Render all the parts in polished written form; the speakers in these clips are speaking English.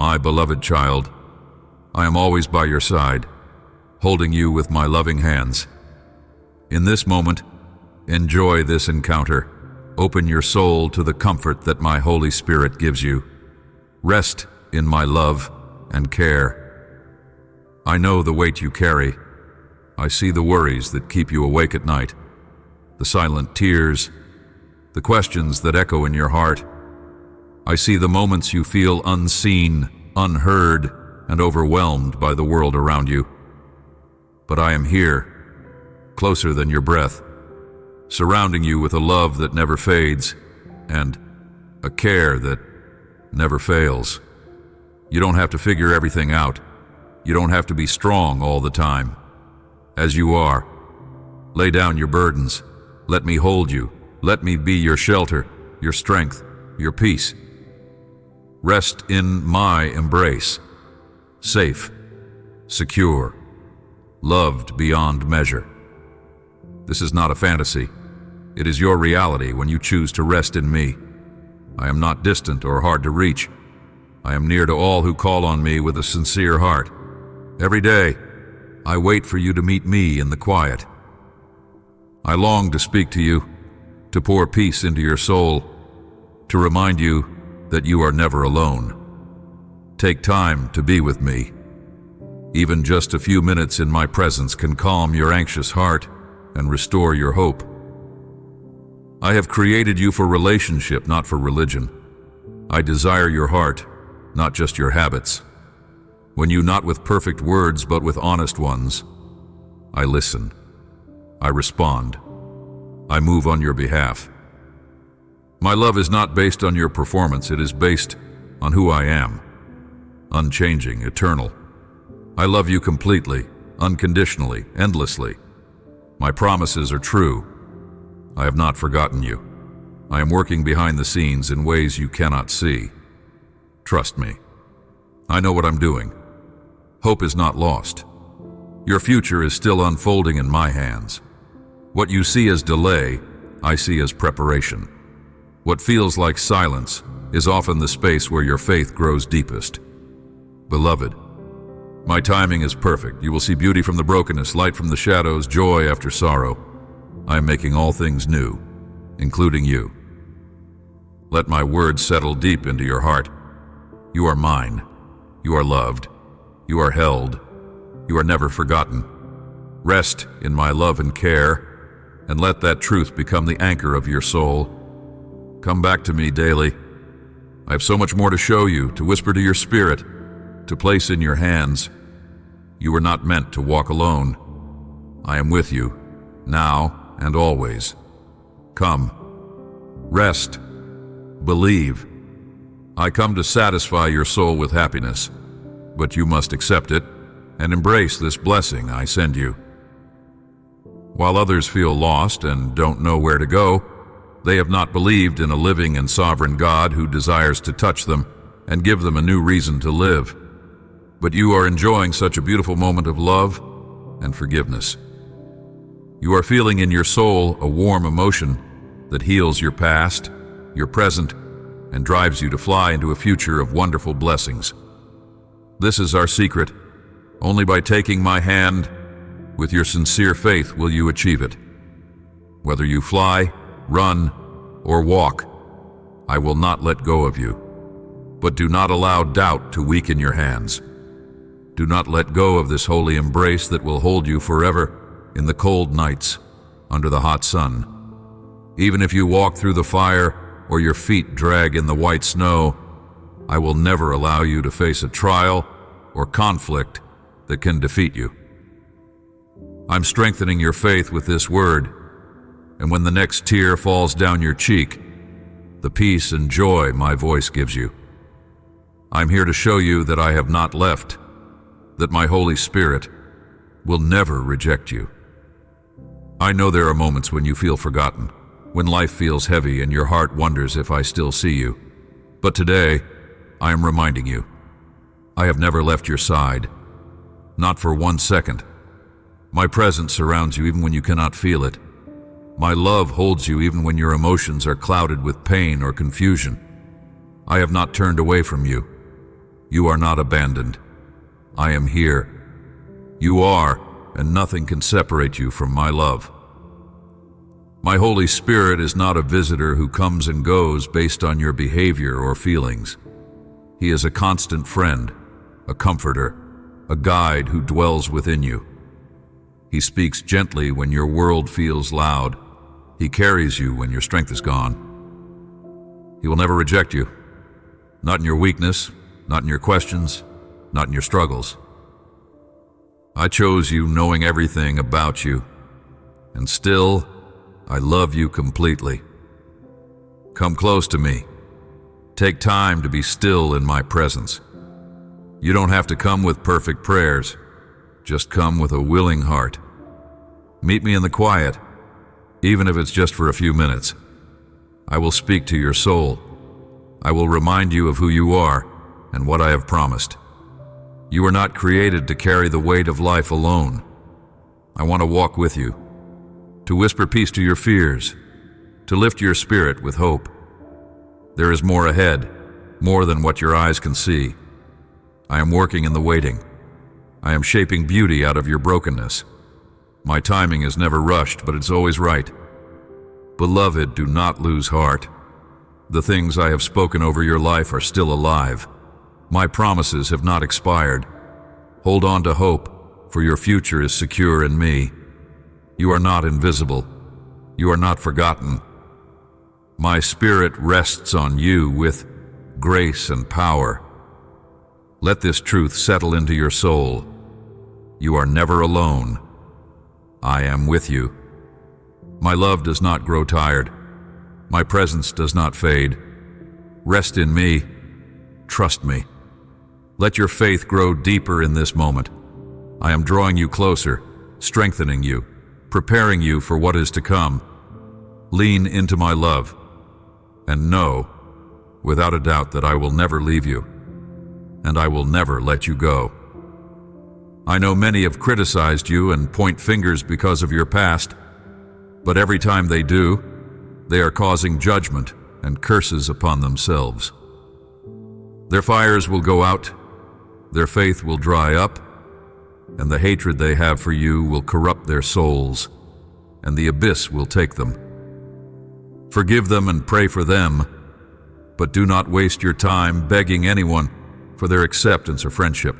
My beloved child, I am always by your side, holding you with my loving hands. In this moment, enjoy this encounter. Open your soul to the comfort that my Holy Spirit gives you. Rest in my love and care. I know the weight you carry. I see the worries that keep you awake at night, the silent tears, the questions that echo in your heart. I see the moments you feel unseen, unheard, and overwhelmed by the world around you. But I am here, closer than your breath, surrounding you with a love that never fades and a care that never fails. You don't have to figure everything out. You don't have to be strong all the time. As you are, lay down your burdens. Let me hold you. Let me be your shelter, your strength, your peace. Rest in my embrace, safe, secure, loved beyond measure. This is not a fantasy. It is your reality when you choose to rest in me. I am not distant or hard to reach. I am near to all who call on me with a sincere heart. Every day, I wait for you to meet me in the quiet. I long to speak to you, to pour peace into your soul, to remind you that you are never alone. Take time to be with me. Even just a few minutes in my presence can calm your anxious heart and restore your hope. I have created you for relationship, not for religion. I desire your heart, not just your habits. When you not with perfect words, but with honest ones, I listen. I respond. I move on your behalf. My love is not based on your performance, it is based on who I am. Unchanging, eternal. I love you completely, unconditionally, endlessly. My promises are true. I have not forgotten you. I am working behind the scenes in ways you cannot see. Trust me. I know what I'm doing. Hope is not lost. Your future is still unfolding in my hands. What you see as delay, I see as preparation. What feels like silence is often the space where your faith grows deepest. Beloved, my timing is perfect. You will see beauty from the brokenness, light from the shadows, joy after sorrow. I am making all things new, including you. Let my words settle deep into your heart. You are mine. You are loved. You are held. You are never forgotten. Rest in my love and care, and let that truth become the anchor of your soul. Come back to me daily. I have so much more to show you, to whisper to your spirit, to place in your hands. You were not meant to walk alone. I am with you, now and always. Come. Rest. Believe. I come to satisfy your soul with happiness, but you must accept it and embrace this blessing I send you. While others feel lost and don't know where to go, they have not believed in a living and sovereign God who desires to touch them and give them a new reason to live. But you are enjoying such a beautiful moment of love and forgiveness. You are feeling in your soul a warm emotion that heals your past, your present, and drives you to fly into a future of wonderful blessings. This is our secret. Only by taking my hand, with your sincere faith, will you achieve it. Whether you fly, run, or walk, I will not let go of you. But do not allow doubt to weaken your hands. Do not let go of this holy embrace that will hold you forever in the cold nights, under the hot sun. Even if you walk through the fire or your feet drag in the white snow, I will never allow you to face a trial or conflict that can defeat you. I'm strengthening your faith with this word, and when the next tear falls down your cheek, the peace and joy my voice gives you. I'm here to show you that I have not left, that my Holy Spirit will never reject you. I know there are moments when you feel forgotten, when life feels heavy and your heart wonders if I still see you. But today, I am reminding you, I have never left your side, not for 1 second. My presence surrounds you even when you cannot feel it. My love holds you even when your emotions are clouded with pain or confusion. I have not turned away from you. You are not abandoned. I am here. You are, and nothing can separate you from my love. My Holy Spirit is not a visitor who comes and goes based on your behavior or feelings. He is a constant friend, a comforter, a guide who dwells within you. He speaks gently when your world feels loud. He carries you when your strength is gone. He will never reject you, not in your weakness, not in your questions, not in your struggles. I chose you knowing everything about you, and still, I love you completely. Come close to me. Take time to be still in my presence. You don't have to come with perfect prayers. Just come with a willing heart. Meet me in the quiet, even if it's just for a few minutes. I will speak to your soul. I will remind you of who you are and what I have promised. You are not created to carry the weight of life alone. I want to walk with you, to whisper peace to your fears, to lift your spirit with hope. There is more ahead, more than what your eyes can see. I am working in the waiting. I am shaping beauty out of your brokenness. My timing is never rushed, but it's always right. Beloved, do not lose heart. The things I have spoken over your life are still alive. My promises have not expired. Hold on to hope, for your future is secure in me. You are not invisible. You are not forgotten. My spirit rests on you with grace and power. Let this truth settle into your soul. You are never alone. I am with you. My love does not grow tired. My presence does not fade. Rest in me. Trust me. Let your faith grow deeper in this moment. I am drawing you closer, strengthening you, preparing you for what is to come. Lean into my love, and know, without a doubt, that I will never leave you, and I will never let you go. I know many have criticized you and point fingers because of your past, but every time they do, they are causing judgment and curses upon themselves. Their fires will go out, their faith will dry up, and the hatred they have for you will corrupt their souls, and the abyss will take them. Forgive them and pray for them, but do not waste your time begging anyone for their acceptance or friendship.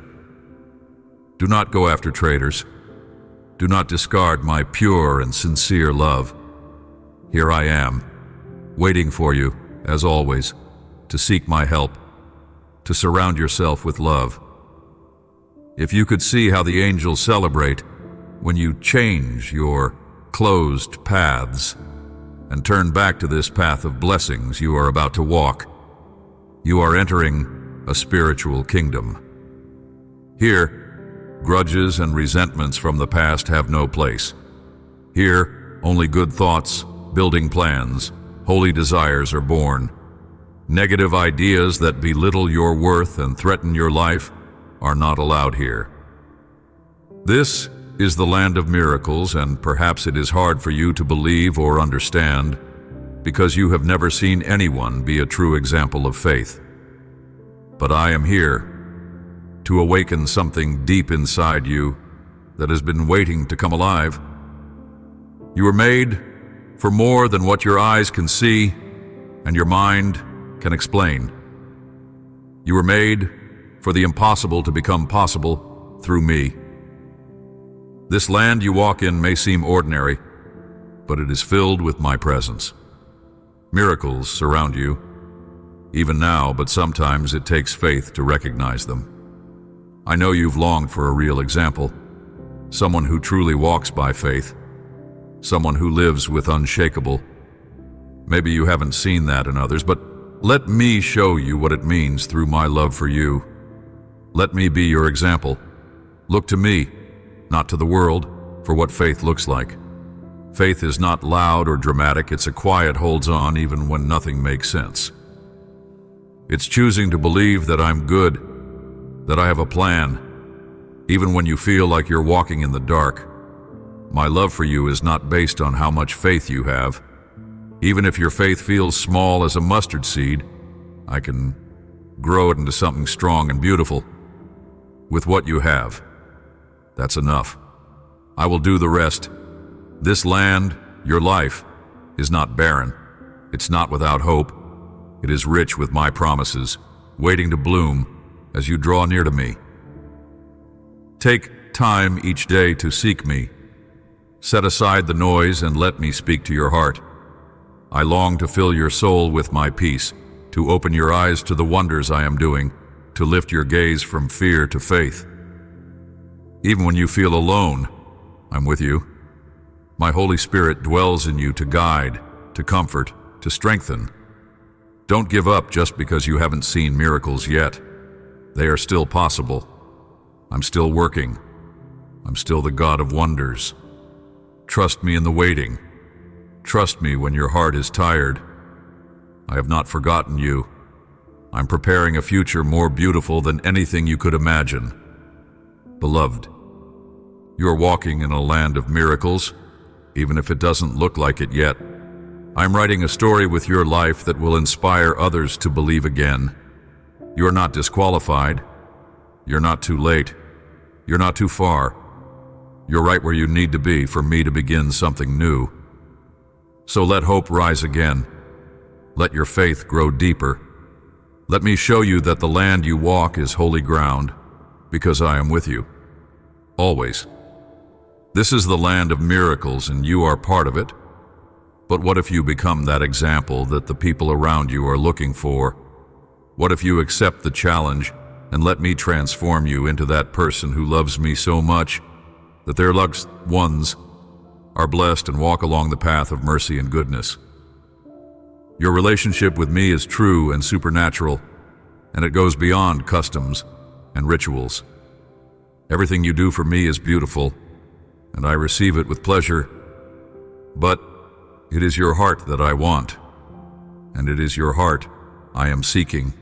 Do not go after traitors. Do not discard my pure and sincere love. Here I am, waiting for you, as always, to seek my help, to surround yourself with love. If you could see how the angels celebrate when you change your closed paths and turn back to this path of blessings you are about to walk, you are entering a spiritual kingdom. Here, grudges and resentments from the past have no place. Here, only good thoughts, building plans, holy desires are born. Negative ideas that belittle your worth and threaten your life are not allowed here. This is the land of miracles, and perhaps it is hard for you to believe or understand because you have never seen anyone be a true example of faith. But I am here to awaken something deep inside you that has been waiting to come alive. You were made for more than what your eyes can see and your mind can explain. You were made for the impossible to become possible through me. This land you walk in may seem ordinary, but it is filled with my presence. Miracles surround you, even now, but sometimes it takes faith to recognize them. I know you've longed for a real example, someone who truly walks by faith, someone who lives with unshakable. Maybe you haven't seen that in others, but let me show you what it means through my love for you. Let me be your example. Look to me, not to the world, for what faith looks like. Faith is not loud or dramatic, it's a quiet holds on even when nothing makes sense. It's choosing to believe that I'm good, that I have a plan, even when you feel like you're walking in the dark. My love for you is not based on how much faith you have. Even if your faith feels small as a mustard seed, I can Grow it into something strong and beautiful. With what you have, that's enough. I will do the rest. This land, your life, is not barren. It's not without hope. It is rich with my promises, waiting to bloom as you draw near to me. Take time each day to seek me. Set aside the noise and let me speak to your heart. I long to fill your soul with my peace, to open your eyes to the wonders I am doing, to lift your gaze from fear to faith. Even when you feel alone, I'm with you. My Holy Spirit dwells in you to guide, to comfort, to strengthen. Don't give up just because you haven't seen miracles yet. They are still possible. I'm still working. I'm still the God of wonders. Trust me in the waiting. Trust me when your heart is tired. I have not forgotten you. I'm preparing a future more beautiful than anything you could imagine. Beloved, you are walking in a land of miracles, even if it doesn't look like it yet. I'm writing a story with your life that will inspire others to believe again. You're not disqualified. You're not too late. You're not too far. You're right where you need to be for me to begin something new. So let hope rise again. Let your faith grow deeper. Let me show you that the land you walk is holy ground, because I am with you. Always. This is the land of miracles, and you are part of it. But what if you become that example that the people around you are looking for? What if you accept the challenge and let me transform you into that person who loves me so much that their loved ones are blessed and walk along the path of mercy and goodness? Your relationship with me is true and supernatural, and it goes beyond customs and rituals. Everything you do for me is beautiful, and I receive it with pleasure. But it is your heart that I want, and it is your heart I am seeking.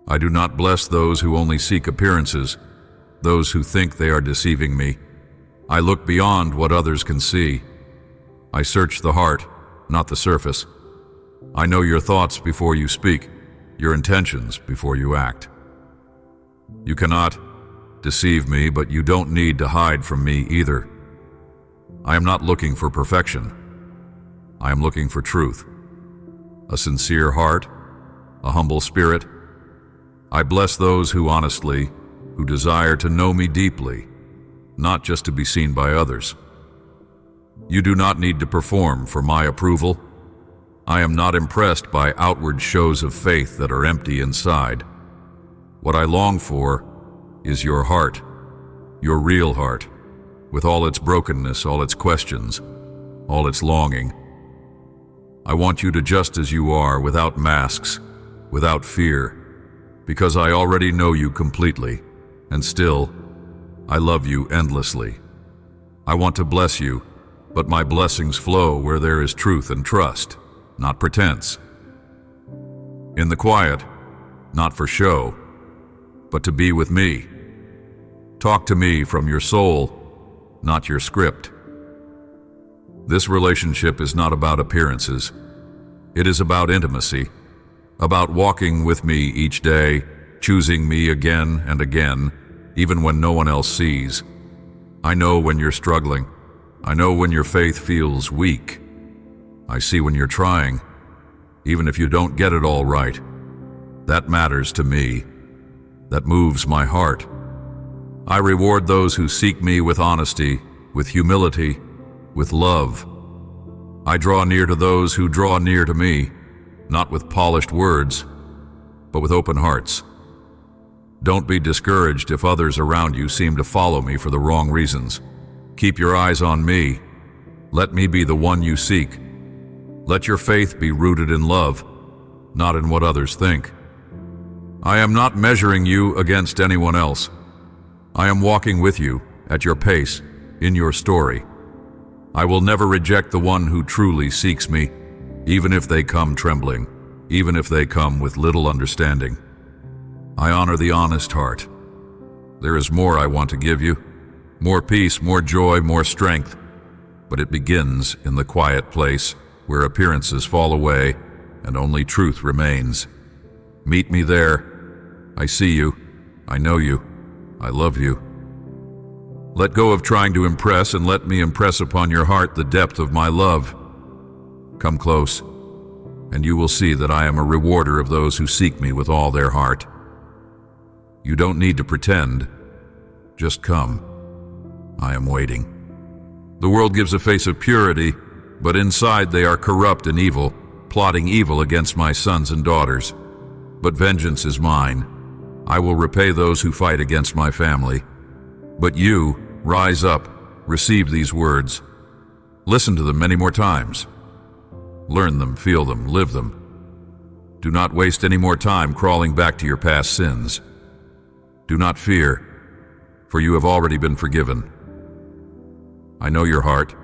I do not bless those who only seek appearances, those who think they are deceiving me. I look beyond what others can see. I search the heart, not the surface. I know your thoughts before you speak, your intentions before you act. You cannot deceive me, but you don't need to hide from me either. I am not looking for perfection. I am looking for truth, a sincere heart, a humble spirit. I bless those who honestly, who desire to know me deeply, not just to be seen by others. You do not need to perform for my approval. I am not impressed by outward shows of faith that are empty inside. What I long for is your heart, your real heart, with all its brokenness, all its questions, all its longing. I want you to just as you are, without masks, without fear, because I already know you completely, and still, I love you endlessly. I want to bless you, but my blessings flow where there is truth and trust, not pretense. In the quiet, not for show, but to be with me. Talk to me from your soul, not your script. This relationship is not about appearances. It is about intimacy, about walking with me each day, choosing me again and again, even when no one else sees. I know when you're struggling. I know when your faith feels weak. I see when you're trying, even if you don't get it all right. That matters to me. That moves my heart. I reward those who seek me with honesty, with humility, with love. I draw near to those who draw near to me, not with polished words, but with open hearts. Don't be discouraged if others around you seem to follow me for the wrong reasons. Keep your eyes on me. Let me be the one you seek. Let your faith be rooted in love, not in what others think. I am not measuring you against anyone else. I am walking with you, at your pace, in your story. I will never reject the one who truly seeks me, even if they come trembling, even if they come with little understanding. I honor the honest heart. There is more I want to give you, more peace, more joy, more strength, but it begins in the quiet place where appearances fall away and only truth remains. Meet me there. I see you. I know you. I love you. Let go of trying to impress and let me impress upon your heart the depth of my love. Come close, and you will see that I am a rewarder of those who seek me with all their heart. You don't need to pretend. Just come. I am waiting. The world gives a face of purity, but inside they are corrupt and evil, plotting evil against my sons and daughters. But vengeance is mine. I will repay those who fight against my family. But you, rise up, receive these words. Listen to them many more times. Learn them, feel them, live them. Do not waste any more time crawling back to your past sins. Do not fear, for you have already been forgiven. I know your heart.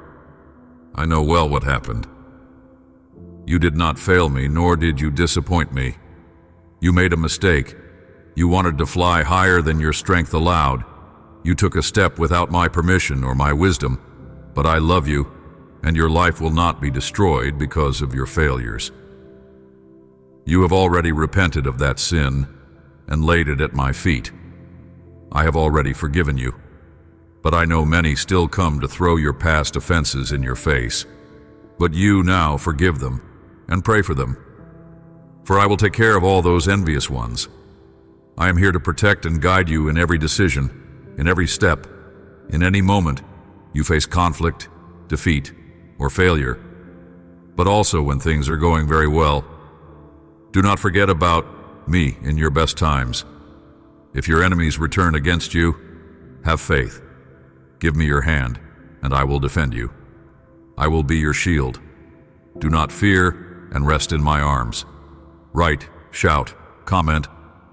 I know well what happened. You did not fail me, nor did you disappoint me. You made a mistake. You wanted to fly higher than your strength allowed. You took a step without my permission or my wisdom, but I love you, and your life will not be destroyed because of your failures. You have already repented of that sin and laid it at my feet. I have already forgiven you, but I know many still come to throw your past offenses in your face. But you now forgive them and pray for them, for I will take care of all those envious ones. I am here to protect and guide you in every decision, in every step, in any moment you face conflict, defeat, or failure, but also when things are going very well. Do not forget about me in your best times. If your enemies return against you, have faith. Give me your hand, and I will defend you. I will be your shield. Do not fear, and rest in my arms. Write, shout, comment,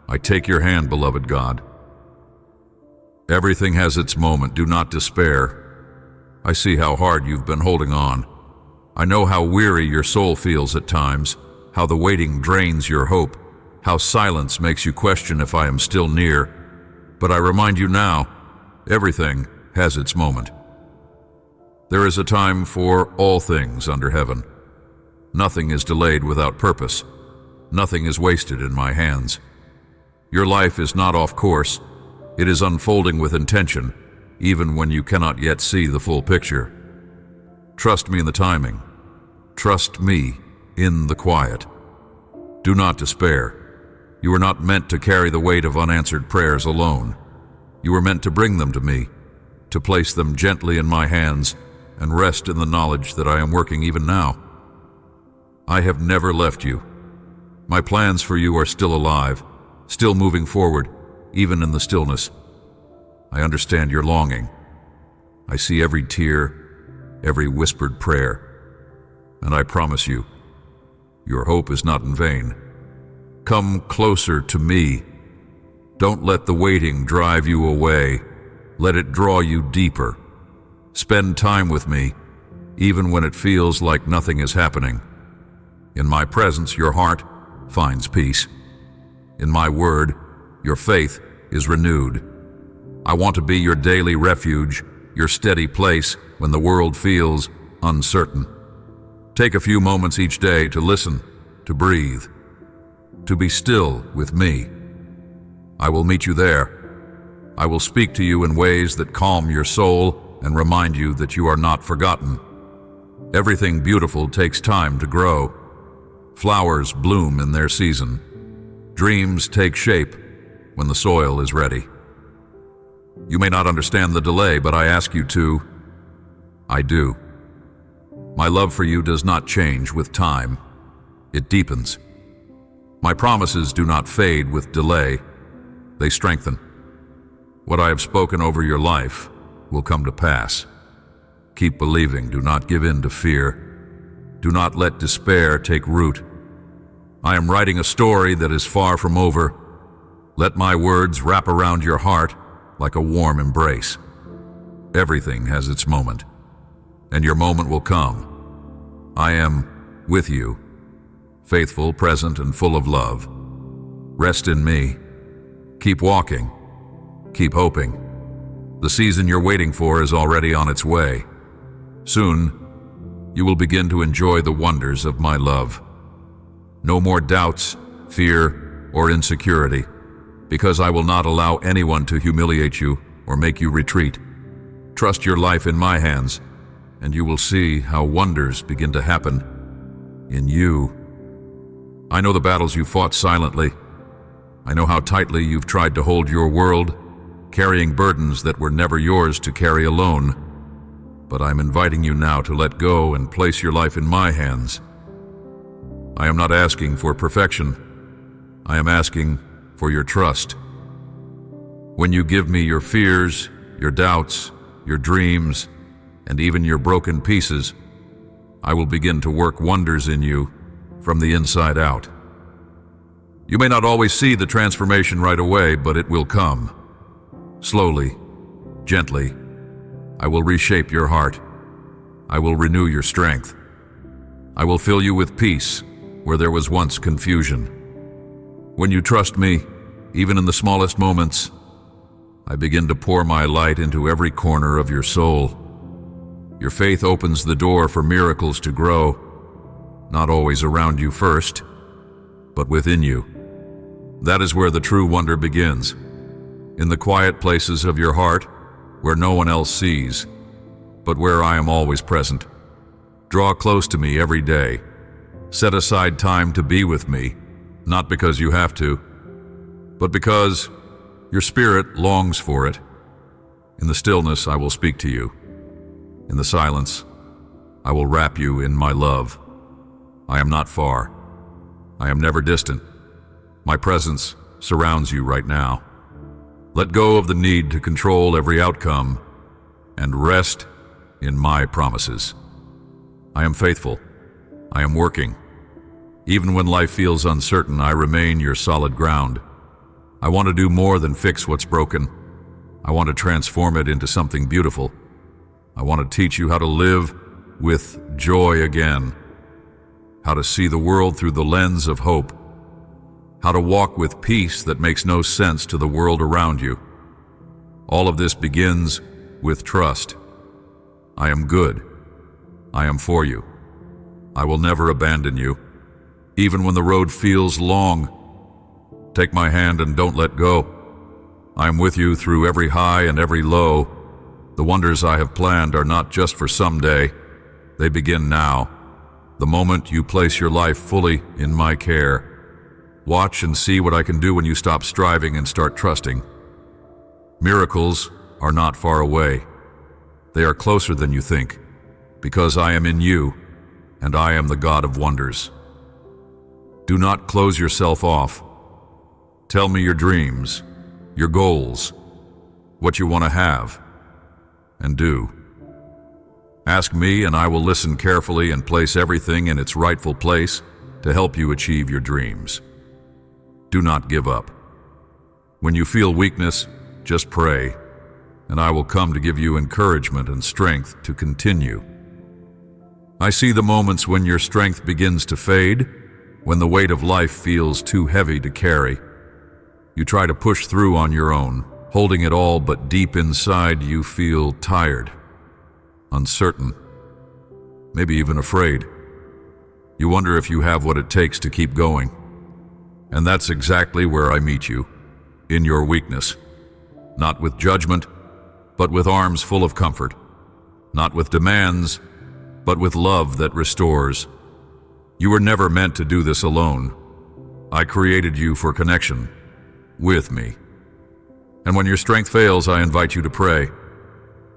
I take your hand, beloved God. Everything has its moment. Do not despair. I see how hard you've been holding on. I know how weary your soul feels at times, how the waiting drains your hope, how silence makes you question if I am still near. But I remind you now, everything has its moment. There is a time for all things under heaven. Nothing is delayed without purpose. Nothing is wasted in my hands. Your life is not off course. It is unfolding with intention, even when you cannot yet see the full picture. Trust me in the timing. Trust me in the quiet. Do not despair. You are not meant to carry the weight of unanswered prayers alone. You are meant to bring them to me, to place them gently in my hands, and rest in the knowledge that I am working even now. I have never left you. My plans for you are still alive, still moving forward, even in the stillness. I understand your longing. I see every tear, every whispered prayer, and I promise you, your hope is not in vain. Come closer to me. Don't let the waiting drive you away. Let it draw you deeper. Spend time with me, even when it feels like nothing is happening. In my presence, your heart finds peace. In my word, your faith is renewed. I want to be your daily refuge, your steady place when the world feels uncertain. Take a few moments each day to listen, to breathe, to be still with me. I will meet you there. I will speak to you in ways that calm your soul and remind you that you are not forgotten. Everything beautiful takes time to grow. Flowers bloom in their season. Dreams take shape when the soil is ready. You may not understand the delay, but I ask you to. I do. My love for you does not change with time. It deepens. My promises do not fade with delay. They strengthen. What I have spoken over your life will come to pass. Keep believing. Do not give in to fear. Do not let despair take root. I am writing a story that is far from over. Let my words wrap around your heart like a warm embrace. Everything has its moment, and your moment will come. I am with you, faithful, present, and full of love. Rest in me. Keep walking. Keep hoping. The season you're waiting for is already on its way. Soon, you will begin to enjoy the wonders of my love. No more doubts, fear, or insecurity, because I will not allow anyone to humiliate you or make you retreat. Trust your life in my hands, and you will see how wonders begin to happen in you. I know the battles you fought silently. I know how tightly you've tried to hold your world, carrying burdens that were never yours to carry alone. But I'm inviting you now to let go and place your life in my hands. I am not asking for perfection. I am asking for your trust. When you give me your fears, your doubts, your dreams, and even your broken pieces, I will begin to work wonders in you from the inside out. You may not always see the transformation right away, but it will come. Slowly, gently, I will reshape your heart. I will renew your strength. I will fill you with peace where there was once confusion. When you trust me, even in the smallest moments, I begin to pour my light into every corner of your soul. Your faith opens the door for miracles to grow, not always around you first, but within you. That is where the true wonder begins, in the quiet places of your heart, where no one else sees, but where I am always present. Draw close to me every day. Set aside time to be with me, not because you have to, but because your spirit longs for it. In the stillness, I will speak to you. In the silence, I will wrap you in my love. I am not far. I am never distant. My presence surrounds you right now. Let go of the need to control every outcome and rest in my promises. I am faithful. I am working. Even when life feels uncertain, I remain your solid ground. I want to do more than fix what's broken. I want to transform it into something beautiful. I want to teach you how to live with joy again, how to see the world through the lens of hope, how to walk with peace that makes no sense to the world around you. All of this begins with trust. I am good. I am for you. I will never abandon you, even when the road feels long. Take my hand and don't let go. I am with you through every high and every low. The wonders I have planned are not just for someday. They begin now, the moment you place your life fully in my care. Watch and see what I can do when you stop striving and start trusting. Miracles are not far away. They are closer than you think, because I am in you, and I am the God of wonders. Do not close yourself off. Tell me your dreams, your goals, what you want to have, and do. Ask me, and I will listen carefully and place everything in its rightful place to help you achieve your dreams. Do not give up. When you feel weakness, just pray, and I will come to give you encouragement and strength to continue. I see the moments when your strength begins to fade, when the weight of life feels too heavy to carry. You try to push through on your own, holding it all, but deep inside you feel tired, uncertain, maybe even afraid. You wonder if you have what it takes to keep going. And that's exactly where I meet you, in your weakness. Not with judgment, but with arms full of comfort. Not with demands, but with love that restores. You were never meant to do this alone. I created you for connection with me. And when your strength fails, I invite you to pray.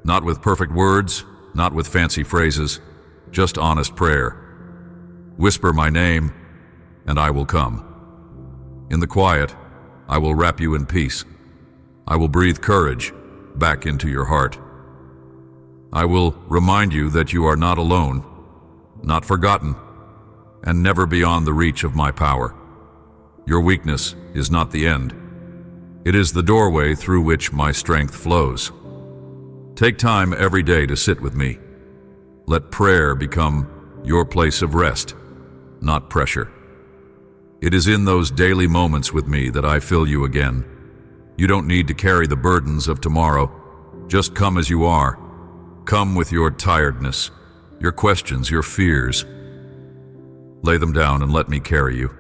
Not with perfect words, not with fancy phrases, just honest prayer. Whisper my name, and I will come. In the quiet, I will wrap you in peace. I will breathe courage back into your heart. I will remind you that you are not alone, not forgotten, and never beyond the reach of my power. Your weakness is not the end. It is the doorway through which my strength flows. Take time every day to sit with me. Let prayer become your place of rest, not pressure. It is in those daily moments with me that I fill you again. You don't need to carry the burdens of tomorrow. Just come as you are. Come with your tiredness, your questions, your fears. Lay them down and let me carry you.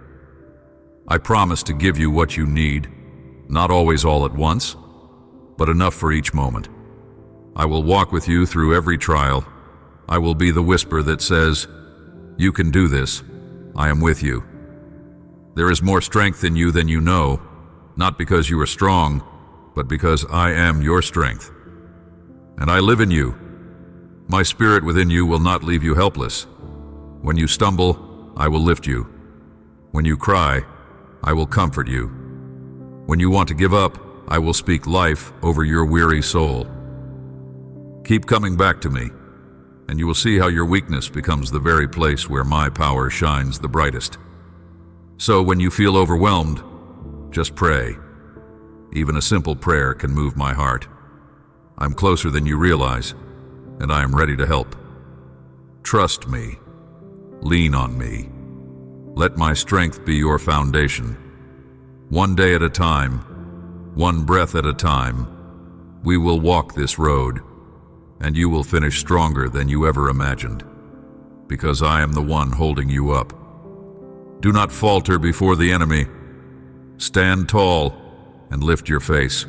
I promise to give you what you need, not always all at once, but enough for each moment. I will walk with you through every trial. I will be the whisper that says, "You can do this. I am with you." There is more strength in you than you know, not because you are strong, but because I am your strength. And I live in you. My spirit within you will not leave you helpless. When you stumble, I will lift you. When you cry, I will comfort you. When you want to give up, I will speak life over your weary soul. Keep coming back to me, and you will see how your weakness becomes the very place where my power shines the brightest. So when you feel overwhelmed, just pray. Even a simple prayer can move my heart. I'm closer than you realize, and I am ready to help. Trust me. Lean on me. Let my strength be your foundation. One day at a time, one breath at a time, we will walk this road, and you will finish stronger than you ever imagined, because I am the one holding you up. Do not falter before the enemy. Stand tall and lift your face.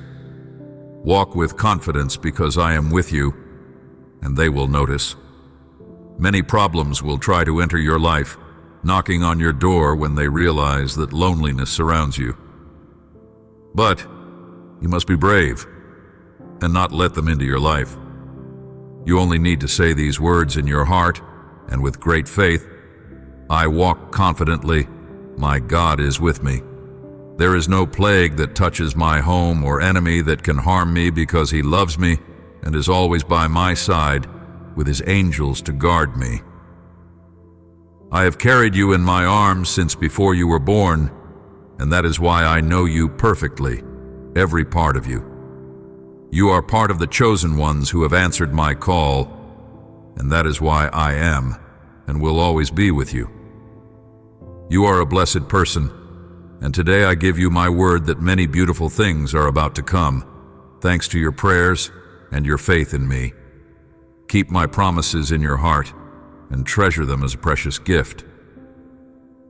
Walk with confidence because I am with you, and they will notice. Many problems will try to enter your life, knocking on your door when they realize that loneliness surrounds you. But you must be brave and not let them into your life. You only need to say these words in your heart and with great faith. I walk confidently. My God is with me. There is no plague that touches my home or enemy that can harm me because he loves me and is always by my side with his angels to guard me. I have carried you in my arms since before you were born, and that is why I know you perfectly, every part of you. You are part of the chosen ones who have answered my call, and that is why I am and will always be with you. You are a blessed person, and today I give you my word that many beautiful things are about to come, thanks to your prayers and your faith in me. Keep my promises in your heart and treasure them as a precious gift.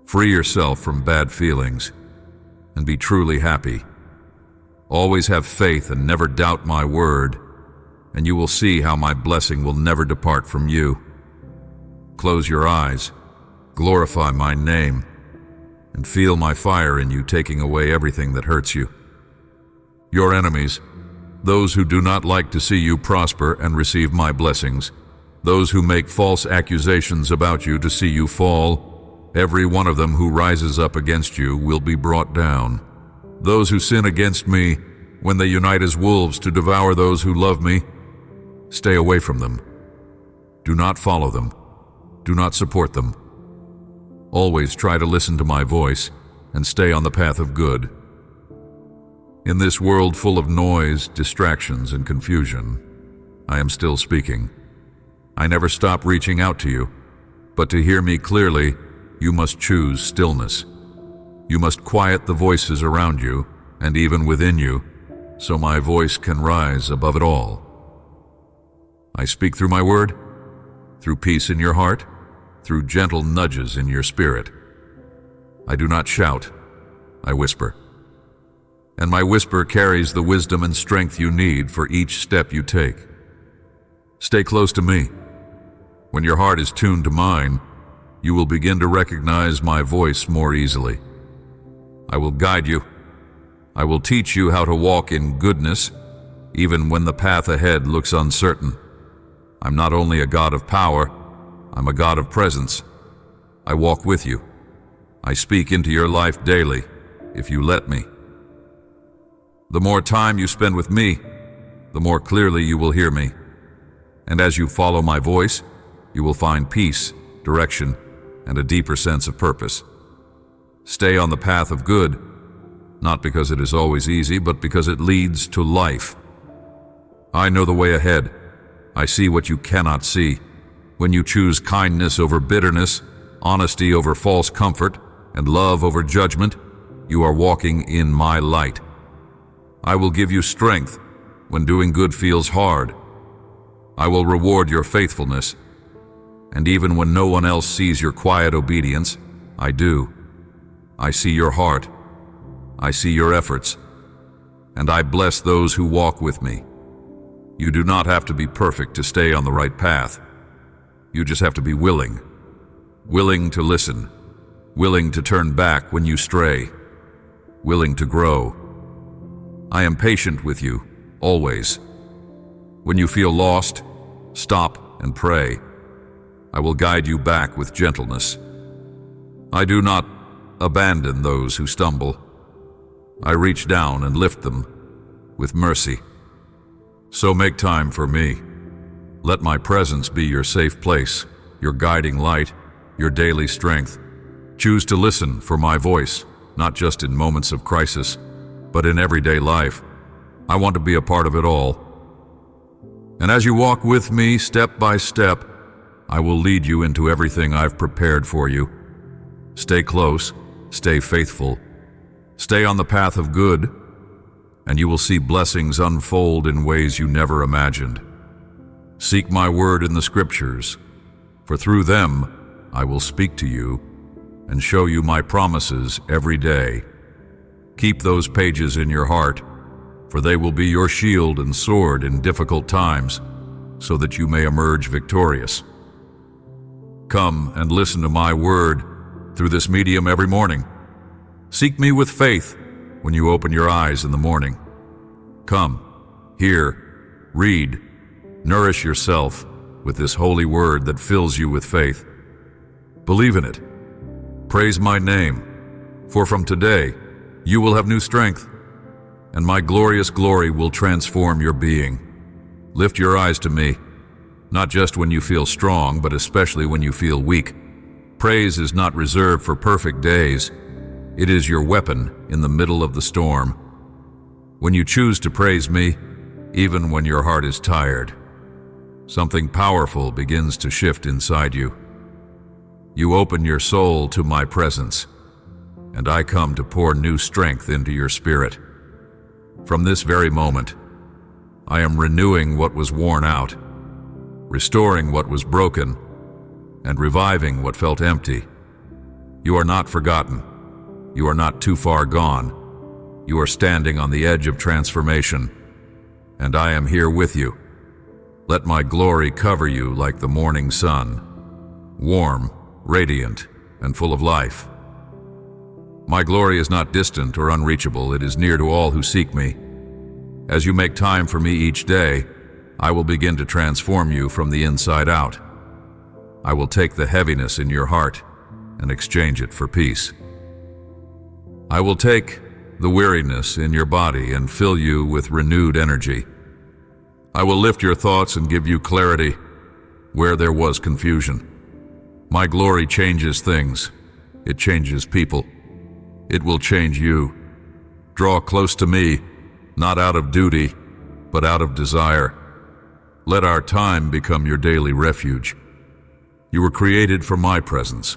Free yourself from bad feelings and be truly happy. Always have faith and never doubt my word, and you will see how my blessing will never depart from you. Close your eyes, glorify my name, and feel my fire in you taking away everything that hurts you. Your enemies, those who do not like to see you prosper and receive my blessings, those who make false accusations about you to see you fall, every one of them who rises up against you will be brought down. Those who sin against me, when they unite as wolves to devour those who love me, stay away from them. Do not follow them. Do not support them. Always try to listen to my voice and stay on the path of good. In this world full of noise, distractions, and confusion, I am still speaking. I never stop reaching out to you, but to hear me clearly, you must choose stillness. You must quiet the voices around you and even within you, so my voice can rise above it all. I speak through my word, through peace in your heart, through gentle nudges in your spirit. I do not shout, I whisper. And my whisper carries the wisdom and strength you need for each step you take. Stay close to me. When your heart is tuned to mine, you will begin to recognize my voice more easily. I will guide you. I will teach you how to walk in goodness, even when the path ahead looks uncertain. I'm not only a God of power, I'm a God of presence. I walk with you. I speak into your life daily, if you let me. The more time you spend with me, the more clearly you will hear me. And as you follow my voice, you will find peace, direction, and a deeper sense of purpose. Stay on the path of good, not because it is always easy, but because it leads to life. I know the way ahead. I see what you cannot see. When you choose kindness over bitterness, honesty over false comfort, and love over judgment, you are walking in my light. I will give you strength when doing good feels hard. I will reward your faithfulness. And even when no one else sees your quiet obedience, I do. I see your heart I see your efforts, and I bless those who walk with me. You do not have to be perfect to stay on the right path. You just have to be willing. Willing to listen. Willing to turn back when you stray. Willing to grow. I am patient with you, always. When you feel lost, stop and pray. I will guide you back with gentleness. I do not abandon those who stumble. I reach down and lift them with mercy. So make time for me. Let my presence be your safe place, your guiding light, your daily strength. Choose to listen for my voice, not just in moments of crisis, but in everyday life. I want to be a part of it all. And as you walk with me step by step, I will lead you into everything I've prepared for you. Stay close, stay faithful, stay on the path of good, and you will see blessings unfold in ways you never imagined. Seek my word in the scriptures, for through them I will speak to you and show you my promises every day. Keep those pages in your heart, for they will be your shield and sword in difficult times, so that you may emerge victorious. Come and listen to my word through this medium every morning. Seek me with faith when you open your eyes in the morning. Come, hear, read, nourish yourself with this holy word that fills you with faith. Believe in it. Praise my name, for from today you will have new strength, and my glorious glory will transform your being. Lift your eyes to me, not just when you feel strong, but especially when you feel weak. Praise is not reserved for perfect days. It is your weapon in the middle of the storm. When you choose to praise me, even when your heart is tired, something powerful begins to shift inside you. You open your soul to my presence, and I come to pour new strength into your spirit. From this very moment, I am renewing what was worn out, restoring what was broken, and reviving what felt empty. You are not forgotten. You are not too far gone. You are standing on the edge of transformation, and I am here with you. Let my glory cover you like the morning sun, warm, radiant, and full of life. My glory is not distant or unreachable. It is near to all who seek me. As you make time for me each day, I will begin to transform you from the inside out. I will take the heaviness in your heart and exchange it for peace. I will take the weariness in your body and fill you with renewed energy. I will lift your thoughts and give you clarity where there was confusion. My glory changes things. It changes people. It will change you. Draw close to me, not out of duty, but out of desire. Let our time become your daily refuge. You were created for my presence.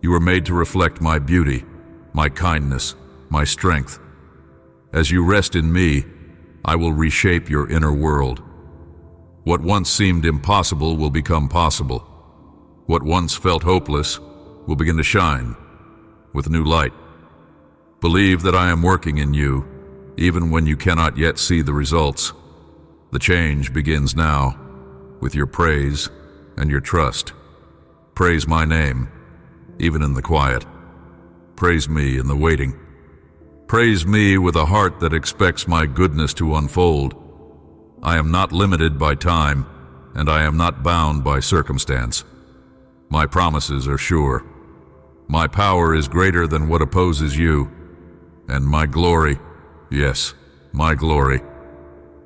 You were made to reflect my beauty, my kindness, my strength. As you rest in me, I will reshape your inner world. What once seemed impossible will become possible. What once felt hopeless will begin to shine with new light. Believe that I am working in you, even when you cannot yet see the results. The change begins now, with your praise and your trust. Praise my name, even in the quiet. Praise me in the waiting. Praise me with a heart that expects my goodness to unfold. I am not limited by time, and I am not bound by circumstance. My promises are sure. My power is greater than what opposes you, and my glory, yes, my glory,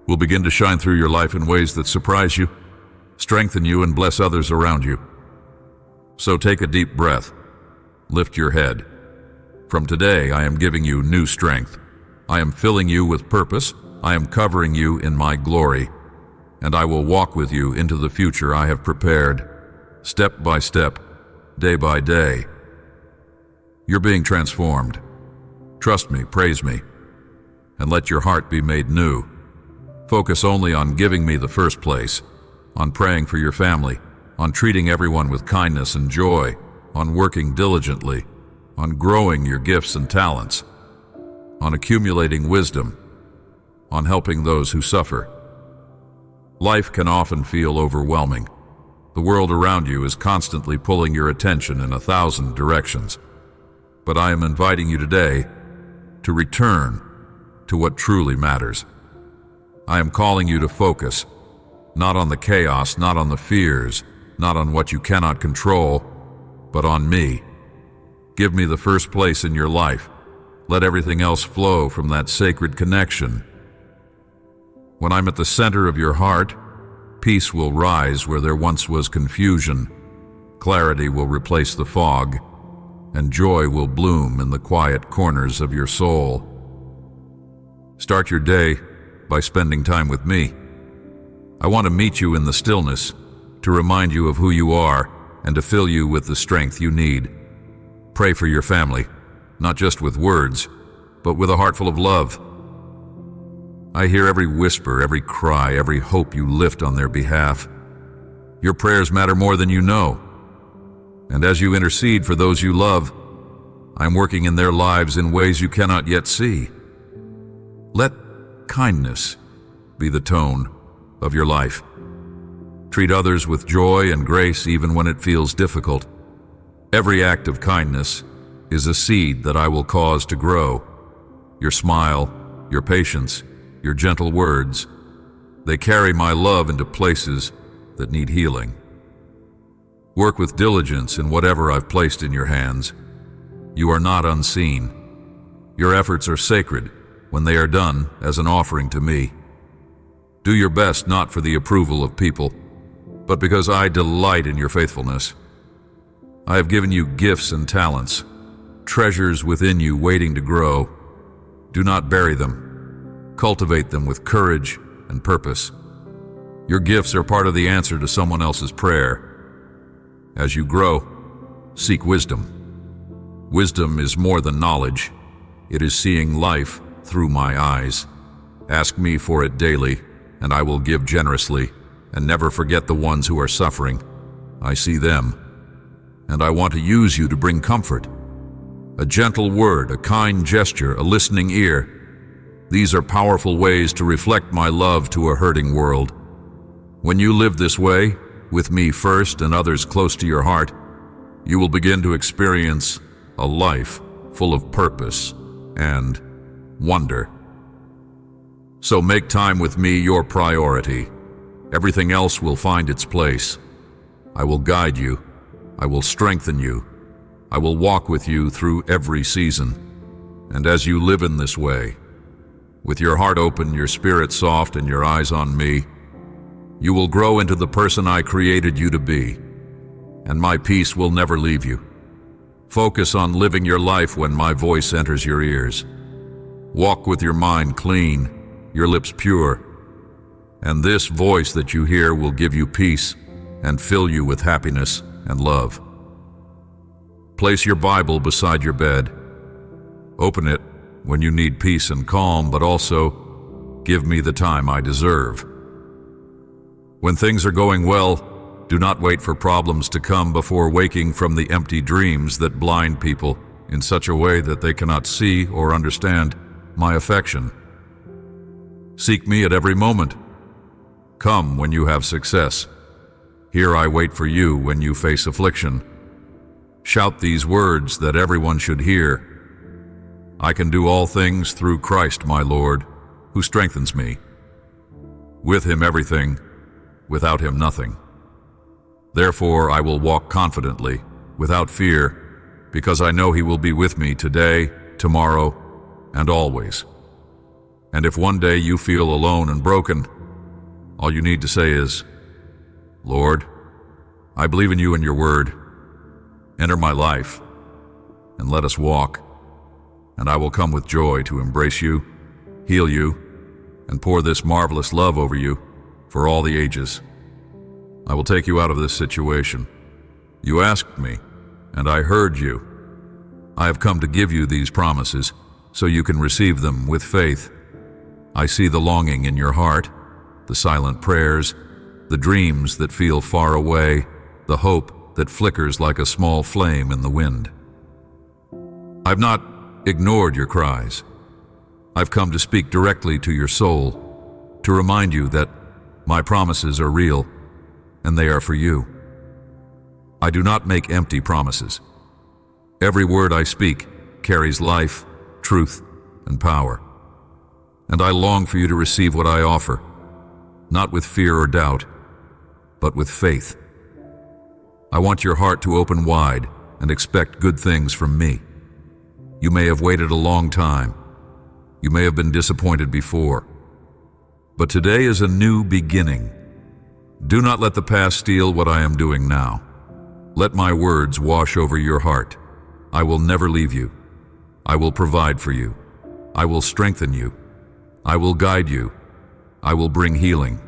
will begin to shine through your life in ways that surprise you, strengthen you, and bless others around you. So take a deep breath. Lift your head. From today, I am giving you new strength. I am filling you with purpose. I am covering you in my glory, and I will walk with you into the future I have prepared, step by step, day by day. You're being transformed. Trust me, praise me, and let your heart be made new. Focus only on giving me the first place, on praying for your family, on treating everyone with kindness and joy, on working diligently, on growing your gifts and talents. on accumulating wisdom, on helping those who suffer. Life can often feel overwhelming. The world around you is constantly pulling your attention in 1,000 directions. But I am inviting you today to return to what truly matters. I am calling you to focus, not on the chaos, not on the fears, not on what you cannot control, but on me. Give me the first place in your life. Let everything else flow from that sacred connection. When I'm at the center of your heart, peace will rise where there once was confusion, clarity will replace the fog, and joy will bloom in the quiet corners of your soul. Start your day by spending time with me. I want to meet you in the stillness, to remind you of who you are, and to fill you with the strength you need. Pray for your family, not just with words, but with a heart full of love. I hear every whisper, every cry, every hope you lift on their behalf. Your prayers matter more than you know. And as you intercede for those you love, I'm working in their lives in ways you cannot yet see. Let kindness be the tone of your life. Treat others with joy and grace even when it feels difficult. Every act of kindness is a seed that I will cause to grow. Your smile, your patience, your gentle words, they carry my love into places that need healing. Work with diligence in whatever I've placed in your hands. You are not unseen. Your efforts are sacred when they are done as an offering to me. Do your best not for the approval of people, but because I delight in your faithfulness. I have given you gifts and talents, treasures within you waiting to grow. Do not bury them. Cultivate them with courage and purpose. Your gifts are part of the answer to someone else's prayer. As you grow, seek wisdom. Wisdom is more than knowledge. It is seeing life through my eyes. Ask me for it daily, and I will give generously, and never forget the ones who are suffering. I see them, and I want to use you to bring comfort. A gentle word, a kind gesture, a listening ear. These are powerful ways to reflect my love to a hurting world. When you live this way, with me first and others close to your heart, you will begin to experience a life full of purpose and wonder. So make time with me your priority. Everything else will find its place. I will guide you. I will strengthen you. I will walk with you through every season. And as you live in this way, with your heart open, your spirit soft, and your eyes on me, you will grow into the person I created you to be, and my peace will never leave you. Focus on living your life when my voice enters your ears. Walk with your mind clean, your lips pure, and this voice that you hear will give you peace and fill you with happiness and love. Place your Bible beside your bed. Open it when you need peace and calm, but also give me the time I deserve. When things are going well, do not wait for problems to come before waking from the empty dreams that blind people in such a way that they cannot see or understand my affection. Seek me at every moment. Come when you have success. Here I wait for you when you face affliction. Shout these words that everyone should hear. I can do all things through Christ my Lord, who strengthens me. With him everything, without him nothing. Therefore I will walk confidently, without fear, because I know he will be with me today, tomorrow, and always. And if one day you feel alone and broken, all you need to say is, Lord, I believe in you and your word. Enter my life, and let us walk, and I will come with joy to embrace you, heal you, and pour this marvelous love over you for all the ages. I will take you out of this situation. You asked me, and I heard you. I have come to give you these promises so you can receive them with faith. I see the longing in your heart, the silent prayers, the dreams that feel far away, the hope that flickers like a small flame in the wind. I've not ignored your cries. I've come to speak directly to your soul, to remind you that my promises are real, and they are for you. I do not make empty promises. Every word I speak carries life, truth, and power. And I long for you to receive what I offer, not with fear or doubt, but with faith. I want your heart to open wide and expect good things from me. You may have waited a long time. You may have been disappointed before. But today is a new beginning. Do not let the past steal what I am doing now. Let my words wash over your heart. I will never leave you. I will provide for you. I will strengthen you. I will guide you. I will bring healing.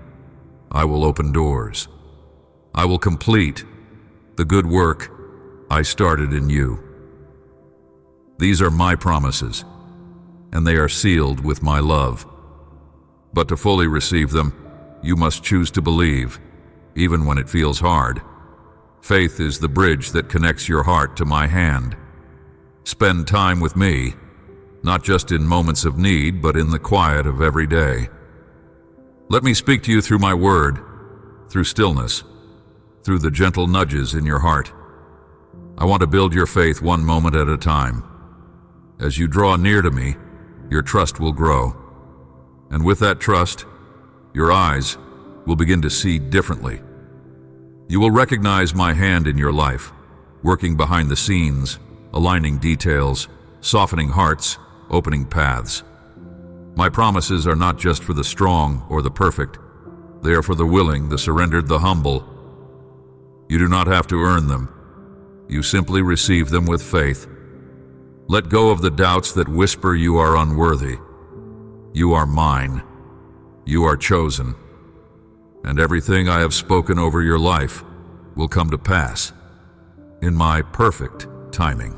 I will open doors. I will complete the good work I started in you. These are my promises, and they are sealed with my love. But to fully receive them, you must choose to believe, even when it feels hard. Faith is the bridge that connects your heart to my hand. Spend time with me, not just in moments of need, but in the quiet of every day. Let me speak to you through my word, through stillness, through the gentle nudges in your heart. I want to build your faith one moment at a time. As you draw near to me, your trust will grow. And with that trust, your eyes will begin to see differently. You will recognize my hand in your life, working behind the scenes, aligning details, softening hearts, opening paths. My promises are not just for the strong or the perfect. They are for the willing, the surrendered, the humble. You do not have to earn them. You simply receive them with faith. Let go of the doubts that whisper you are unworthy. You are mine. You are chosen. And everything I have spoken over your life will come to pass in my perfect timing.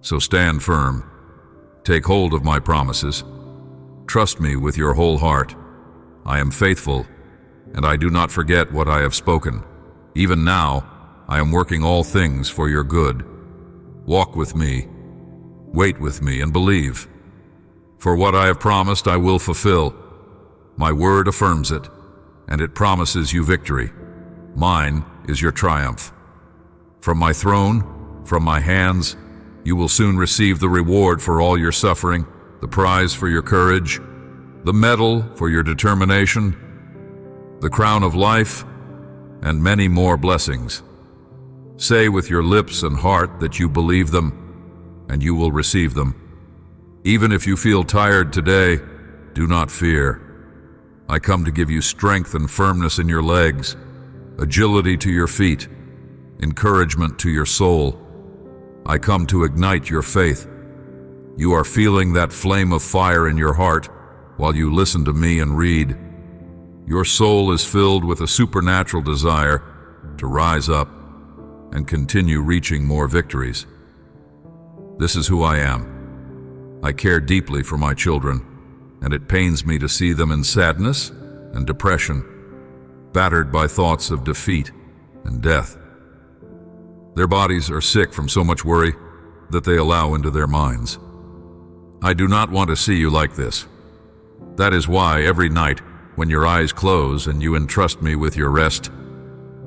So stand firm. Take hold of my promises. Trust me with your whole heart. I am faithful, and I do not forget what I have spoken. Even now, I am working all things for your good. Walk with me, wait with me, and believe. For what I have promised, I will fulfill. My word affirms it, and it promises you victory. Mine is your triumph. From my throne, from my hands, you will soon receive the reward for all your suffering, the prize for your courage, the medal for your determination, the crown of life, and many more blessings. Say with your lips and heart that you believe them, and you will receive them. Even if you feel tired today, do not fear. I come to give you strength and firmness in your legs, agility to your feet, encouragement to your soul. I come to ignite your faith. You are feeling that flame of fire in your heart while you listen to me and read. Your soul is filled with a supernatural desire to rise up and continue reaching more victories. This is who I am. I care deeply for my children, and it pains me to see them in sadness and depression, battered by thoughts of defeat and death. Their bodies are sick from so much worry that they allow into their minds. I do not want to see you like this. That is why every night, when your eyes close and you entrust me with your rest,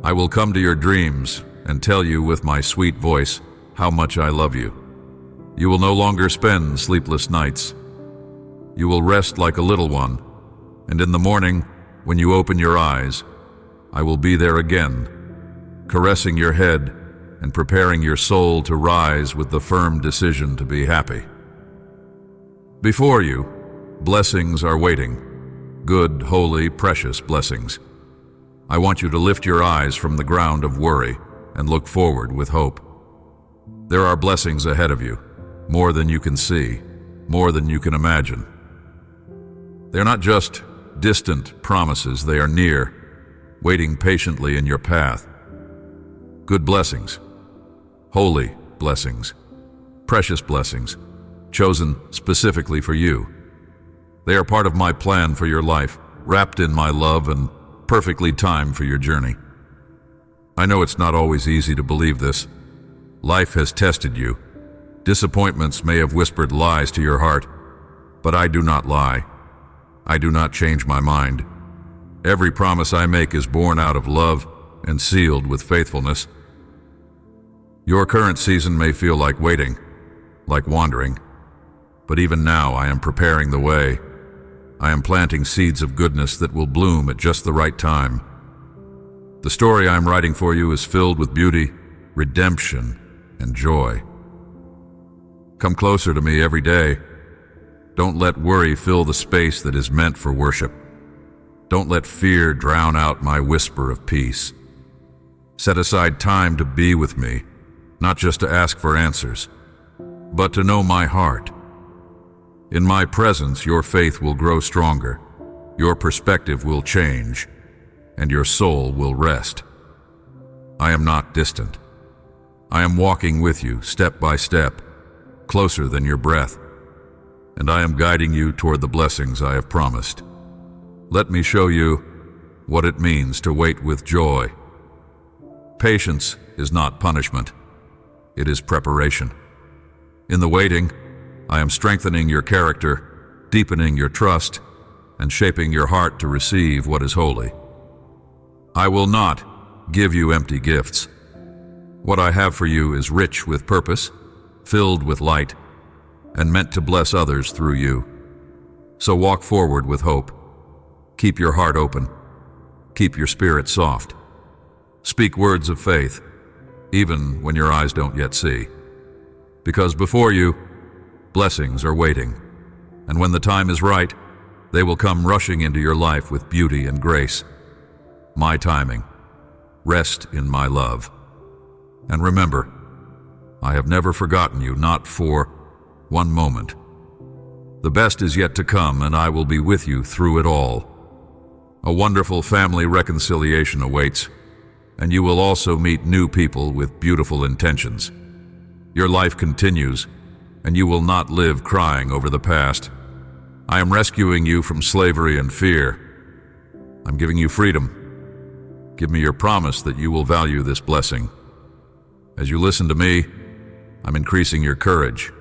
I will come to your dreams and tell you with my sweet voice how much I love you. You will no longer spend sleepless nights. You will rest like a little one, and in the morning, when you open your eyes, I will be there again, caressing your head and preparing your soul to rise with the firm decision to be happy. Before you, blessings are waiting, good, holy, precious blessings. I want you to lift your eyes from the ground of worry and look forward with hope. There are blessings ahead of you, more than you can see, more than you can imagine. They're not just distant promises, they are near, waiting patiently in your path. Good blessings, holy blessings, precious blessings, chosen specifically for you. They are part of my plan for your life, wrapped in my love and perfectly timed for your journey. I know it's not always easy to believe this. Life has tested you. Disappointments may have whispered lies to your heart, But I do not lie. I do not change my mind. Every promise I make is born out of love and sealed with faithfulness. Your current season may feel like waiting, like wandering, but even now I am preparing the way. I am planting seeds of goodness that will bloom at just the right time. The story I am writing for you is filled with beauty, redemption, and joy. Come closer to me every day. Don't let worry fill the space that is meant for worship. Don't let fear drown out my whisper of peace. Set aside time to be with me, not just to ask for answers, but to know my heart. In my presence, your faith will grow stronger, your perspective will change, and your soul will rest. I am not distant. I am walking with you step by step, closer than your breath, and I am guiding you toward the blessings I have promised. Let me show you what it means to wait with joy. Patience is not punishment. It is preparation. In the waiting, I am strengthening your character, deepening your trust, and shaping your heart to receive what is holy. I will not give you empty gifts. What I have for you is rich with purpose, filled with light, and meant to bless others through you. So walk forward with hope. Keep your heart open. Keep your spirit soft. Speak words of faith, even when your eyes don't yet see. Because before you, blessings are waiting, and when the time is right, they will come rushing into your life with beauty and grace. My timing. Rest in my love. And remember, I have never forgotten you, not for one moment. The best is yet to come, and I will be with you through it all. A wonderful family reconciliation awaits, and you will also meet new people with beautiful intentions. Your life continues, and you will not live crying over the past. I am rescuing you from slavery and fear. I'm giving you freedom. Give me your promise that you will value this blessing. As you listen to me, I'm increasing your courage.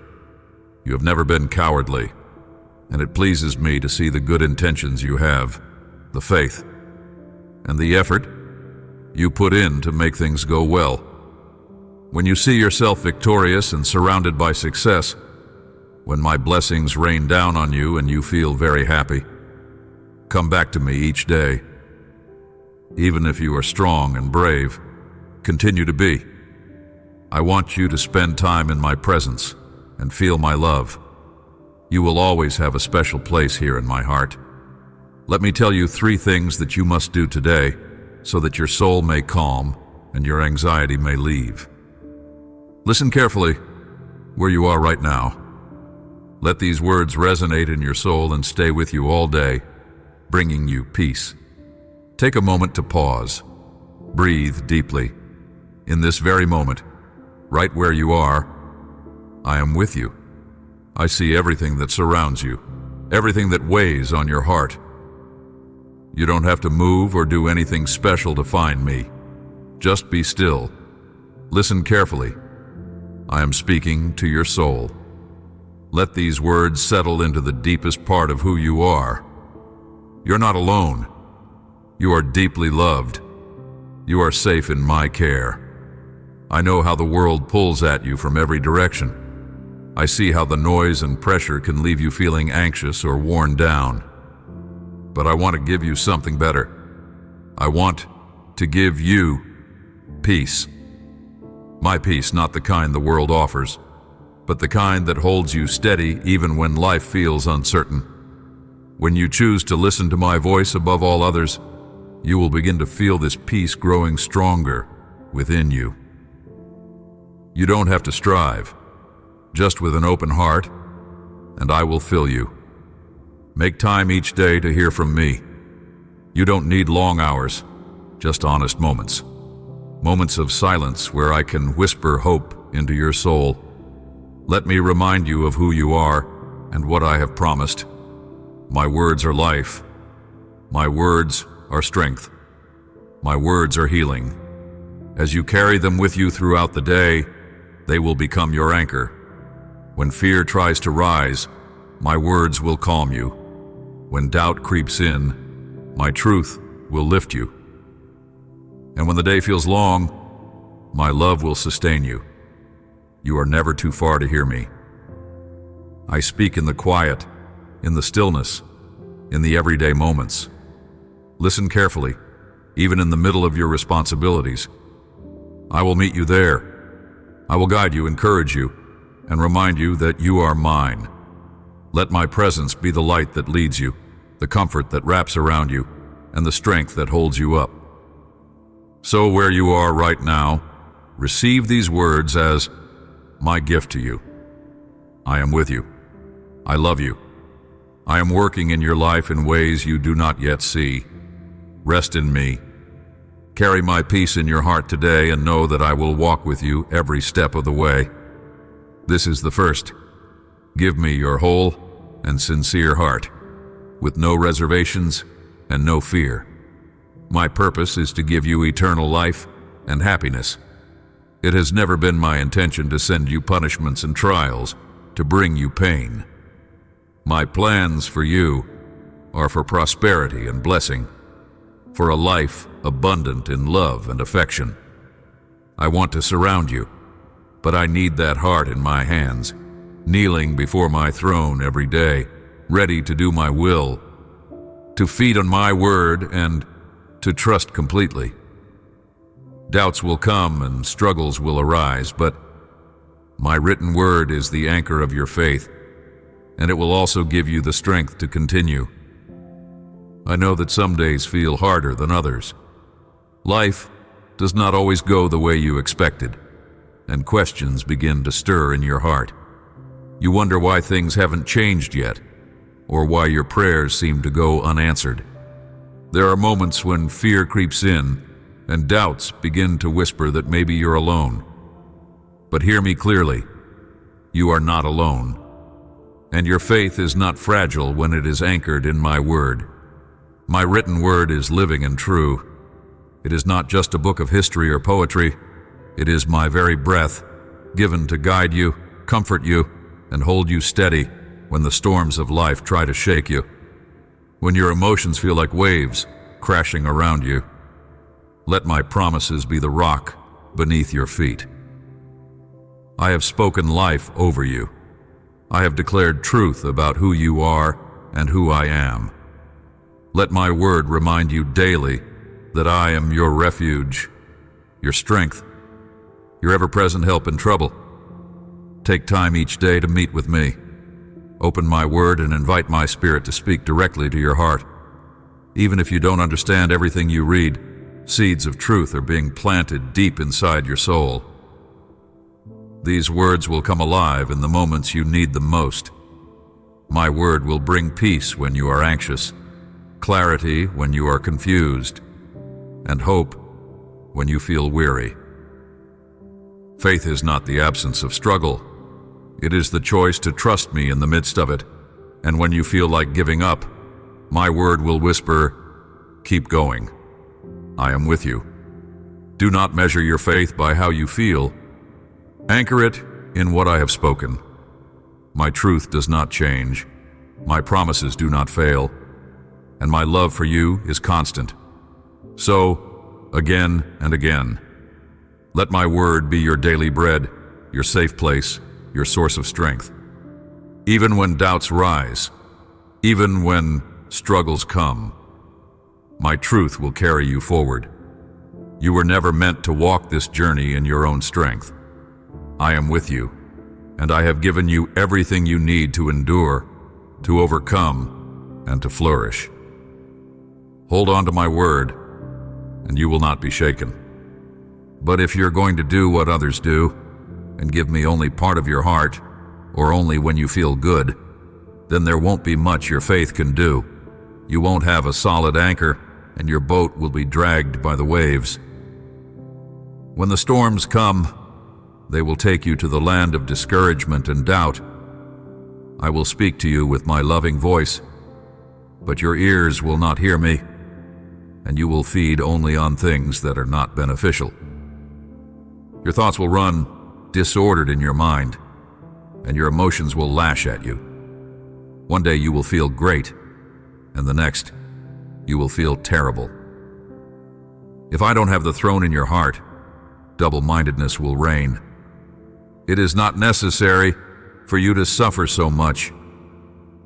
You have never been cowardly, and it pleases me to see the good intentions you have, the faith, and the effort you put in to make things go well. When you see yourself victorious and surrounded by success, when my blessings rain down on you and you feel very happy, come back to me each day. Even if you are strong and brave, continue to be. I want you to spend time in my presence and feel my love. You will always have a special place here in my heart. Let me tell you 3 things that you must do today so that your soul may calm and your anxiety may leave. Listen carefully where you are right now. Let these words resonate in your soul and stay with you all day, bringing you peace. Take a moment to pause. Breathe deeply. In this very moment, right where you are, I am with you. I see everything that surrounds you, everything that weighs on your heart. You don't have to move or do anything special to find me. Just be still. Listen carefully. I am speaking to your soul. Let these words settle into the deepest part of who you are. You're not alone. You are deeply loved. You are safe in my care. I know how the world pulls at you from every direction. I see how the noise and pressure can leave you feeling anxious or worn down. But I want to give you something better. I want to give you peace. My peace, not the kind the world offers, but the kind that holds you steady even when life feels uncertain. When you choose to listen to my voice above all others, you will begin to feel this peace growing stronger within you. You don't have to strive, just with an open heart, and I will fill you. Make time each day to hear from me. You don't need long hours, just honest moments. Moments of silence where I can whisper hope into your soul. Let me remind you of who you are and what I have promised. My words are life. My words are strength. My words are healing. As you carry them with you throughout the day, they will become your anchor. When fear tries to rise, my words will calm you. When doubt creeps in, my truth will lift you. And when the day feels long, my love will sustain you. You are never too far to hear me. I speak in the quiet, in the stillness, in the everyday moments. Listen carefully, even in the middle of your responsibilities. I will meet you there. I will guide you, encourage you, and remind you that you are mine. Let my presence be the light that leads you, the comfort that wraps around you, and the strength that holds you up. So where you are right now, receive these words as my gift to you. I am with you. I love you. I am working in your life in ways you do not yet see. Rest in me. Carry my peace in your heart today and know that I will walk with you every step of the way. This is the first. Give me your whole and sincere heart, with no reservations and no fear. My purpose is to give you eternal life and happiness. It has never been my intention to send you punishments and trials to bring you pain. My plans for you are for prosperity and blessing, for a life abundant in love and affection. I want to surround you, but I need that heart in my hands, kneeling before my throne every day, ready to do my will, to feed on my word and to trust completely. Doubts will come and struggles will arise, but my written word is the anchor of your faith, and it will also give you the strength to continue. I know that some days feel harder than others. Life does not always go the way you expected, and questions begin to stir in your heart. You wonder why things haven't changed yet, or why your prayers seem to go unanswered. There are moments when fear creeps in, and doubts begin to whisper that maybe you're alone. But hear me clearly. You are not alone. And your faith is not fragile when it is anchored in my word. My written word is living and true. It is not just a book of history or poetry. It is my very breath, given to guide you, comfort you, and hold you steady when the storms of life try to shake you. When your emotions feel like waves crashing around you, let my promises be the rock beneath your feet. I have spoken life over you. I have declared truth about who you are and who I am. Let my word remind you daily that I am your refuge, your strength, your ever-present help in trouble. Take time each day to meet with me. Open my word and invite my spirit to speak directly to your heart. Even if you don't understand everything you read, seeds of truth are being planted deep inside your soul. These words will come alive in the moments you need them most. My word will bring peace when you are anxious, clarity when you are confused, and hope when you feel weary. Faith is not the absence of struggle. It is the choice to trust me in the midst of it. And when you feel like giving up, my word will whisper, keep going. I am with you. Do not measure your faith by how you feel. Anchor it in what I have spoken. My truth does not change. My promises do not fail. And my love for you is constant. So, again and again, let my word be your daily bread, your safe place, your source of strength. Even when doubts rise, even when struggles come, my truth will carry you forward. You were never meant to walk this journey in your own strength. I am with you, and I have given you everything you need to endure, to overcome, and to flourish. Hold on to my word, and you will not be shaken. But if you're going to do what others do, and give me only part of your heart, or only when you feel good, then there won't be much your faith can do. You won't have a solid anchor, and your boat will be dragged by the waves. When the storms come, they will take you to the land of discouragement and doubt. I will speak to you with my loving voice, but your ears will not hear me, and you will feed only on things that are not beneficial. Your thoughts will run disordered in your mind, and your emotions will lash at you. One day you will feel great, and the next, you will feel terrible. If I don't have the throne in your heart, double-mindedness will reign. It is not necessary for you to suffer so much.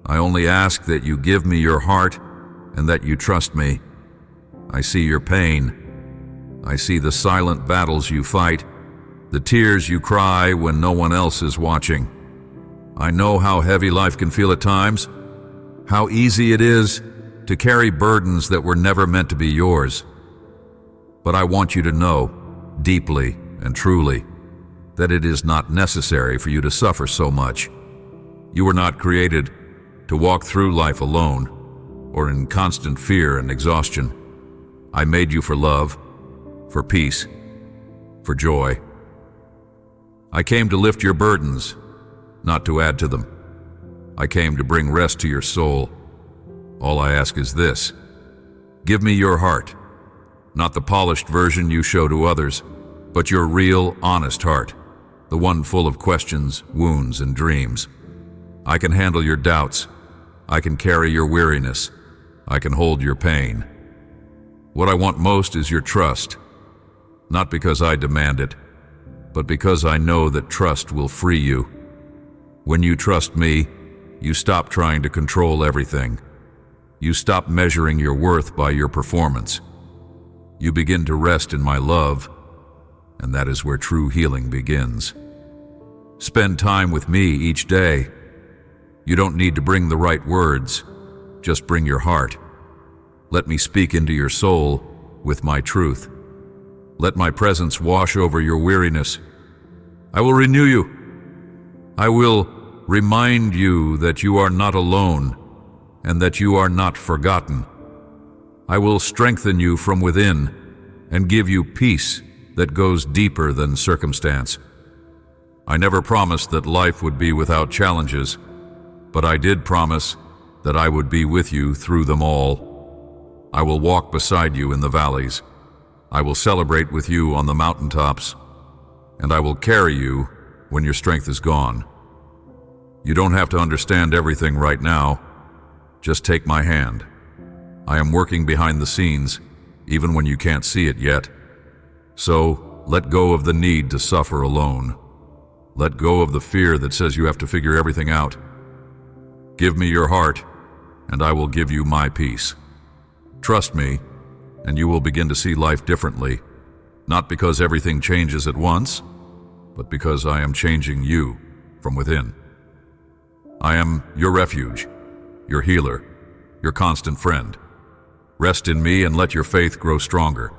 I only ask that you give me your heart and that you trust me. I see your pain. I see the silent battles you fight, the tears you cry when no one else is watching. I know how heavy life can feel at times, how easy it is to carry burdens that were never meant to be yours. But I want you to know, deeply and truly, that it is not necessary for you to suffer so much. You were not created to walk through life alone or in constant fear and exhaustion. I made you for love, for peace, for joy. I came to lift your burdens, not to add to them. I came to bring rest to your soul. All I ask is this: give me your heart, not the polished version you show to others, but your real, honest heart, the one full of questions, wounds, and dreams. I can handle your doubts. I can carry your weariness. I can hold your pain. What I want most is your trust, not because I demand it, but because I know that trust will free you. When you trust me, you stop trying to control everything. You stop measuring your worth by your performance. You begin to rest in my love, and that is where true healing begins. Spend time with me each day. You don't need to bring the right words, just bring your heart. Let me speak into your soul with my truth. Let my presence wash over your weariness. I will renew you. I will remind you that you are not alone and that you are not forgotten. I will strengthen you from within and give you peace that goes deeper than circumstance. I never promised that life would be without challenges, but I did promise that I would be with you through them all. I will walk beside you in the valleys. I will celebrate with you on the mountaintops, and I will carry you when your strength is gone. You don't have to understand everything right now. Just take my hand. I am working behind the scenes, even when you can't see it yet. So, let go of the need to suffer alone. Let go of the fear that says you have to figure everything out. Give me your heart, and I will give you my peace. Trust me, and you will begin to see life differently, not because everything changes at once, but because I am changing you from within. I am your refuge, your healer, your constant friend. Rest in me and let your faith grow stronger.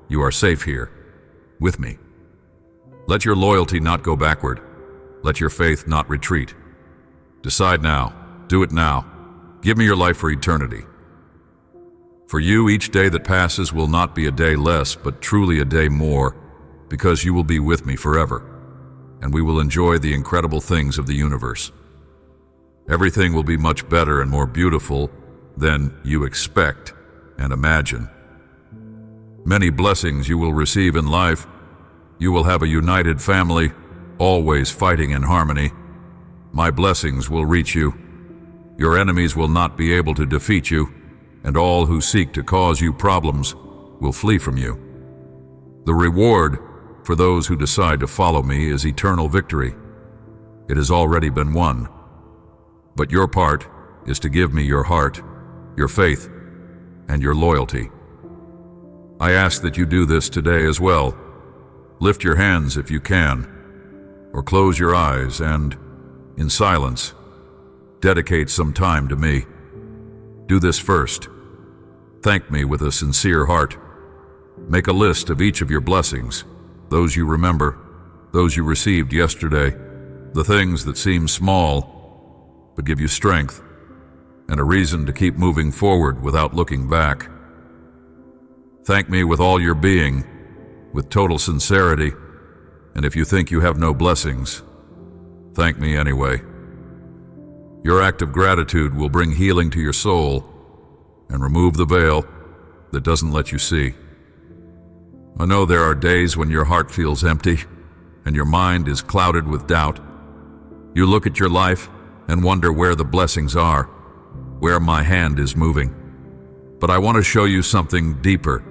You are safe here, with me. Let your loyalty not go backward. Let your faith not retreat. Decide now. Do it now. Give me your life for eternity. For you, each day that passes will not be a day less, but truly a day more, because you will be with me forever, and we will enjoy the incredible things of the universe. Everything will be much better and more beautiful than you expect and imagine. Many blessings you will receive in life. You will have a united family, always fighting in harmony. My blessings will reach you. Your enemies will not be able to defeat you, and all who seek to cause you problems will flee from you. The reward for those who decide to follow me is eternal victory. It has already been won. But your part is to give me your heart, your faith, and your loyalty. I ask that you do this today as well. Lift your hands if you can, or close your eyes and, in silence, dedicate some time to me. Do this first. Thank me with a sincere heart. Make a list of each of your blessings, those you remember, those you received yesterday, the things that seem small, but give you strength and a reason to keep moving forward without looking back. Thank me with all your being, with total sincerity, and if you think you have no blessings, thank me anyway. Your act of gratitude will bring healing to your soul and remove the veil that doesn't let you see. I know there are days when your heart feels empty and your mind is clouded with doubt. You look at your life and wonder where the blessings are. where my hand is moving. But I want to show you something deeper,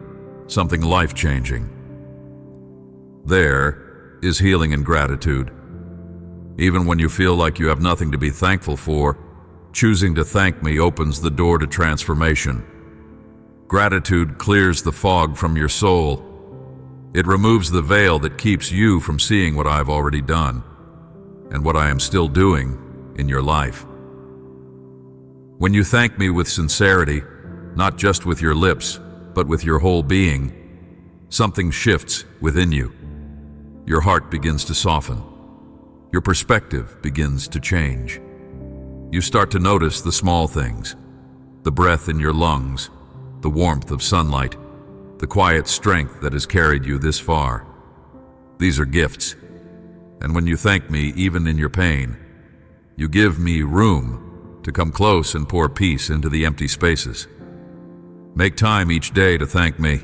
something life-changing. There is healing in gratitude. Even when you feel like you have nothing to be thankful for, choosing to thank me opens the door to transformation. Gratitude clears the fog from your soul. It removes the veil that keeps you from seeing what I've already done and what I am still doing in your life. When you thank me with sincerity, not just with your lips, but with your whole being, something shifts within you. Your heart begins to soften. Your perspective begins to change. You start to notice the small things, the breath in your lungs, the warmth of sunlight, the quiet strength that has carried you this far. These are gifts. And when you thank me, even in your pain, you give me room to come close and pour peace into the empty spaces. Make time each day to thank me,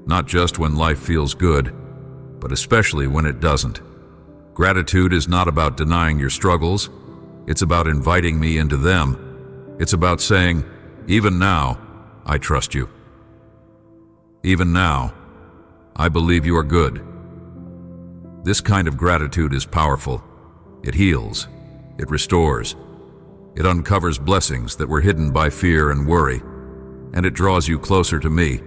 not just when life feels good, but especially when it doesn't. Gratitude is not about denying your struggles. It's about inviting me into them. It's about saying, even now, I trust you. Even now, I believe you are good. This kind of gratitude is powerful. It heals. It restores. It uncovers blessings that were hidden by fear and worry, and it draws you closer to me,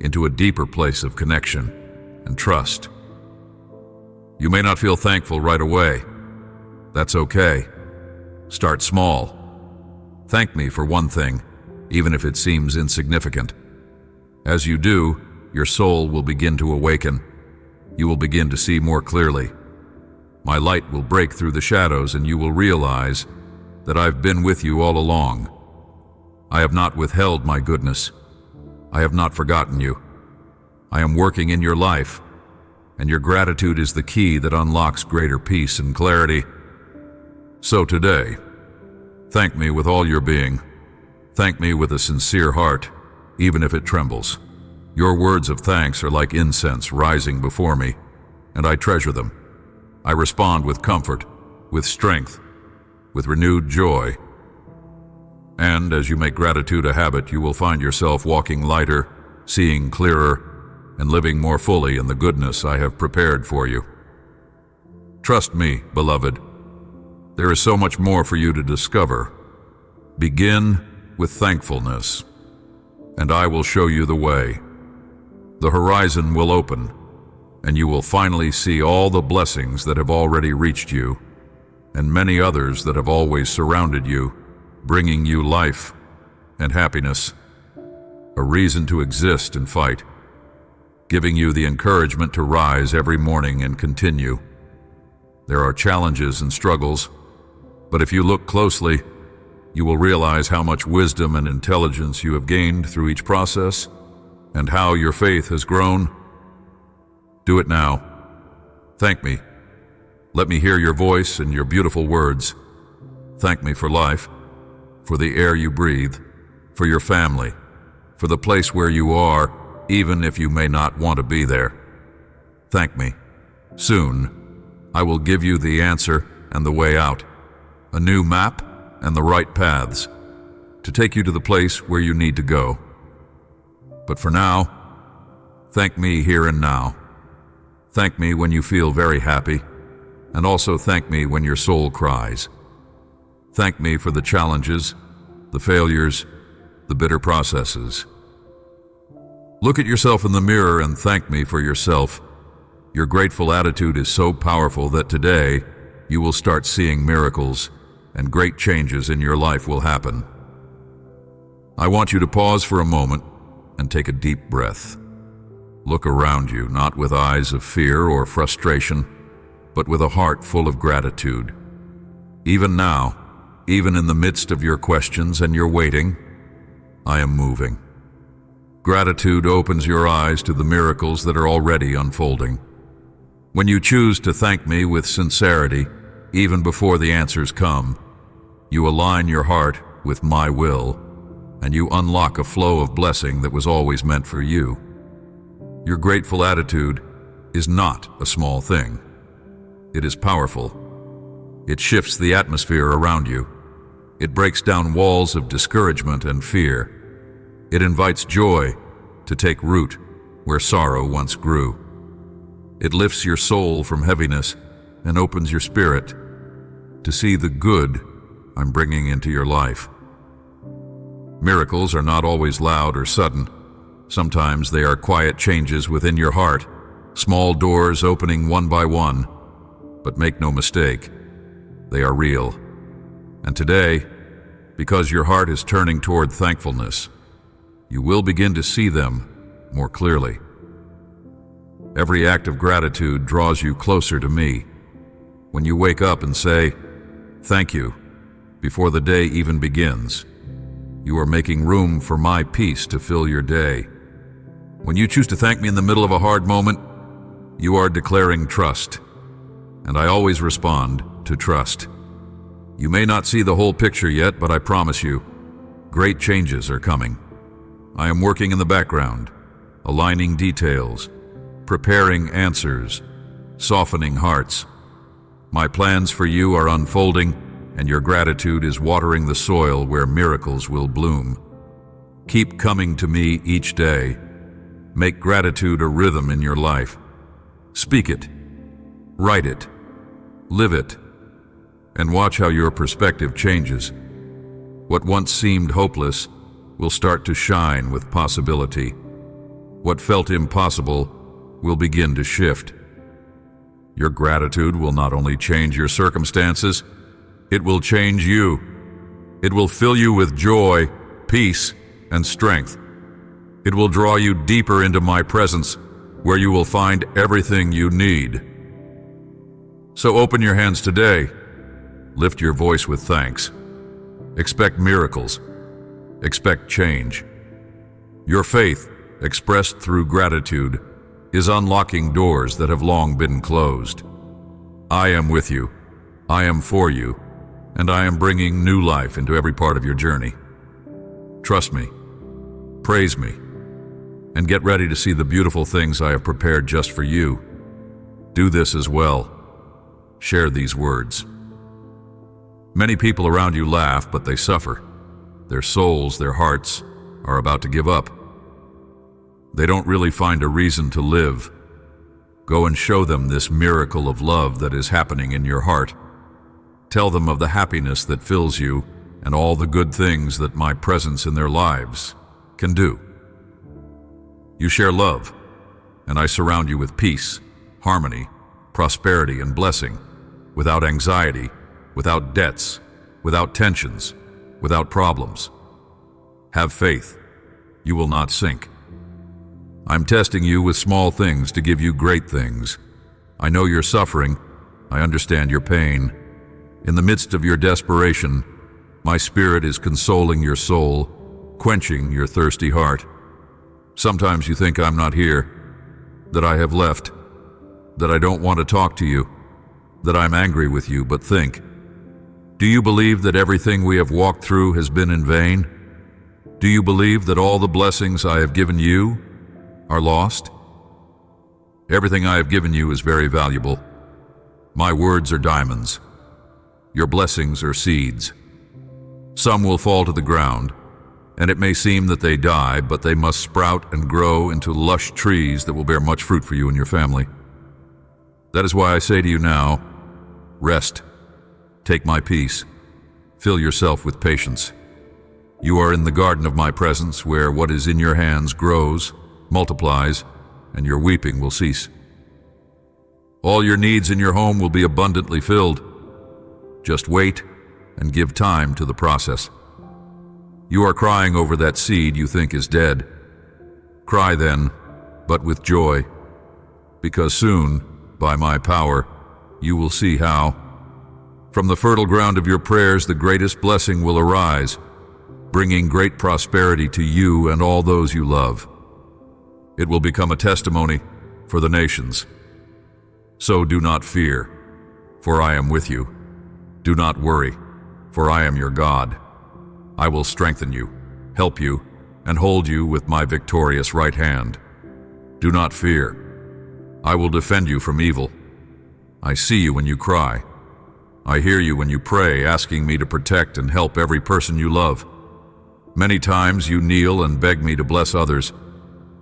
into a deeper place of connection and trust. You may not feel thankful right away. That's okay. Start small. Thank me for one thing, even if it seems insignificant. As you do, your soul will begin to awaken. You will begin to see more clearly. My light will break through the shadows, and you will realize that I've been with you all along. I have not withheld my goodness. I have not forgotten you. I am working in your life, and your gratitude is the key that unlocks greater peace and clarity. So today, thank me with all your being. Thank me with a sincere heart, even if it trembles. Your words of thanks are like incense rising before me, and I treasure them. I respond with comfort, with strength, with renewed joy. And as you make gratitude a habit, you will find yourself walking lighter, seeing clearer, and living more fully in the goodness I have prepared for you. Trust me, beloved. There is so much more for you to discover. Begin with thankfulness, and I will show you the way. The horizon will open, and you will finally see all the blessings that have already reached you, and many others that have always surrounded you, bringing you life and happiness, a reason to exist and fight, giving you the encouragement to rise every morning and continue. There are challenges and struggles, but if you look closely, you will realize how much wisdom and intelligence you have gained through each process, and how your faith has grown. Do it now. Thank me. Let me hear your voice and your beautiful words. Thank me for life, for the air you breathe, for your family, for the place where you are, even if you may not want to be there. Thank me. Soon, I will give you the answer and the way out, a new map and the right paths to take you to the place where you need to go. But for now, thank me here and now. Thank me when you feel very happy, and also thank me when your soul cries. Thank me for the challenges, the failures, the bitter processes. Look at yourself in the mirror and thank me for yourself. Your grateful attitude is so powerful that today you will start seeing miracles, and great changes in your life will happen. I want you to pause for a moment and take a deep breath. Look around you, not with eyes of fear or frustration, but with a heart full of gratitude. Even now, even in the midst of your questions and your waiting, I am moving. Gratitude opens your eyes to the miracles that are already unfolding. When you choose to thank me with sincerity, even before the answers come, you align your heart with my will, and you unlock a flow of blessing that was always meant for you. Your grateful attitude is not a small thing. It is powerful. It shifts the atmosphere around you. It breaks down walls of discouragement and fear. It invites joy to take root where sorrow once grew. It lifts your soul from heaviness and opens your spirit to see the good I'm bringing into your life. Miracles are not always loud or sudden. Sometimes they are quiet changes within your heart, small doors opening one by one. But make no mistake, they are real. And today, because your heart is turning toward thankfulness, you will begin to see them more clearly. Every act of gratitude draws you closer to me. When you wake up and say, "Thank you," before the day even begins, you are making room for my peace to fill your day. When you choose to thank me in the middle of a hard moment, you are declaring trust. And I always respond to trust. You may not see the whole picture yet, but I promise you, great changes are coming. I am working in the background, aligning details, preparing answers, softening hearts. My plans for you are unfolding, and your gratitude is watering the soil where miracles will bloom. Keep coming to me each day. Make gratitude a rhythm in your life. Speak it, write it, live it, and watch how your perspective changes. What once seemed hopeless will start to shine with possibility. What felt impossible will begin to shift. Your gratitude will not only change your circumstances, it will change you. It will fill you with joy, peace, and strength. It will draw you deeper into my presence, where you will find everything you need. So open your hands today. Lift your voice with thanks. Expect miracles. Expect change. Your faith, expressed through gratitude, is unlocking doors that have long been closed. I am with you. I am for you. And I am bringing new life into every part of your journey. Trust me. Praise me. And get ready to see the beautiful things I have prepared just for you. Do this as well. Share these words. Many people around you laugh, but they suffer. Their souls, their hearts, are about to give up. They don't really find a reason to live. Go and show them this miracle of love that is happening in your heart. Tell them of the happiness that fills you and all the good things that my presence in their lives can do. You share love, and I surround you with peace, harmony, prosperity, and blessing, without anxiety, without debts, without tensions, without problems. Have faith. You will not sink. I'm testing you with small things to give you great things. I know you're suffering. I understand your pain. In the midst of your desperation, my spirit is consoling your soul, quenching your thirsty heart. Sometimes you think I'm not here, that I have left, that I don't want to talk to you, that I'm angry with you, but think, do you believe that everything we have walked through has been in vain? Do you believe that all the blessings I have given you are lost? Everything I have given you is very valuable. My words are diamonds. Your blessings are seeds. Some will fall to the ground, and it may seem that they die, but they must sprout and grow into lush trees that will bear much fruit for you and your family. That is why I say to you now, rest, take my peace, fill yourself with patience. You are in the garden of my presence, where what is in your hands grows, multiplies, and your weeping will cease. All your needs in your home will be abundantly filled. Just wait and give time to the process. You are crying over that seed you think is dead. Cry then, but with joy, because soon, by my power, you will see how. From the fertile ground of your prayers, the greatest blessing will arise, bringing great prosperity to you and all those you love. It will become a testimony for the nations. So do not fear, for I am with you. Do not worry, for I am your God. I will strengthen you, help you, and hold you with my victorious right hand. Do not fear. I will defend you from evil. I see you when you cry. I hear you when you pray, asking me to protect and help every person you love. Many times you kneel and beg me to bless others,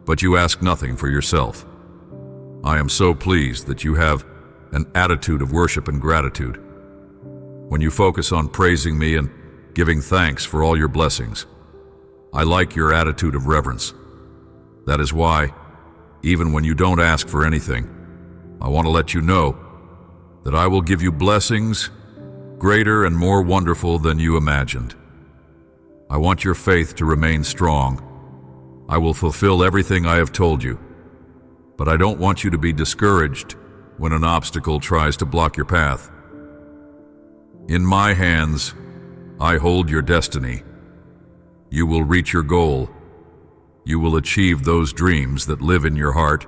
but you ask nothing for yourself. I am so pleased that you have an attitude of worship and gratitude. When you focus on praising me and giving thanks for all your blessings, I like your attitude of reverence. That is why, even when you don't ask for anything, I want to let you know that I will give you blessings greater and more wonderful than you imagined. I want your faith to remain strong. I will fulfill everything I have told you, but I don't want you to be discouraged when an obstacle tries to block your path. In my hands, I hold your destiny. You will reach your goal. You will achieve those dreams that live in your heart,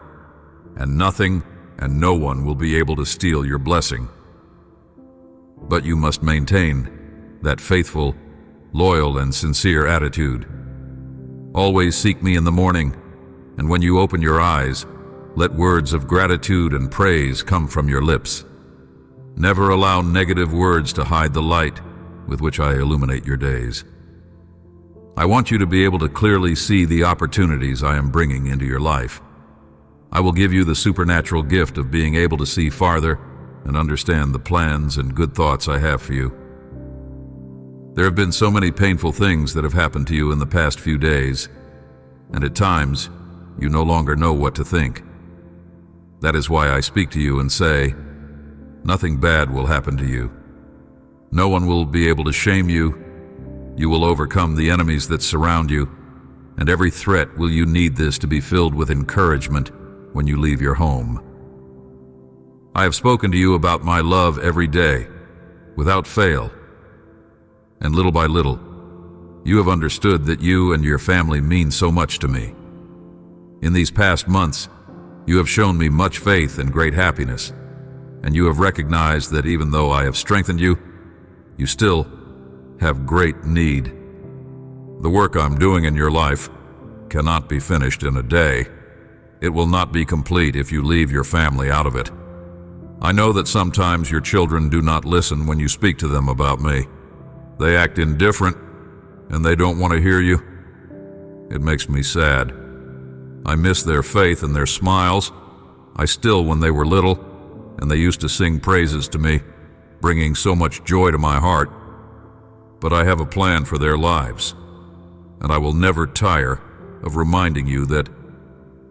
and nothing and no one will be able to steal your blessing. But you must maintain that faithful, loyal, and sincere attitude. Always seek me in the morning, and when you open your eyes, let words of gratitude and praise come from your lips. Never allow negative words to hide the light with which I illuminate your days. I want you to be able to clearly see the opportunities I am bringing into your life. I will give you the supernatural gift of being able to see farther and understand the plans and good thoughts I have for you. There have been so many painful things that have happened to you in the past few days, and at times, you no longer know what to think. That is why I speak to you and say, nothing bad will happen to you. No one will be able to shame you. You will overcome the enemies that surround you, and every threat will you need this to be filled with encouragement when you leave your home. I have spoken to you about my love every day, without fail, and little by little, you have understood that you and your family mean so much to me. In these past months, you have shown me much faith and great happiness, and you have recognized that even though I have strengthened you, you still have great need. The work I'm doing in your life cannot be finished in a day. It will not be complete if you leave your family out of it. I know that sometimes your children do not listen when you speak to them about me. They act indifferent, and they don't want to hear you. It makes me sad. I miss their faith and their smiles. I still, when they were little, and they used to sing praises to me, bringing so much joy to my heart. But I have a plan for their lives, and I will never tire of reminding you that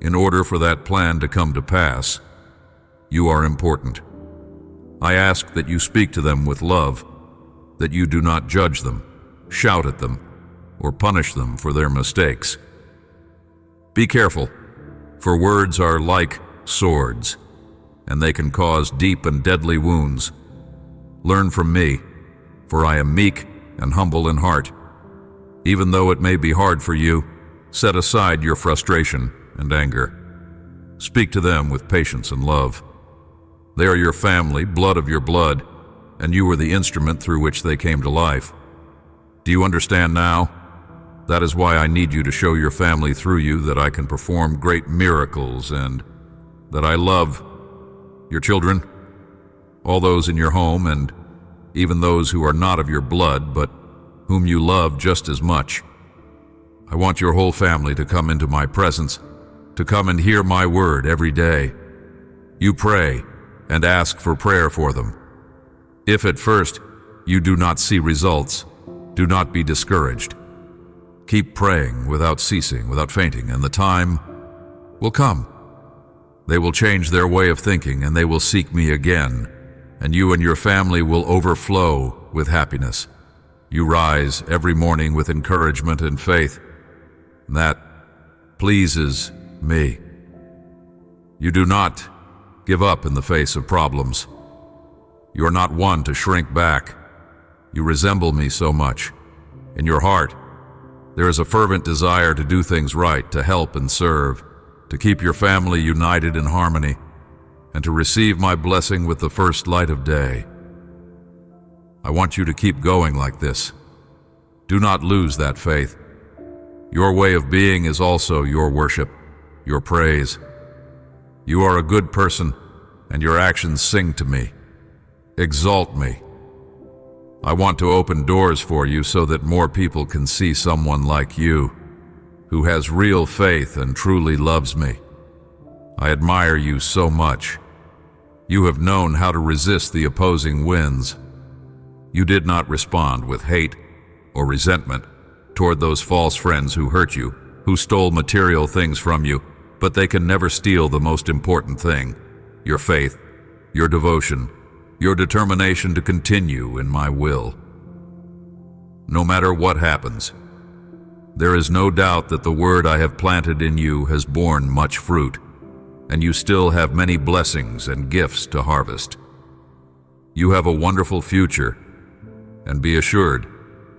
in order for that plan to come to pass, you are important. I ask that you speak to them with love, that you do not judge them, shout at them, or punish them for their mistakes. Be careful, for words are like swords, and they can cause deep and deadly wounds. Learn from me, for I am meek and humble in heart. Even though it may be hard for you, set aside your frustration and anger. Speak to them with patience and love. They are your family, blood of your blood, and you were the instrument through which they came to life. Do you understand now? That is why I need you to show your family through you that I can perform great miracles and that I love your children, all those in your home, and even those who are not of your blood, but whom you love just as much. I want your whole family to come into my presence, to come and hear my word every day. You pray and ask for prayer for them. If at first you do not see results, do not be discouraged. Keep praying without ceasing, without fainting, and the time will come. They will change their way of thinking, and they will seek me again, and you and your family will overflow with happiness. You rise every morning with encouragement and faith. That pleases me. You do not give up in the face of problems. You are not one to shrink back. You resemble me so much. In your heart, there is a fervent desire to do things right, to help and serve, to keep your family united in harmony, and to receive my blessing with the first light of day. I want you to keep going like this. Do not lose that faith. Your way of being is also your worship, your praise. You are a good person, and your actions sing to me. Exalt me, I want to open doors for you so that more people can see someone like you, who has real faith and truly loves me. I admire you so much. You have known how to resist the opposing winds. You did not respond with hate or resentment toward those false friends who hurt you, who stole material things from you, but they can never steal the most important thing: your faith, your devotion, your determination to continue in my will. No matter what happens, there is no doubt that the word I have planted in you has borne much fruit, and you still have many blessings and gifts to harvest. You have a wonderful future, and be assured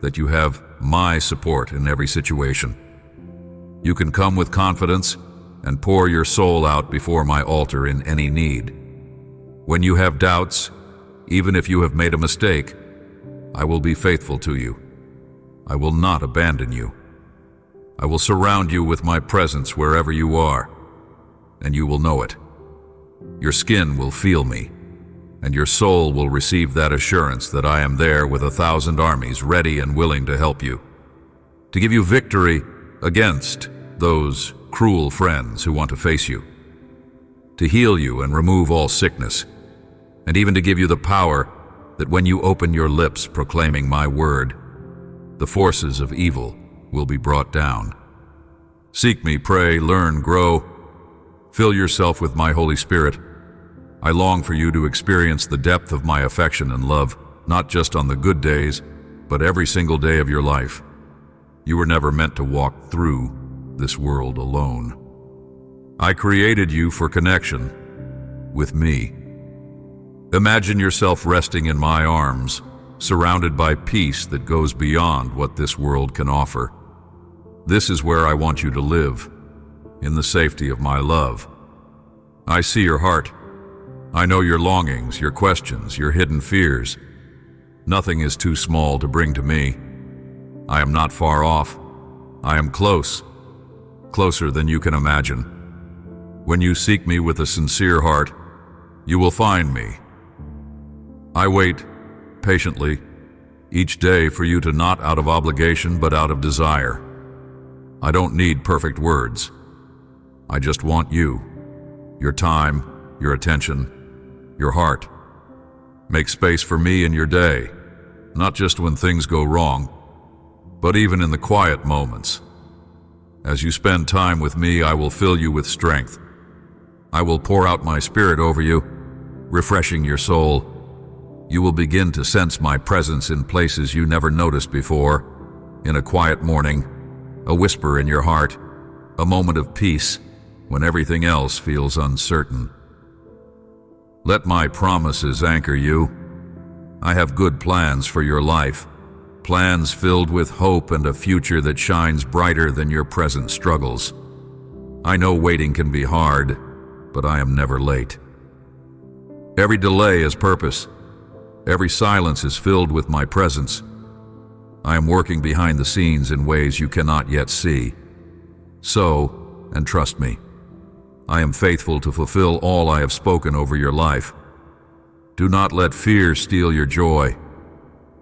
that you have my support in every situation. You can come with confidence and pour your soul out before my altar in any need. When you have doubts, even if you have made a mistake, I will be faithful to you. I will not abandon you. I will surround you with my presence wherever you are, and you will know it. Your skin will feel me, and your soul will receive that assurance that I am there with 1,000 armies ready and willing to help you, to give you victory against those cruel friends who want to face you, to heal you and remove all sickness, and even to give you the power that when you open your lips proclaiming my word, the forces of evil will be brought down. Seek me, pray, learn, grow. Fill yourself with my Holy Spirit. I long for you to experience the depth of my affection and love, not just on the good days, but every single day of your life. You were never meant to walk through this world alone. I created you for connection with me. Imagine yourself resting in my arms, surrounded by peace that goes beyond what this world can offer. This is where I want you to live, in the safety of my love. I see your heart. I know your longings, your questions, your hidden fears. Nothing is too small to bring to me. I am not far off. I am close, closer than you can imagine. When you seek me with a sincere heart, you will find me. I wait patiently each day for you to, not out of obligation but out of desire. I don't need perfect words. I just want you, your time, your attention, your heart. Make space for me in your day, not just when things go wrong, but even in the quiet moments. As you spend time with me, I will fill you with strength. I will pour out my spirit over you, refreshing your soul. You will begin to sense my presence in places you never noticed before, in a quiet morning, a whisper in your heart, a moment of peace when everything else feels uncertain. Let my promises anchor you. I have good plans for your life, plans filled with hope and a future that shines brighter than your present struggles. I know waiting can be hard, but I am never late. Every delay has purpose. Every silence is filled with my presence. I am working behind the scenes in ways you cannot yet see. So, and trust me, I am faithful to fulfill all I have spoken over your life. Do not let fear steal your joy.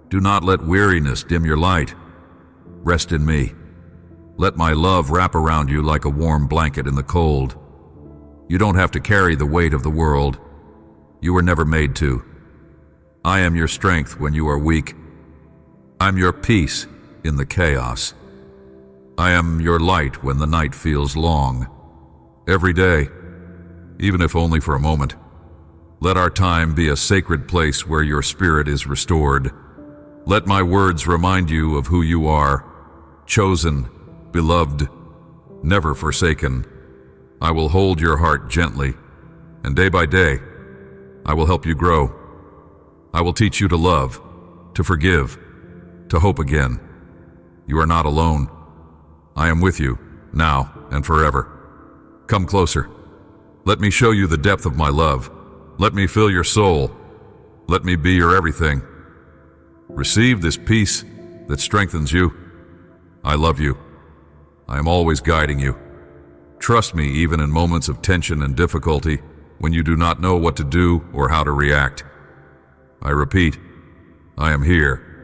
Do not let weariness dim your light. Rest in me. Let my love wrap around you like a warm blanket in the cold. You don't have to carry the weight of the world. You were never made to. I am your strength when you are weak. I'm your peace in the chaos. I am your light when the night feels long. Every day, even if only for a moment, let our time be a sacred place where your spirit is restored. Let my words remind you of who you are, chosen, beloved, never forsaken. I will hold your heart gently, and day by day, I will help you grow. I will teach you to love, to forgive, to hope again. You are not alone. I am with you, now and forever. Come closer. Let me show you the depth of my love. Let me fill your soul. Let me be your everything. Receive this peace that strengthens you. I love you. I am always guiding you. Trust me even in moments of tension and difficulty when you do not know what to do or how to react. I repeat, I am here,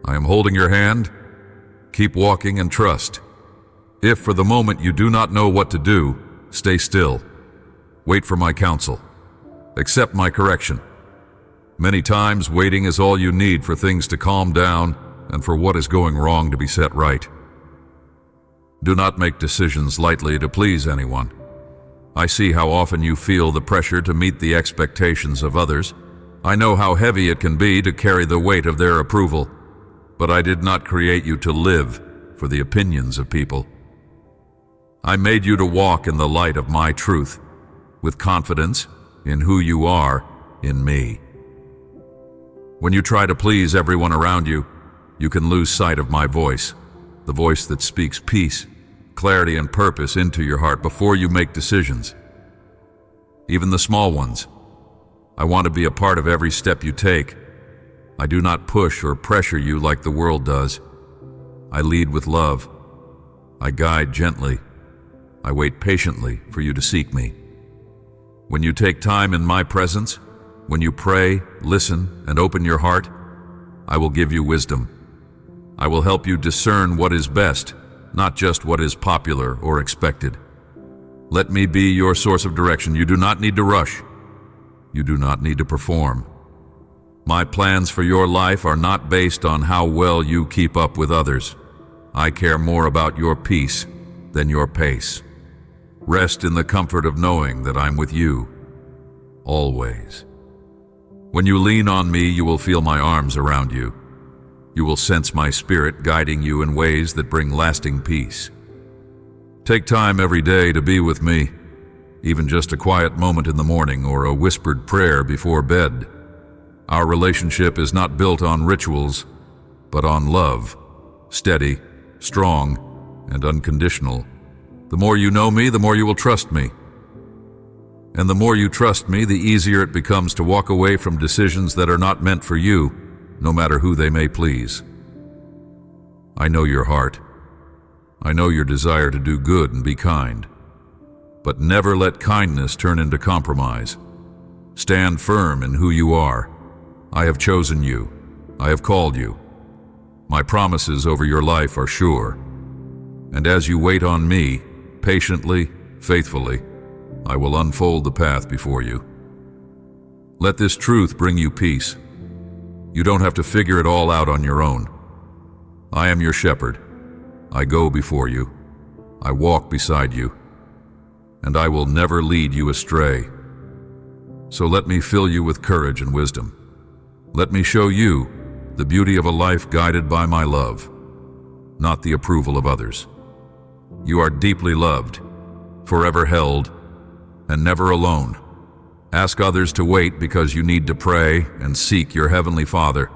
I am holding your hand. Keep walking and trust. If for the moment you do not know what to do, stay still. Wait for my counsel. Accept my correction. Many times, waiting is all you need for things to calm down and for what is going wrong to be set right. Do not make decisions lightly to please anyone. I see how often you feel the pressure to meet the expectations of others. I know how heavy it can be to carry the weight of their approval, but I did not create you to live for the opinions of people. I made you to walk in the light of my truth, with confidence in who you are in me. When you try to please everyone around you, you can lose sight of my voice, the voice that speaks peace, clarity, and purpose into your heart before you make decisions. Even the small ones. I want to be a part of every step you take. I do not push or pressure you like the world does. I lead with love. I guide gently. I wait patiently for you to seek me. When you take time in my presence, when you pray, listen, and open your heart, I will give you wisdom. I will help you discern what is best, not just what is popular or expected. Let me be your source of direction. You do not need to rush. You do not need to perform. My plans for your life are not based on how well you keep up with others. I care more about your peace than your pace. Rest in the comfort of knowing that I'm with you, always. When you lean on me, you will feel my arms around you. You will sense my spirit guiding you in ways that bring lasting peace. Take time every day to be with me, even just a quiet moment in the morning or a whispered prayer before bed. Our relationship is not built on rituals, but on love, steady, strong, and unconditional. The more you know me, the more you will trust me. And the more you trust me, the easier it becomes to walk away from decisions that are not meant for you, no matter who they may please. I know your heart. I know your desire to do good and be kind. But never let kindness turn into compromise. Stand firm in who you are. I have chosen you. I have called you. My promises over your life are sure. And as you wait on me, patiently, faithfully, I will unfold the path before you. Let this truth bring you peace. You don't have to figure it all out on your own. I am your shepherd. I go before you. I walk beside you. And I will never lead you astray. So let me fill you with courage and wisdom. Let me show you the beauty of a life guided by my love, not the approval of others. You are deeply loved, forever held, and never alone. Ask others to wait because you need to pray and seek your Heavenly Father.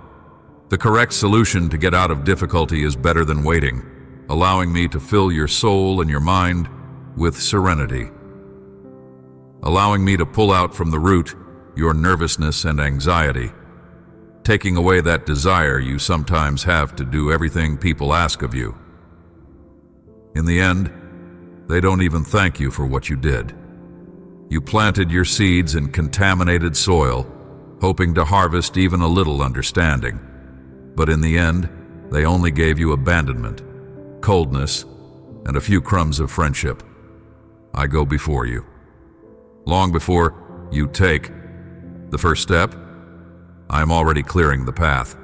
The correct solution to get out of difficulty is better than waiting, allowing me to fill your soul and your mind with serenity. Allowing me to pull out from the root your nervousness and anxiety, taking away that desire you sometimes have to do everything people ask of you. In the end, they don't even thank you for what you did. You planted your seeds in contaminated soil, hoping to harvest even a little understanding. But in the end, they only gave you abandonment, coldness, and a few crumbs of friendship. I go before you. Long before you take the first step, I am already clearing the path.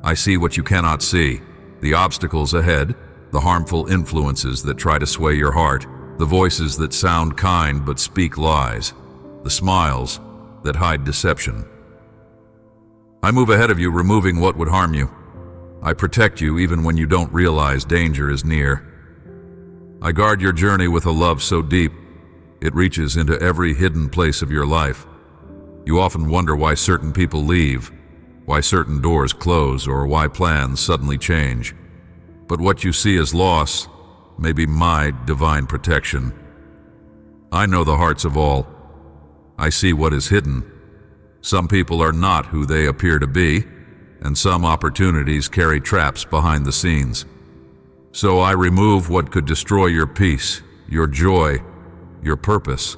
I see what you cannot see, the obstacles ahead, the harmful influences that try to sway your heart, the voices that sound kind but speak lies, the smiles that hide deception. I move ahead of you, removing what would harm you. I protect you even when you don't realize danger is near. I guard your journey with a love so deep, it reaches into every hidden place of your life. You often wonder why certain people leave, why certain doors close, or why plans suddenly change. But what you see as loss may be my divine protection. I know the hearts of all. I see what is hidden. Some people are not who they appear to be, and some opportunities carry traps behind the scenes. So I remove what could destroy your peace, your joy, your purpose.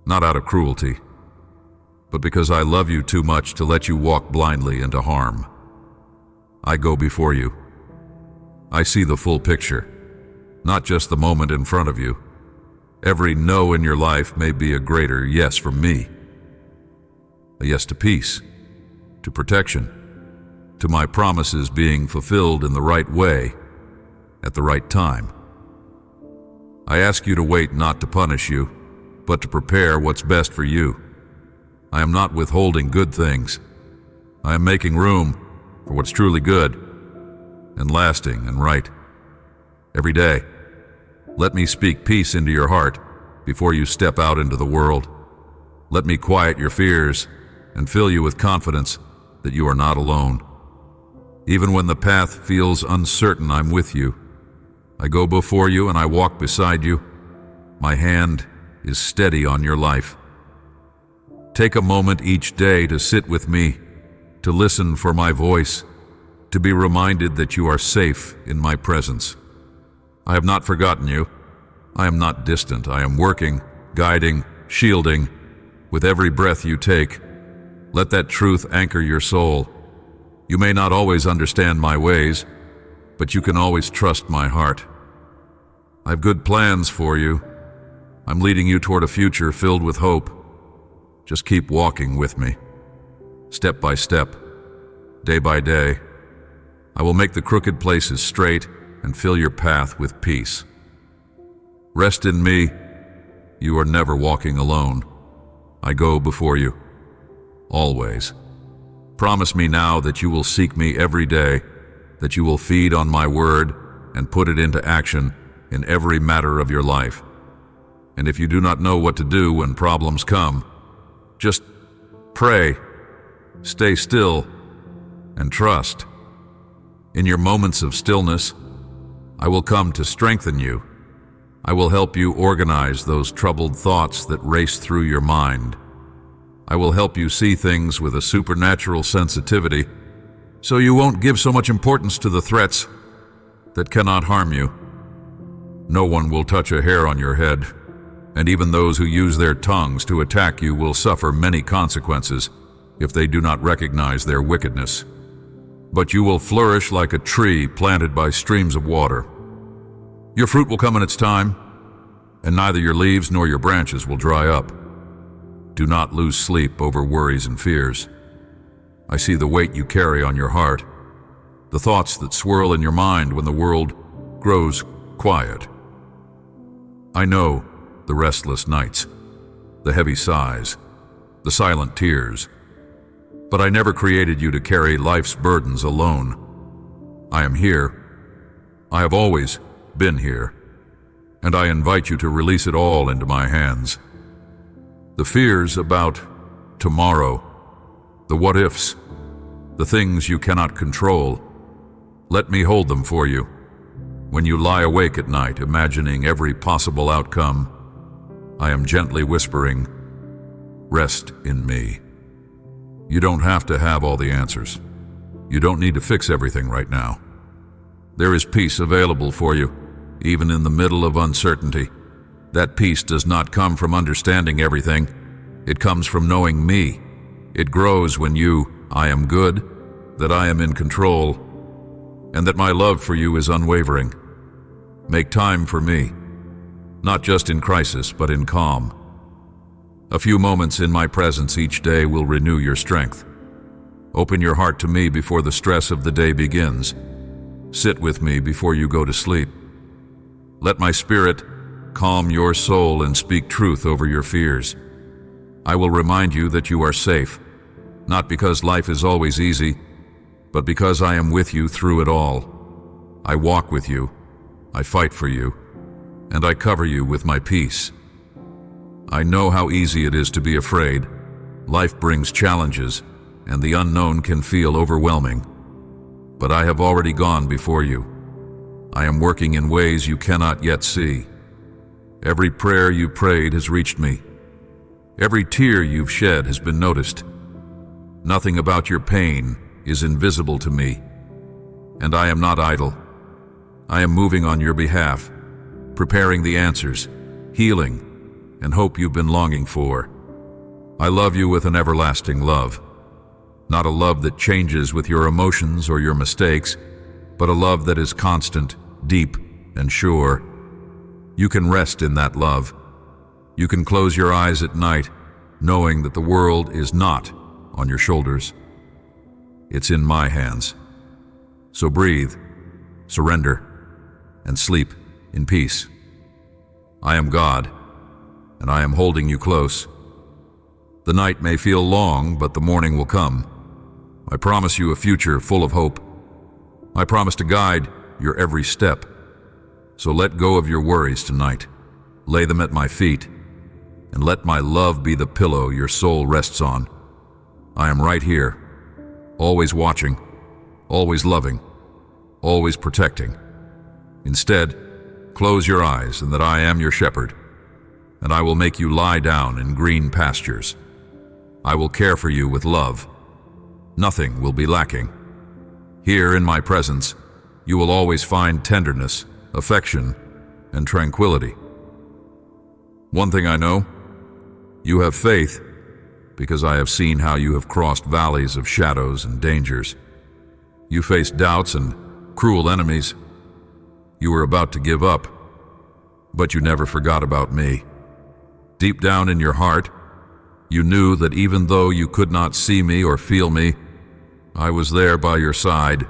Not out of cruelty, but because I love you too much to let you walk blindly into harm. I go before you. I see the full picture, not just the moment in front of you. Every no in your life may be a greater yes from me. A yes to peace, to protection, to my promises being fulfilled in the right way, at the right time. I ask you to wait not to punish you, but to prepare what's best for you. I am not withholding good things. I am making room for what's truly good and lasting and right. Every day, let me speak peace into your heart before you step out into the world. Let me quiet your fears and fill you with confidence that you are not alone. Even when the path feels uncertain, I'm with you. I go before you and I walk beside you. My hand is steady on your life. Take a moment each day to sit with me, to listen for my voice, to be reminded that you are safe in my presence. I have not forgotten you. I am not distant. I am working, guiding, shielding. With every breath you take, let that truth anchor your soul. You may not always understand my ways, but you can always trust my heart. I have good plans for you. I'm leading you toward a future filled with hope. Just keep walking with me, step by step, day by day. I will make the crooked places straight and fill your path with peace. Rest in me. You are never walking alone. I go before you, always. Promise me now that you will seek me every day, that you will feed on my word and put it into action in every matter of your life. And if you do not know what to do when problems come, just pray, stay still, and trust. In your moments of stillness, I will come to strengthen you. I will help you organize those troubled thoughts that race through your mind. I will help you see things with a supernatural sensitivity, so you won't give so much importance to the threats that cannot harm you. No one will touch a hair on your head, and even those who use their tongues to attack you will suffer many consequences if they do not recognize their wickedness. But you will flourish like a tree planted by streams of water. Your fruit will come in its time, and neither your leaves nor your branches will dry up. Do not lose sleep over worries and fears. I see the weight you carry on your heart, the thoughts that swirl in your mind when the world grows quiet. I know the restless nights, the heavy sighs, the silent tears. But I never created you to carry life's burdens alone. I am here. I have always been here, and I invite you to release it all into my hands. The fears about tomorrow, the what-ifs, the things you cannot control, let me hold them for you. When you lie awake at night, imagining every possible outcome, I am gently whispering, rest in me. You don't have to have all the answers. You don't need to fix everything right now. There is peace available for you, even in the middle of uncertainty. That peace does not come from understanding everything. It comes from knowing me. It grows when I am good, that I am in control, and that my love for you is unwavering. Make time for me, not just in crisis, but in calm. A few moments in my presence each day will renew your strength. Open your heart to me before the stress of the day begins. Sit with me before you go to sleep. Let my spirit calm your soul and speak truth over your fears. I will remind you that you are safe, not because life is always easy, but because I am with you through it all. I walk with you, I fight for you, and I cover you with my peace. I know how easy it is to be afraid. Life brings challenges, and the unknown can feel overwhelming. But I have already gone before you. I am working in ways you cannot yet see. Every prayer you prayed has reached me. Every tear you've shed has been noticed. Nothing about your pain is invisible to me. And I am not idle. I am moving on your behalf, preparing the answers, healing, and hope you've been longing for. I love you with an everlasting love. not a love that changes with your emotions or your mistakes, but a love that is constant, deep, and sure. You can rest in that love. You can close your eyes at night, knowing that the world is not on your shoulders. It's in my hands. So breathe, surrender, and sleep in peace. I am God, and I am holding you close. The night may feel long, but the morning will come. I promise you a future full of hope. I promise to guide your every step. So let go of your worries tonight. Lay them at my feet, and let my love be the pillow your soul rests on. I am right here, always watching, always loving, always protecting. Instead, close your eyes and that I am your shepherd, and I will make you lie down in green pastures. I will care for you with love. Nothing will be lacking. Here in my presence, you will always find tenderness, affection, and tranquility. One thing I know, you have faith because I have seen how you have crossed valleys of shadows and dangers. You faced doubts and cruel enemies. You were about to give up, but you never forgot about me. Deep down in your heart, you knew that even though you could not see me or feel me, I was there by your side,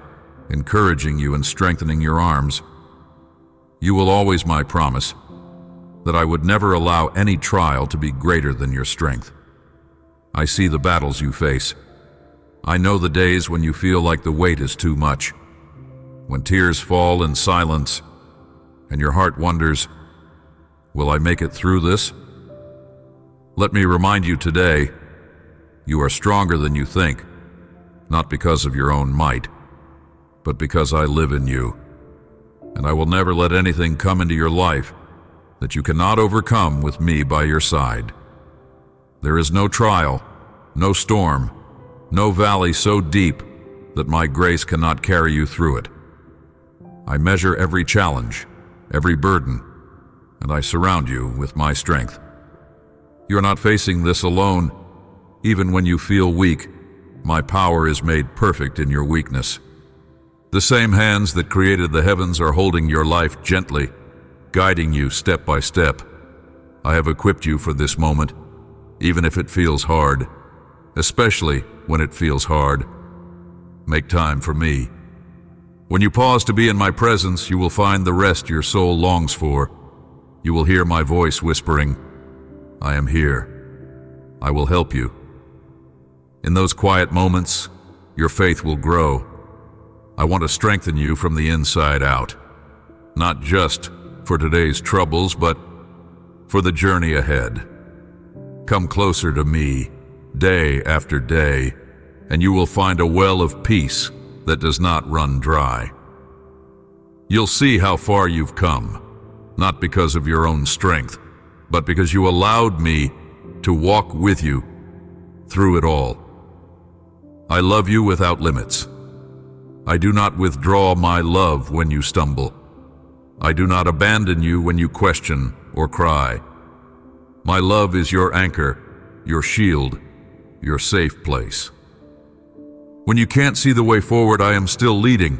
encouraging you and strengthening your arms. You will always my promise that I would never allow any trial to be greater than your strength. I see the battles you face. I know the days when you feel like the weight is too much, when tears fall in silence and your heart wonders, will I make it through this? Let me remind you today, you are stronger than you think, not because of your own might, but because I live in you, and I will never let anything come into your life that you cannot overcome with me by your side. There is no trial, no storm, no valley so deep that my grace cannot carry you through it. I measure every challenge, every burden, and I surround you with my strength. You are not facing this alone. Even when you feel weak, my power is made perfect in your weakness. The same hands that created the heavens are holding your life gently, guiding you step by step. I have equipped you for this moment, even if it feels hard, especially when it feels hard. Make time for me. When you pause to be in my presence, you will find the rest your soul longs for. You will hear my voice whispering, I am here. I will help you. In those quiet moments, your faith will grow. I want to strengthen you from the inside out, not just for today's troubles, but for the journey ahead. Come closer to me, day after day, and you will find a well of peace that does not run dry. You'll see how far you've come, not because of your own strength, but because you allowed me to walk with you through it all. I love you without limits. I do not withdraw my love when you stumble. I do not abandon you when you question or cry. My love is your anchor, your shield, your safe place. When you can't see the way forward, I am still leading.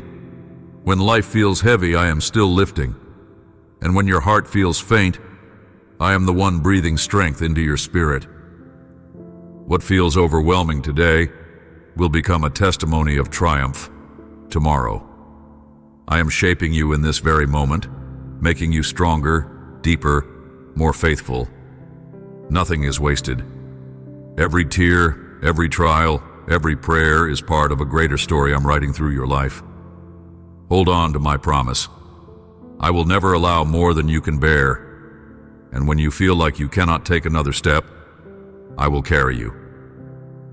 When life feels heavy, I am still lifting. And when your heart feels faint, I am the one breathing strength into your spirit. What feels overwhelming today will become a testimony of triumph tomorrow. I am shaping you in this very moment, making you stronger, deeper, more faithful. Nothing is wasted. Every tear, every trial, every prayer is part of a greater story I'm writing through your life. Hold on to my promise. I will never allow more than you can bear. And when you feel like you cannot take another step, I will carry you.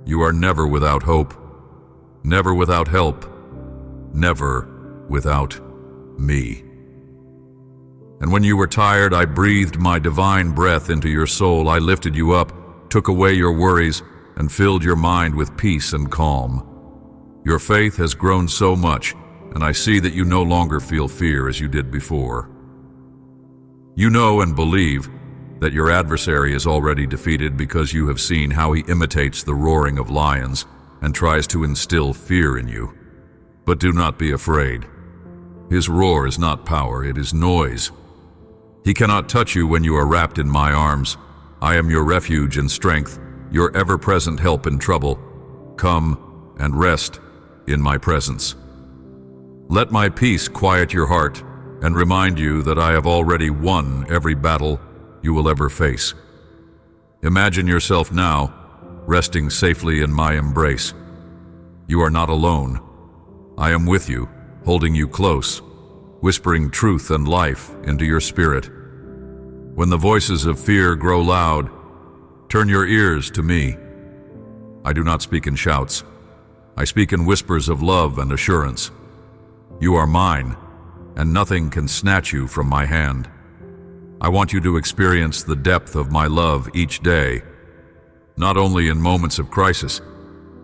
You are never without hope, never without help, never without me. And when you were tired, I breathed my divine breath into your soul. I lifted you up, took away your worries, and filled your mind with peace and calm. Your faith has grown so much, and I see that you no longer feel fear as you did before. You know and believe that your adversary is already defeated because you have seen how he imitates the roaring of lions and tries to instill fear in you. But do not be afraid. His roar is not power, it is noise. He cannot touch you when you are wrapped in my arms. I am your refuge and strength, your ever-present help in trouble. Come and rest in my presence. Let my peace quiet your heart and remind you that I have already won every battle you will ever face. Imagine yourself now, resting safely in my embrace. You are not alone. I am with you, holding you close, whispering truth and life into your spirit. When the voices of fear grow loud, turn your ears to me. I do not speak in shouts. I speak in whispers of love and assurance. You are mine, and nothing can snatch you from my hand. I want you to experience the depth of my love each day, not only in moments of crisis,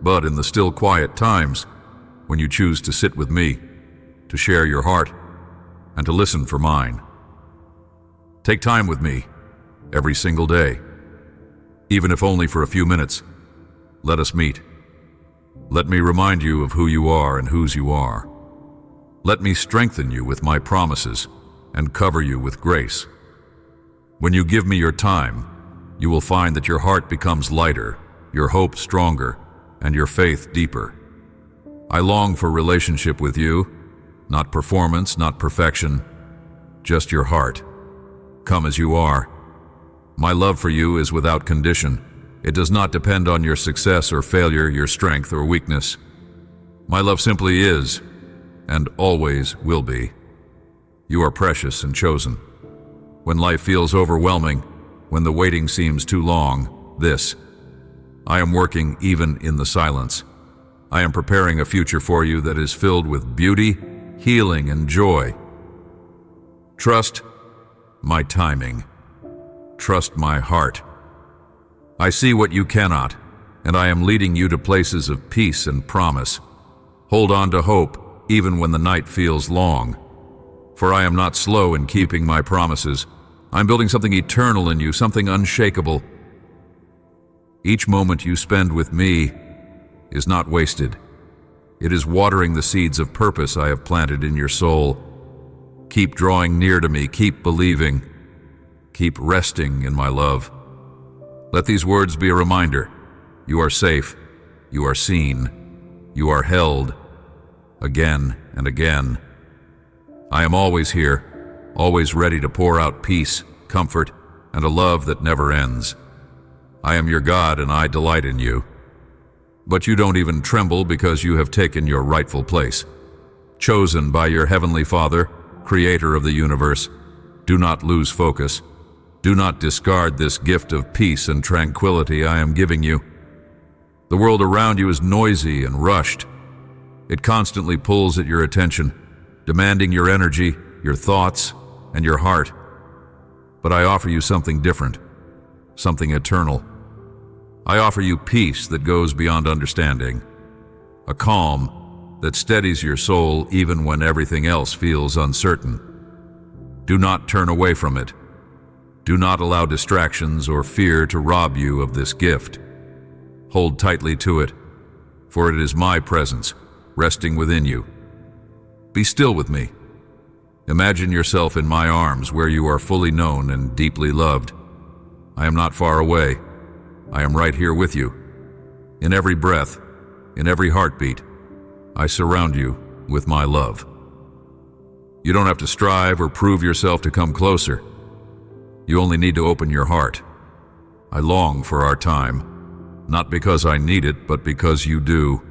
but in the still quiet times when you choose to sit with me, to share your heart, and to listen for mine. Take time with me every single day, even if only for a few minutes. Let us meet. Let me remind you of who you are and whose you are. Let me strengthen you with my promises and cover you with grace. When you give me your time, you will find that your heart becomes lighter, your hope stronger, and your faith deeper. I long for relationship with you, not performance, not perfection, just your heart. Come as you are. My love for you is without condition. It does not depend on your success or failure, your strength or weakness. My love simply is, and always will be. You are precious and chosen. When life feels overwhelming, when the waiting seems too long, I am working even in the silence. I am preparing a future for you that is filled with beauty, healing, and joy. Trust my timing. Trust my heart. I see what you cannot, and I am leading you to places of peace and promise. Hold on to hope, even when the night feels long. For I am not slow in keeping my promises. I'm building something eternal in you, something unshakable. Each moment you spend with me is not wasted. It is watering the seeds of purpose I have planted in your soul. Keep drawing near to me, keep believing, keep resting in my love. Let these words be a reminder. You are safe, you are seen, you are held, again and again. I am always here, always ready to pour out peace, comfort, and a love that never ends. I am your God and I delight in you. But you don't even tremble because you have taken your rightful place. Chosen by your heavenly Father, creator of the universe, do not lose focus. Do not discard this gift of peace and tranquility I am giving you. The world around you is noisy and rushed. It constantly pulls at your attention, demanding your energy, your thoughts, and your heart. But I offer you something different, something eternal. I offer you peace that goes beyond understanding, a calm that steadies your soul even when everything else feels uncertain. Do not turn away from it. Do not allow distractions or fear to rob you of this gift. Hold tightly to it, for it is my presence resting within you. Be still with me. Imagine yourself in my arms where you are fully known and deeply loved. I am not far away. I am right here with you. In every breath, in every heartbeat, I surround you with my love. You don't have to strive or prove yourself to come closer. You only need to open your heart. I long for our time, not because I need it, but because you do.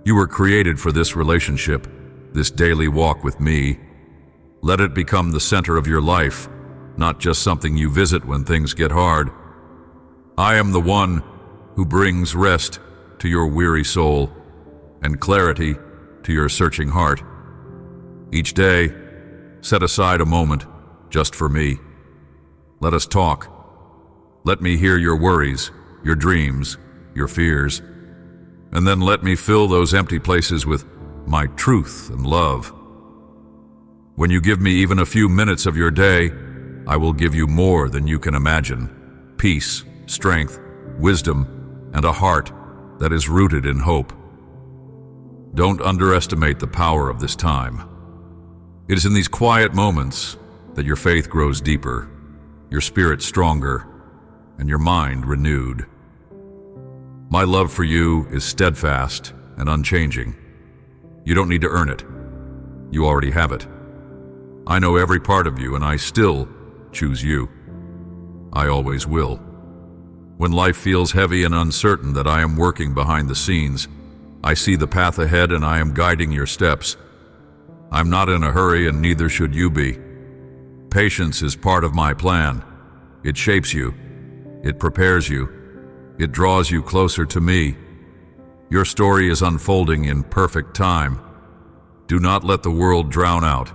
You were created for this relationship, this daily walk with me. Let it become the center of your life, not just something you visit when things get hard. I am the one who brings rest to your weary soul and clarity to your searching heart. Each day, set aside a moment just for me. Let us talk. Let me hear your worries, your dreams, your fears, and then let me fill those empty places with my truth and love. When you give me even a few minutes of your day, I will give you more than you can imagine: peace, strength, wisdom, and a heart that is rooted in hope. Don't underestimate the power of this time. It is in these quiet moments that your faith grows deeper, your spirit stronger, and your mind renewed. My love for you is steadfast and unchanging. You don't need to earn it. You already have it. I know every part of you, and I still choose you. I always will. When life feels heavy and uncertain that I am working behind the scenes, I see the path ahead and I am guiding your steps. I'm not in a hurry, and neither should you be. Patience is part of my plan. It shapes you. It prepares you. It draws you closer to me. Your story is unfolding in perfect time. Do not let the world drown out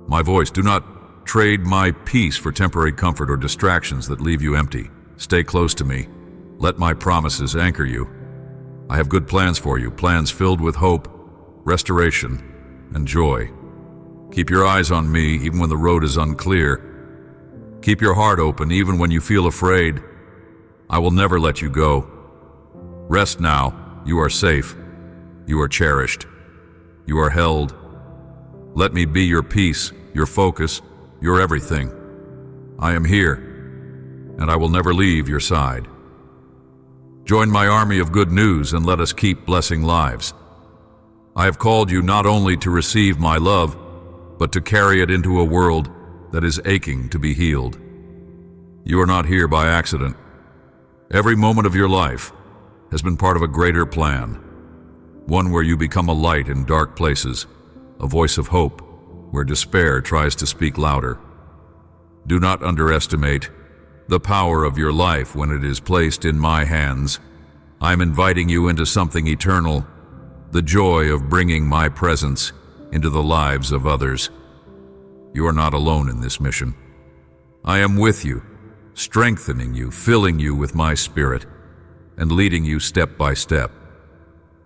my voice. Do not trade my peace for temporary comfort or distractions that leave you empty. Stay close to me. Let my promises anchor you. I have good plans for you, plans filled with hope, restoration, and joy. Keep your eyes on me even when the road is unclear. Keep your heart open even when you feel afraid. I will never let you go. Rest now. You are safe. You are cherished. You are held. Let me be your peace, your focus, your everything. I am here, and I will never leave your side. Join my army of good news and let us keep blessing lives. I have called you not only to receive my love, but to carry it into a world that is aching to be healed. You are not here by accident. Every moment of your life has been part of a greater plan, one where you become a light in dark places, a voice of hope where despair tries to speak louder. Do not underestimate the power of your life when it is placed in my hands. I am inviting you into something eternal, the joy of bringing my presence into the lives of others. You are not alone in this mission. I am with you, strengthening you, filling you with my spirit, and leading you step by step.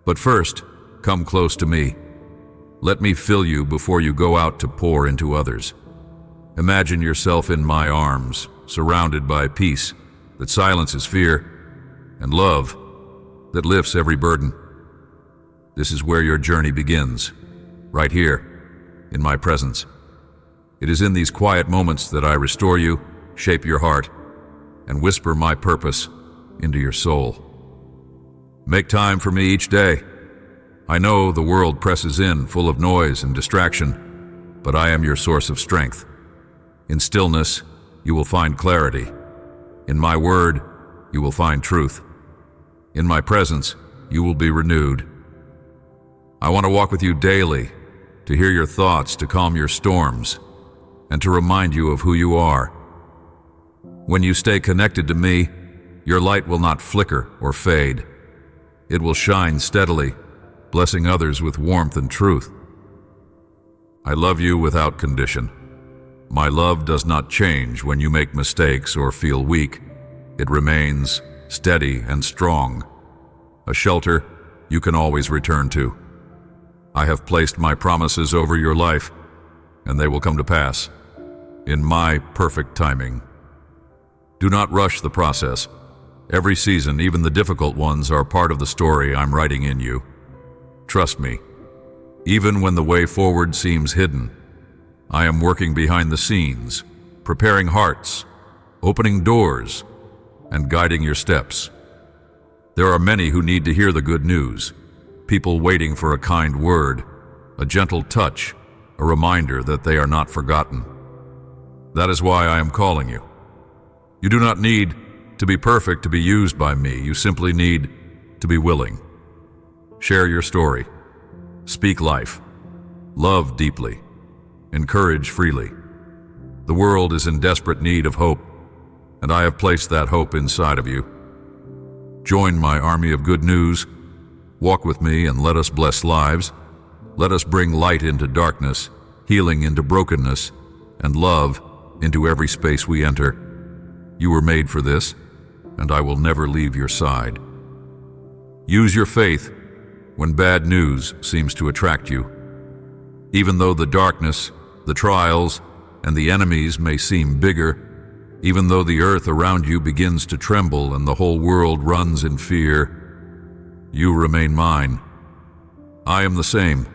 But first, come close to me. Let me fill you before you go out to pour into others. Imagine yourself in my arms, surrounded by peace that silences fear, and love that lifts every burden. This is where your journey begins, right here, in my presence. It is in these quiet moments that I restore you, shape your heart, and whisper my purpose into your soul. Make time for me each day. I know the world presses in, full of noise and distraction, but I am your source of strength. In stillness, you will find clarity. In my word, you will find truth. In my presence, you will be renewed. I want to walk with you daily, to hear your thoughts, to calm your storms, and to remind you of who you are. When you stay connected to me, your light will not flicker or fade. It will shine steadily, blessing others with warmth and truth. I love you without condition. My love does not change when you make mistakes or feel weak. It remains steady and strong, a shelter you can always return to. I have placed my promises over your life, and they will come to pass in my perfect timing. Do not rush the process. Every season, even the difficult ones, are part of the story I'm writing in you. Trust me, even when the way forward seems hidden, I am working behind the scenes, preparing hearts, opening doors, and guiding your steps. There are many who need to hear the good news, people waiting for a kind word, a gentle touch, a reminder that they are not forgotten. That is why I am calling you. You do not need to be perfect to be used by me. You simply need to be willing. Share your story. Speak life. Love deeply. Encourage freely. The world is in desperate need of hope, and I have placed that hope inside of you. Join my army of good news. Walk with me and let us bless lives. Let us bring light into darkness, healing into brokenness, and love into every space we enter. You were made for this, and I will never leave your side. Use your faith when bad news seems to attract you. Even though the darkness, the trials, and the enemies may seem bigger, even though the earth around you begins to tremble and the whole world runs in fear, you remain mine. I am the same,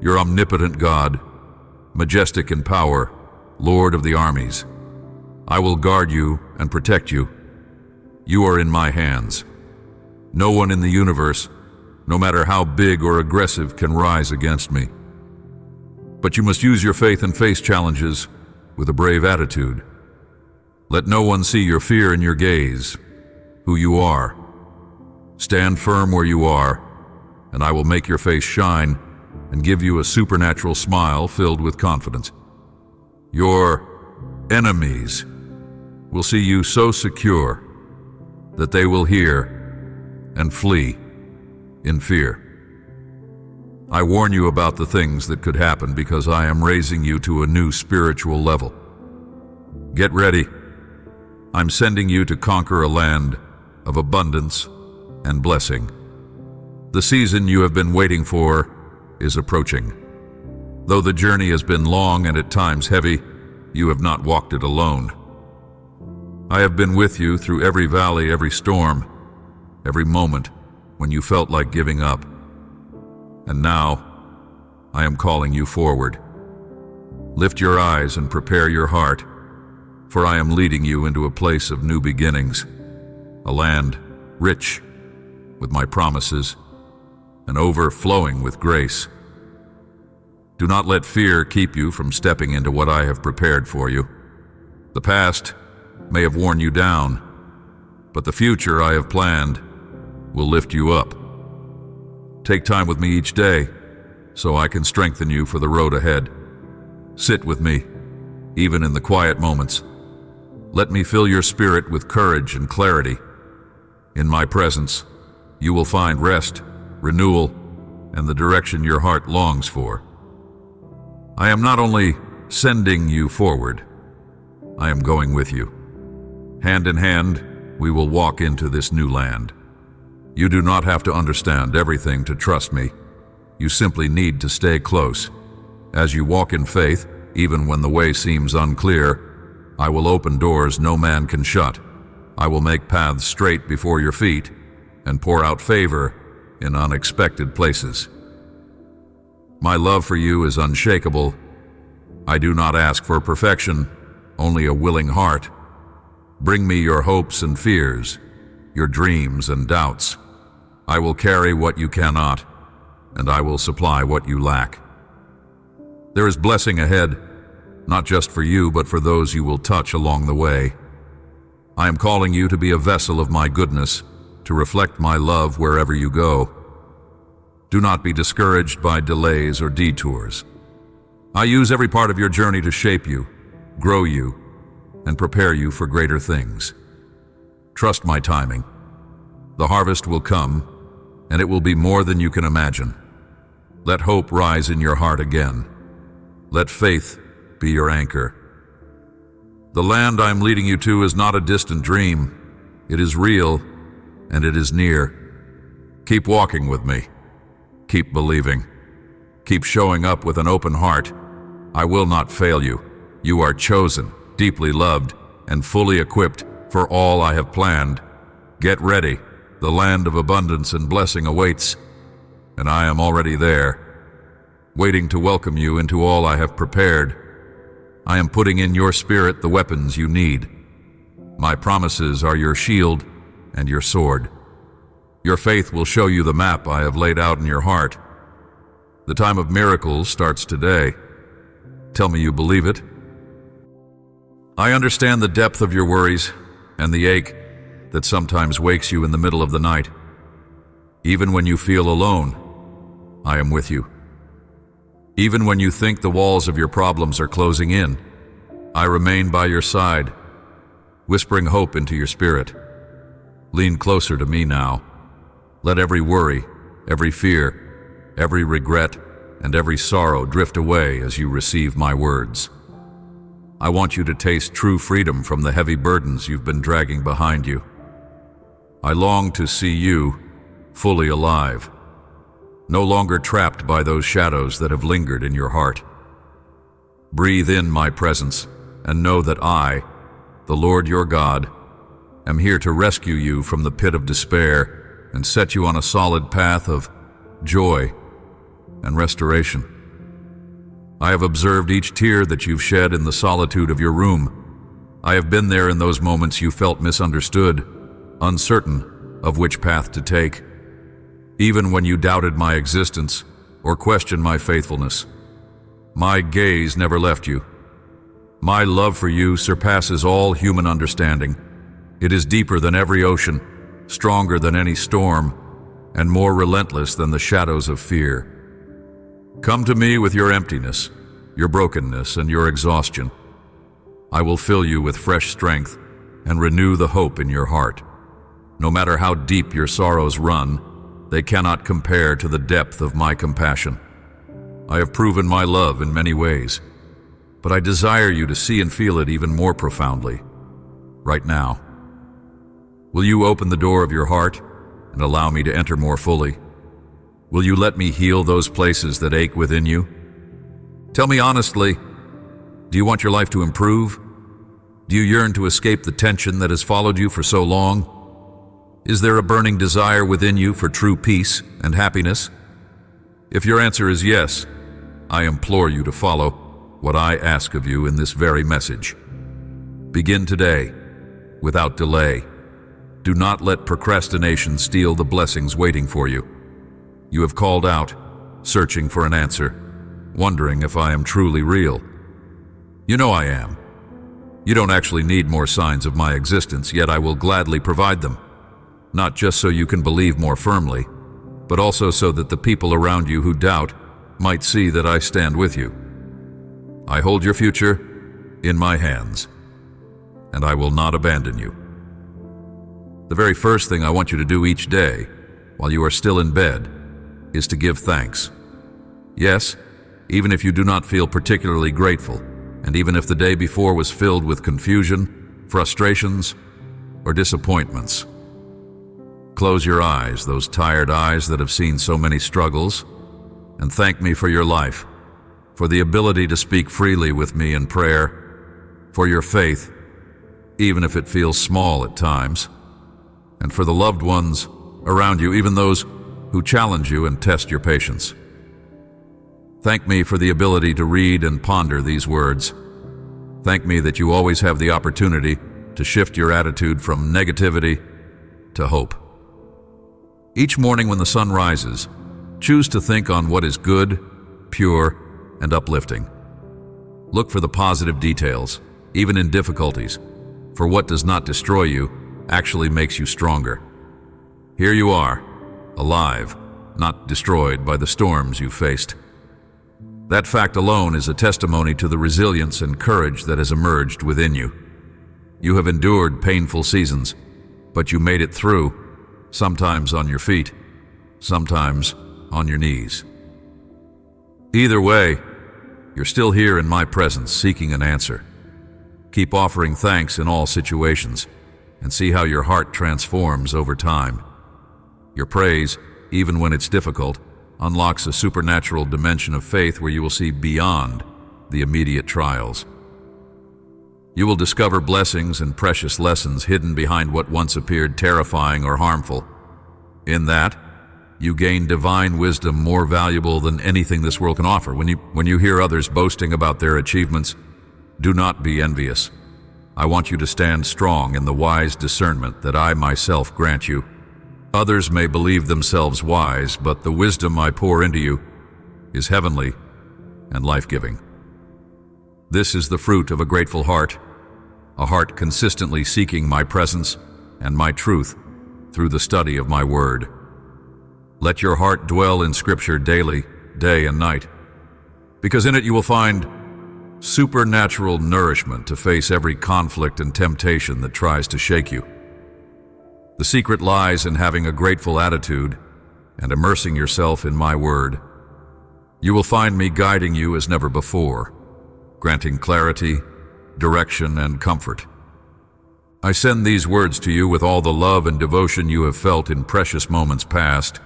your omnipotent God, majestic in power, Lord of the armies. I will guard you and protect you. You are in my hands. No one in the universe, no matter how big or aggressive, can rise against me. But you must use your faith and face challenges with a brave attitude. Let no one see your fear in your gaze, who you are. Stand firm where you are, and I will make your face shine and give you a supernatural smile filled with confidence. Your enemies will see you so secure that they will hear and flee in fear. I warn you about the things that could happen because I am raising you to a new spiritual level. Get ready. I'm sending you to conquer a land of abundance and blessing. The season you have been waiting for is approaching. Though the journey has been long and at times heavy, you have not walked it alone. I have been with you through every valley, every storm, every moment when you felt like giving up. And now, I am calling you forward. Lift your eyes and prepare your heart, for I am leading you into a place of new beginnings, a land rich with my promises and overflowing with grace. Do not let fear keep you from stepping into what I have prepared for you. The past may have worn you down, but the future I have planned will lift you up. Take time with me each day so I can strengthen you for the road ahead. Sit with me, even in the quiet moments. Let me fill your spirit with courage and clarity. In my presence, you will find rest, renewal, and the direction your heart longs for. I am not only sending you forward, I am going with you. Hand in hand, we will walk into this new land. You do not have to understand everything to trust me. You simply need to stay close. As you walk in faith, even when the way seems unclear, I will open doors no man can shut. I will make paths straight before your feet and pour out favor in unexpected places. My love for you is unshakable. I do not ask for perfection, only a willing heart. Bring me your hopes and fears, your dreams and doubts. I will carry what you cannot, and I will supply what you lack. There is blessing ahead, not just for you, but for those you will touch along the way. I am calling you to be a vessel of my goodness, to reflect my love wherever you go. Do not be discouraged by delays or detours. I use every part of your journey to shape you, grow you, and prepare you for greater things. Trust my timing. The harvest will come, and it will be more than you can imagine. Let hope rise in your heart again. Let faith be your anchor. The land I'm leading you to is not a distant dream. It is real, and it is near. Keep walking with me. Keep believing. Keep showing up with an open heart. I will not fail you. You are chosen, deeply loved, and fully equipped for all I have planned. Get ready. The land of abundance and blessing awaits, and I am already there, waiting to welcome you into all I have prepared. I am putting in your spirit the weapons you need. My promises are your shield and your sword. Your faith will show you the map I have laid out in your heart. The time of miracles starts today. Tell me you believe it. I understand the depth of your worries and the ache that sometimes wakes you in the middle of the night. Even when you feel alone, I am with you. Even when you think the walls of your problems are closing in, I remain by your side, whispering hope into your spirit. Lean closer to me now. Let every worry, every fear, every regret, and every sorrow drift away as you receive my words. I want you to taste true freedom from the heavy burdens you've been dragging behind you. I long to see you fully alive, no longer trapped by those shadows that have lingered in your heart. Breathe in my presence and know that I, the Lord your God, am here to rescue you from the pit of despair and set you on a solid path of joy, and restoration. I have observed each tear that you've shed in the solitude of your room. I have been there in those moments you felt misunderstood, uncertain of which path to take, even when you doubted my existence or questioned my faithfulness. My gaze never left you. My love for you surpasses all human understanding. It is deeper than every ocean, stronger than any storm, and more relentless than the shadows of fear. Come to me with your emptiness, your brokenness, and your exhaustion. I will fill you with fresh strength and renew the hope in your heart. No matter how deep your sorrows run, they cannot compare to the depth of my compassion. I have proven my love in many ways, but I desire you to see and feel it even more profoundly, right now. Will you open the door of your heart and allow me to enter more fully? Will you let me heal those places that ache within you? Tell me honestly, do you want your life to improve? Do you yearn to escape the tension that has followed you for so long? Is there a burning desire within you for true peace and happiness? If your answer is yes, I implore you to follow what I ask of you in this very message. Begin today, without delay. Do not let procrastination steal the blessings waiting for you. You have called out, searching for an answer, wondering if I am truly real. You know I am. You don't actually need more signs of my existence, yet I will gladly provide them. Not just so you can believe more firmly, but also so that the people around you who doubt might see that I stand with you. I hold your future in my hands, and I will not abandon you. The very first thing I want you to do each day, while you are still in bed, is to give thanks. Yes, even if you do not feel particularly grateful, and even if the day before was filled with confusion, frustrations, or disappointments. Close your eyes, those tired eyes that have seen so many struggles, and thank me for your life, for the ability to speak freely with me in prayer, for your faith, even if it feels small at times, and for the loved ones around you, even those who challenge you and test your patience. Thank me for the ability to read and ponder these words. Thank me that you always have the opportunity to shift your attitude from negativity to hope. Each morning when the sun rises, choose to think on what is good, pure, and uplifting. Look for the positive details, even in difficulties, for what does not destroy you actually makes you stronger. Here you are, alive, not destroyed by the storms you faced. That fact alone is a testimony to the resilience and courage that has emerged within you. You have endured painful seasons, but you made it through, sometimes on your feet, sometimes on your knees. Either way, you're still here in my presence seeking an answer. Keep offering thanks in all situations and see how your heart transforms over time. Your praise, even when it's difficult, unlocks a supernatural dimension of faith where you will see beyond the immediate trials. You will discover blessings and precious lessons hidden behind what once appeared terrifying or harmful. In that, you gain divine wisdom more valuable than anything this world can offer. When you hear others boasting about their achievements, do not be envious. I want you to stand strong in the wise discernment that I myself grant you. Others may believe themselves wise, but the wisdom I pour into you is heavenly and life-giving. This is the fruit of a grateful heart, a heart consistently seeking my presence and my truth through the study of my word. Let your heart dwell in Scripture daily, day and night, because in it you will find supernatural nourishment to face every conflict and temptation that tries to shake you. The secret lies in having a grateful attitude and immersing yourself in my word. You will find me guiding you as never before, granting clarity, direction, and comfort. I send these words to you with all the love and devotion you have felt in precious moments past,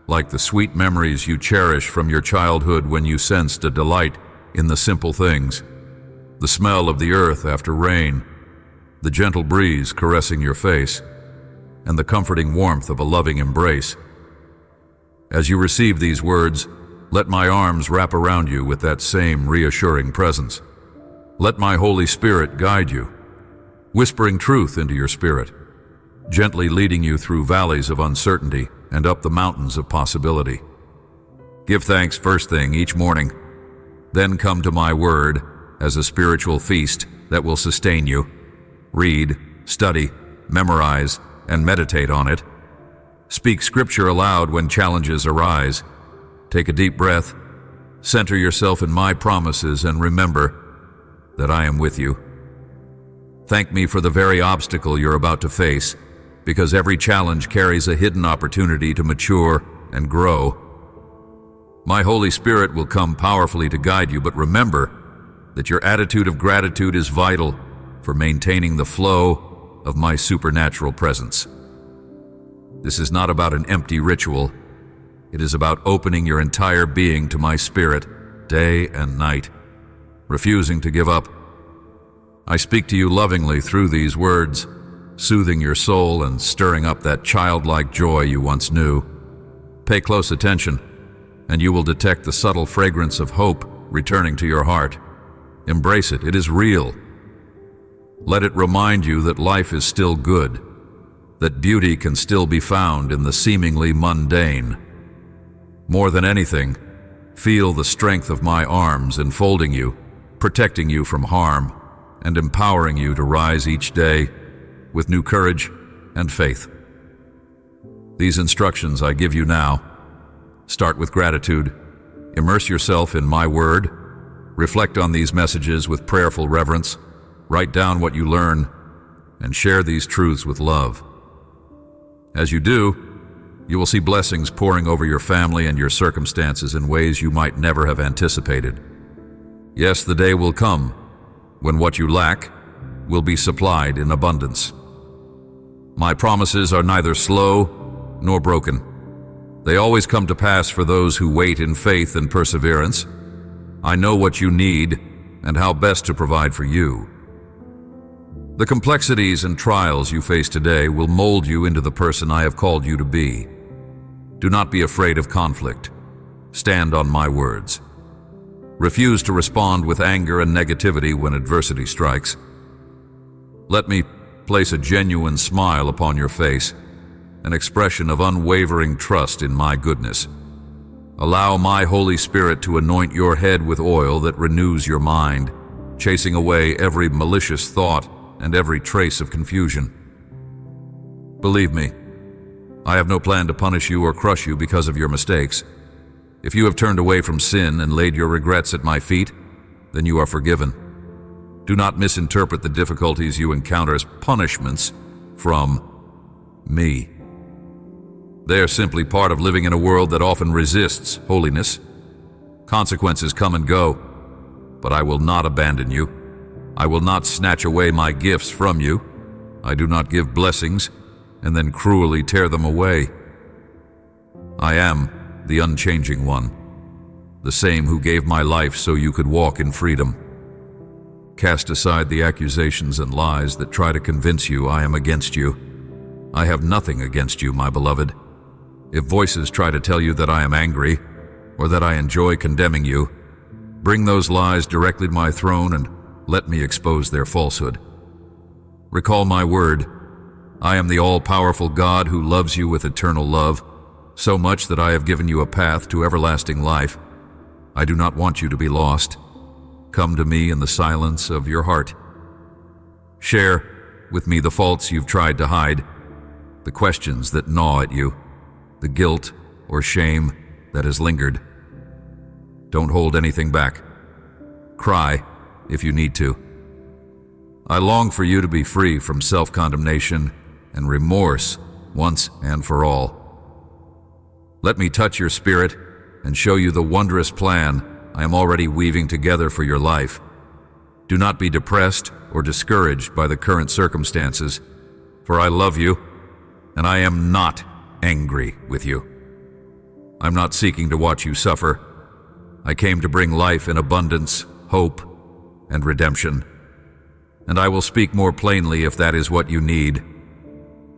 like the sweet memories you cherish from your childhood when you sensed a delight in the simple things, the smell of the earth after rain, the gentle breeze caressing your face, and the comforting warmth of a loving embrace. As you receive these words, let my arms wrap around you with that same reassuring presence. Let my Holy Spirit guide you, whispering truth into your spirit, gently leading you through valleys of uncertainty and up the mountains of possibility. Give thanks first thing each morning, then come to my word as a spiritual feast that will sustain you. Read, study, memorize, and meditate on it. Speak scripture aloud when challenges arise. Take a deep breath, center yourself in my promises, and remember that I am with you. Thank me for the very obstacle you're about to face, because every challenge carries a hidden opportunity to mature and grow. My Holy Spirit will come powerfully to guide you, but remember that your attitude of gratitude is vital for maintaining the flow of my supernatural presence. This is not about an empty ritual. It is about opening your entire being to my spirit, day and night, refusing to give up. I speak to you lovingly through these words, soothing your soul and stirring up that childlike joy you once knew. Pay close attention, and you will detect the subtle fragrance of hope returning to your heart. Embrace it. It is real. Let it remind you that life is still good, that beauty can still be found in the seemingly mundane. More than anything, feel the strength of my arms enfolding you, protecting you from harm, and empowering you to rise each day with new courage and faith. These instructions I give you now. Start with gratitude. Immerse yourself in my word. Reflect on these messages with prayerful reverence. Write down what you learn, and share these truths with love. As you do, you will see blessings pouring over your family and your circumstances in ways you might never have anticipated. Yes, the day will come when what you lack will be supplied in abundance. My promises are neither slow nor broken. They always come to pass for those who wait in faith and perseverance. I know what you need and how best to provide for you. The complexities and trials you face today will mold you into the person I have called you to be. Do not be afraid of conflict. Stand on my words. Refuse to respond with anger and negativity when adversity strikes. Let me place a genuine smile upon your face, an expression of unwavering trust in my goodness. Allow my Holy Spirit to anoint your head with oil that renews your mind, chasing away every malicious thought and every trace of confusion. Believe me, I have no plan to punish you or crush you because of your mistakes. If you have turned away from sin and laid your regrets at my feet, then you are forgiven. Do not misinterpret the difficulties you encounter as punishments from me. They are simply part of living in a world that often resists holiness. Consequences come and go, but I will not abandon you. I will not snatch away my gifts from you. I do not give blessings and then cruelly tear them away. I am the unchanging one, the same who gave my life so you could walk in freedom. Cast aside the accusations and lies that try to convince you I am against you. I have nothing against you, my beloved. If voices try to tell you that I am angry or that I enjoy condemning you, bring those lies directly to my throne and let me expose their falsehood. Recall my word. I am the all-powerful God who loves you with eternal love, so much that I have given you a path to everlasting life. I do not want you to be lost. Come to me in the silence of your heart. Share with me the faults you've tried to hide, the questions that gnaw at you, the guilt or shame that has lingered. Don't hold anything back. Cry if you need to. I long for you to be free from self-condemnation and remorse once and for all. Let me touch your spirit and show you the wondrous plan I am already weaving together for your life. Do not be depressed or discouraged by the current circumstances, for I love you, and I am not angry with you. I'm not seeking to watch you suffer. I came to bring life in abundance, hope, and redemption. And I will speak more plainly if that is what you need.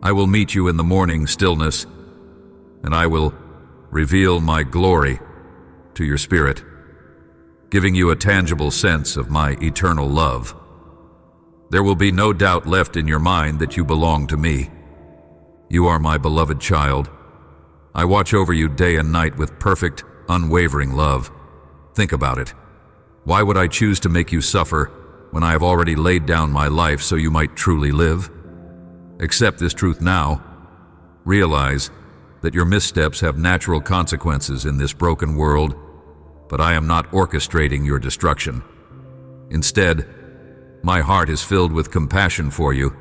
I will meet you in the morning stillness, and I will reveal my glory to your spirit, giving you a tangible sense of my eternal love. There will be no doubt left in your mind that you belong to me. You are my beloved child. I watch over you day and night with perfect, unwavering love. Think about it. Why would I choose to make you suffer when I have already laid down my life so you might truly live? Accept this truth now. Realize that your missteps have natural consequences in this broken world, but I am not orchestrating your destruction. Instead, my heart is filled with compassion for you,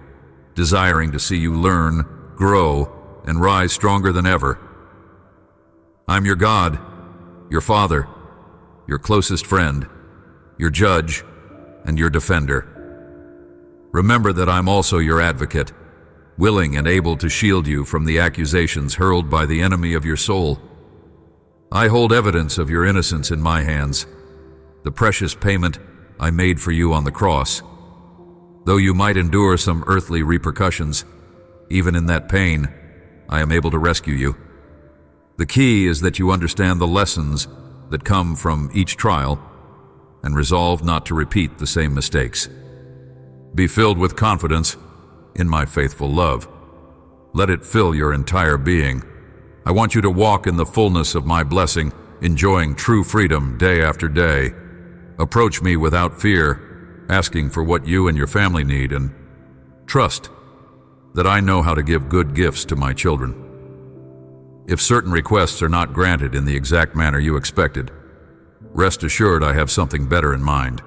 desiring to see you learn, grow, and rise stronger than ever. I'm your God, your Father, your closest friend, your judge, and your defender. Remember that I'm also your advocate, willing and able to shield you from the accusations hurled by the enemy of your soul. I hold evidence of your innocence in my hands, the precious payment I made for you on the cross. Though you might endure some earthly repercussions, even in that pain, I am able to rescue you. The key is that you understand the lessons that come from each trial and resolve not to repeat the same mistakes. Be filled with confidence in my faithful love. Let it fill your entire being. I want you to walk in the fullness of my blessing, enjoying true freedom day after day. Approach me without fear, asking for what you and your family need, and trust that I know how to give good gifts to my children. If certain requests are not granted in the exact manner you expected, rest assured I have something better in mind.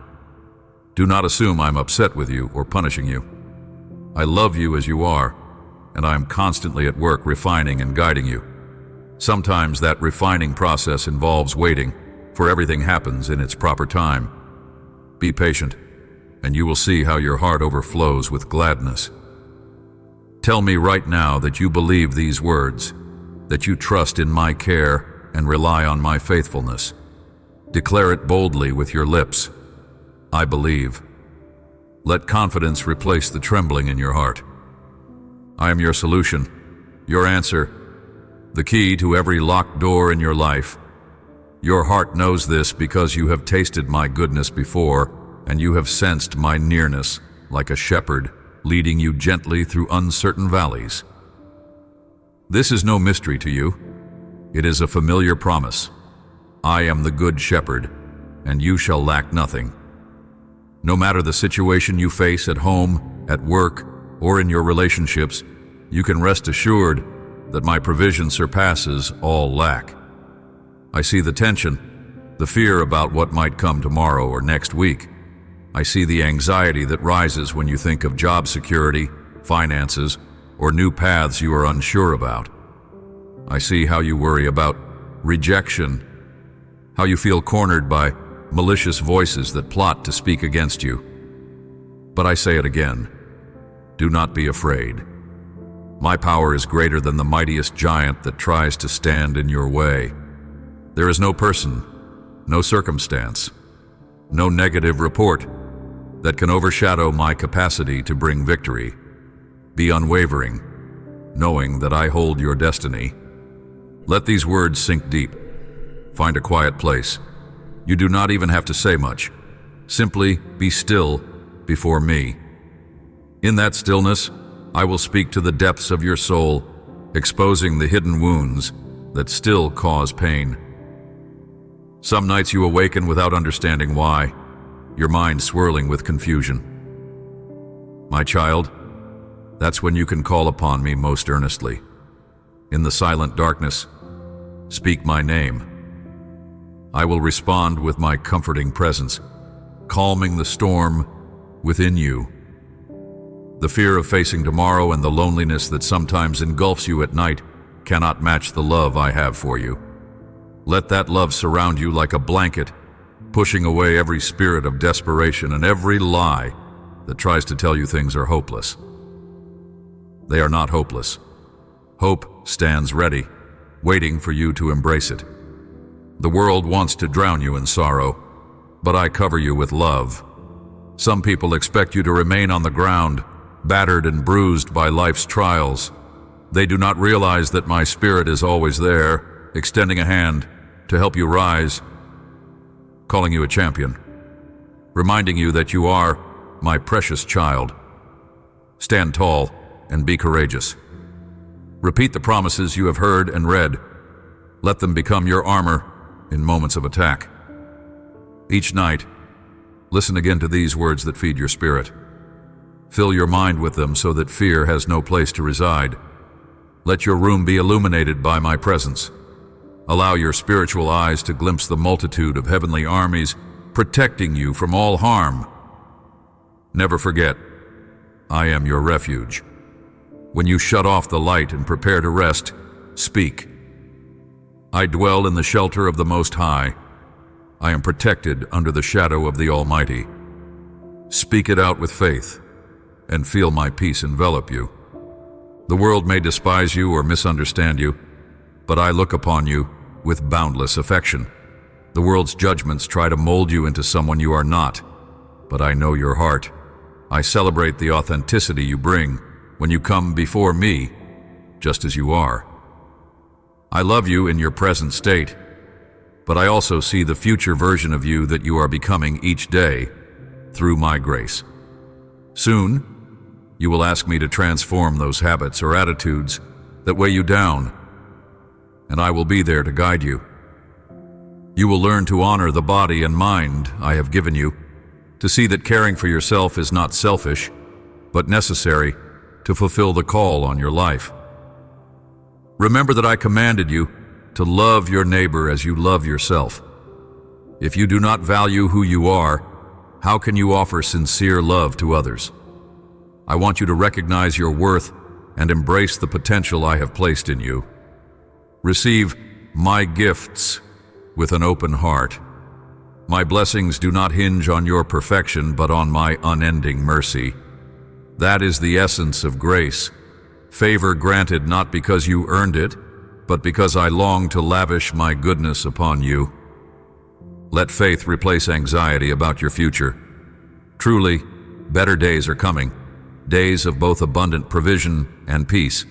Do not assume I'm upset with you or punishing you. I love you as you are, and I am constantly at work refining and guiding you. Sometimes that refining process involves waiting, for everything happens in its proper time. Be patient, and you will see how your heart overflows with gladness. Tell me right now that you believe these words, that you trust in my care and rely on my faithfulness. Declare it boldly with your lips. I believe. Let confidence replace the trembling in your heart. I am your solution, your answer, the key to every locked door in your life. Your heart knows this because you have tasted my goodness before, and you have sensed my nearness like a shepherd leading you gently through uncertain valleys. This is no mystery to you. It is a familiar promise. I am the good shepherd, and you shall lack nothing. No matter the situation you face at home, at work, or in your relationships, you can rest assured that my provision surpasses all lack. I see the tension, the fear about what might come tomorrow or next week. I see the anxiety that rises when you think of job security, finances, or new paths you are unsure about. I see how you worry about rejection, how you feel cornered by malicious voices that plot to speak against you. But I say it again, do not be afraid. My power is greater than the mightiest giant that tries to stand in your way. There is no person, no circumstance, no negative report that can overshadow my capacity to bring victory. Be unwavering, knowing that I hold your destiny. Let these words sink deep. Find a quiet place. You do not even have to say much. Simply be still before me. In that stillness, I will speak to the depths of your soul, exposing the hidden wounds that still cause pain. Some nights you awaken without understanding why, your mind swirling with confusion. My child, that's when you can call upon me most earnestly. In the silent darkness, speak my name. I will respond with my comforting presence, calming the storm within you. The fear of facing tomorrow and the loneliness that sometimes engulfs you at night cannot match the love I have for you. Let that love surround you like a blanket, pushing away every spirit of desperation and every lie that tries to tell you things are hopeless. They are not hopeless. Hope stands ready, waiting for you to embrace it. The world wants to drown you in sorrow, but I cover you with love. Some people expect you to remain on the ground, battered and bruised by life's trials. They do not realize that my spirit is always there, extending a hand to help you rise calling you a champion, reminding you that you are my precious child. Stand tall and be courageous. Repeat the promises you have heard and read. Let them become your armor in moments of attack. Each night, listen again to these words that feed your spirit. Fill your mind with them so that fear has no place to reside. Let your room be illuminated by my presence. Allow your spiritual eyes to glimpse the multitude of heavenly armies protecting you from all harm. Never forget, I am your refuge. When you shut off the light and prepare to rest, speak. I dwell in the shelter of the Most High. I am protected under the shadow of the Almighty. Speak it out with faith, and feel my peace envelop you. The world may despise you or misunderstand you, but I look upon you with boundless affection. The world's judgments try to mold you into someone you are not, but I know your heart. I celebrate the authenticity you bring when you come before me, just as you are. I love you in your present state, but I also see the future version of you that you are becoming each day through my grace. Soon, you will ask me to transform those habits or attitudes that weigh you down, and I will be there to guide you. You will learn to honor the body and mind I have given you, to see that caring for yourself is not selfish, but necessary to fulfill the call on your life. Remember that I commanded you to love your neighbor as you love yourself. If you do not value who you are, how can you offer sincere love to others? I want you to recognize your worth and embrace the potential I have placed in you. Receive my gifts with an open heart. My blessings do not hinge on your perfection, but on my unending mercy. That is the essence of grace. Favor granted not because you earned it, but because I long to lavish my goodness upon you. Let faith replace anxiety about your future. Truly, better days are coming, days of both abundant provision and peace.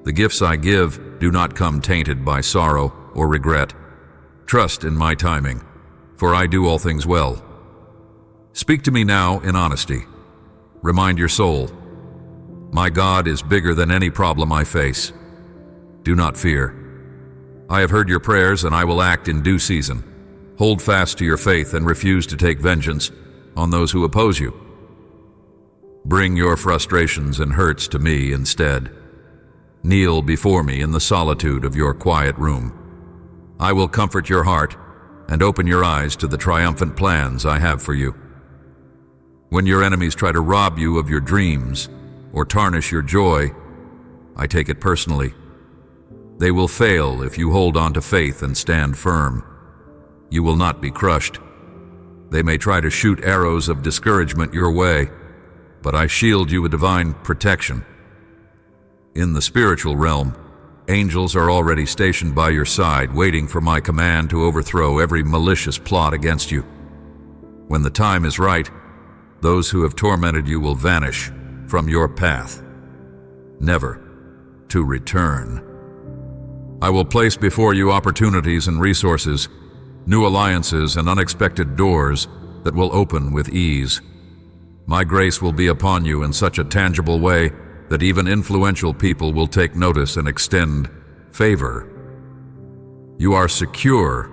The gifts I give do not come tainted by sorrow or regret. Trust in my timing, for I do all things well. Speak to me now in honesty. Remind your soul, my God is bigger than any problem I face. Do not fear. I have heard your prayers and I will act in due season. Hold fast to your faith and refuse to take vengeance on those who oppose you. Bring your frustrations and hurts to me instead. Kneel before me in the solitude of your quiet room. I will comfort your heart and open your eyes to the triumphant plans I have for you. When your enemies try to rob you of your dreams or tarnish your joy, I take it personally. They will fail if you hold on to faith and stand firm. You will not be crushed. They may try to shoot arrows of discouragement your way, but I shield you with divine protection. In the spiritual realm, angels are already stationed by your side, waiting for my command to overthrow every malicious plot against you. When the time is right, those who have tormented you will vanish from your path, never to return. I will place before you opportunities and resources, new alliances and unexpected doors that will open with ease. My grace will be upon you in such a tangible way that even influential people will take notice and extend favor. You are secure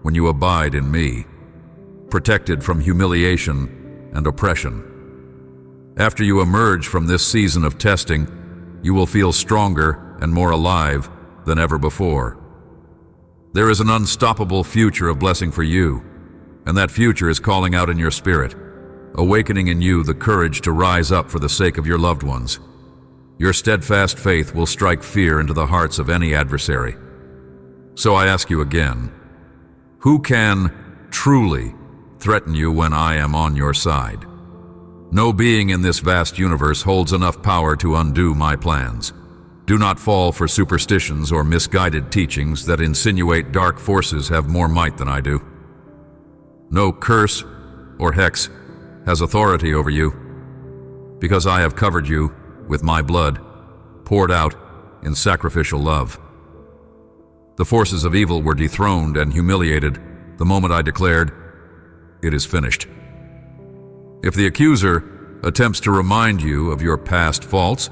when you abide in me, protected from humiliation and oppression. After you emerge from this season of testing, you will feel stronger and more alive than ever before. There is an unstoppable future of blessing for you, and that future is calling out in your spirit, awakening in you the courage to rise up for the sake of your loved ones. Your steadfast faith will strike fear into the hearts of any adversary. So I ask you again, who can truly threaten you when I am on your side? No being in this vast universe holds enough power to undo my plans. Do not fall for superstitions or misguided teachings that insinuate dark forces have more might than I do. No curse or hex has authority over you, because I have covered you with my blood, poured out in sacrificial love. The forces of evil were dethroned and humiliated the moment I declared, it is finished. If the accuser attempts to remind you of your past faults,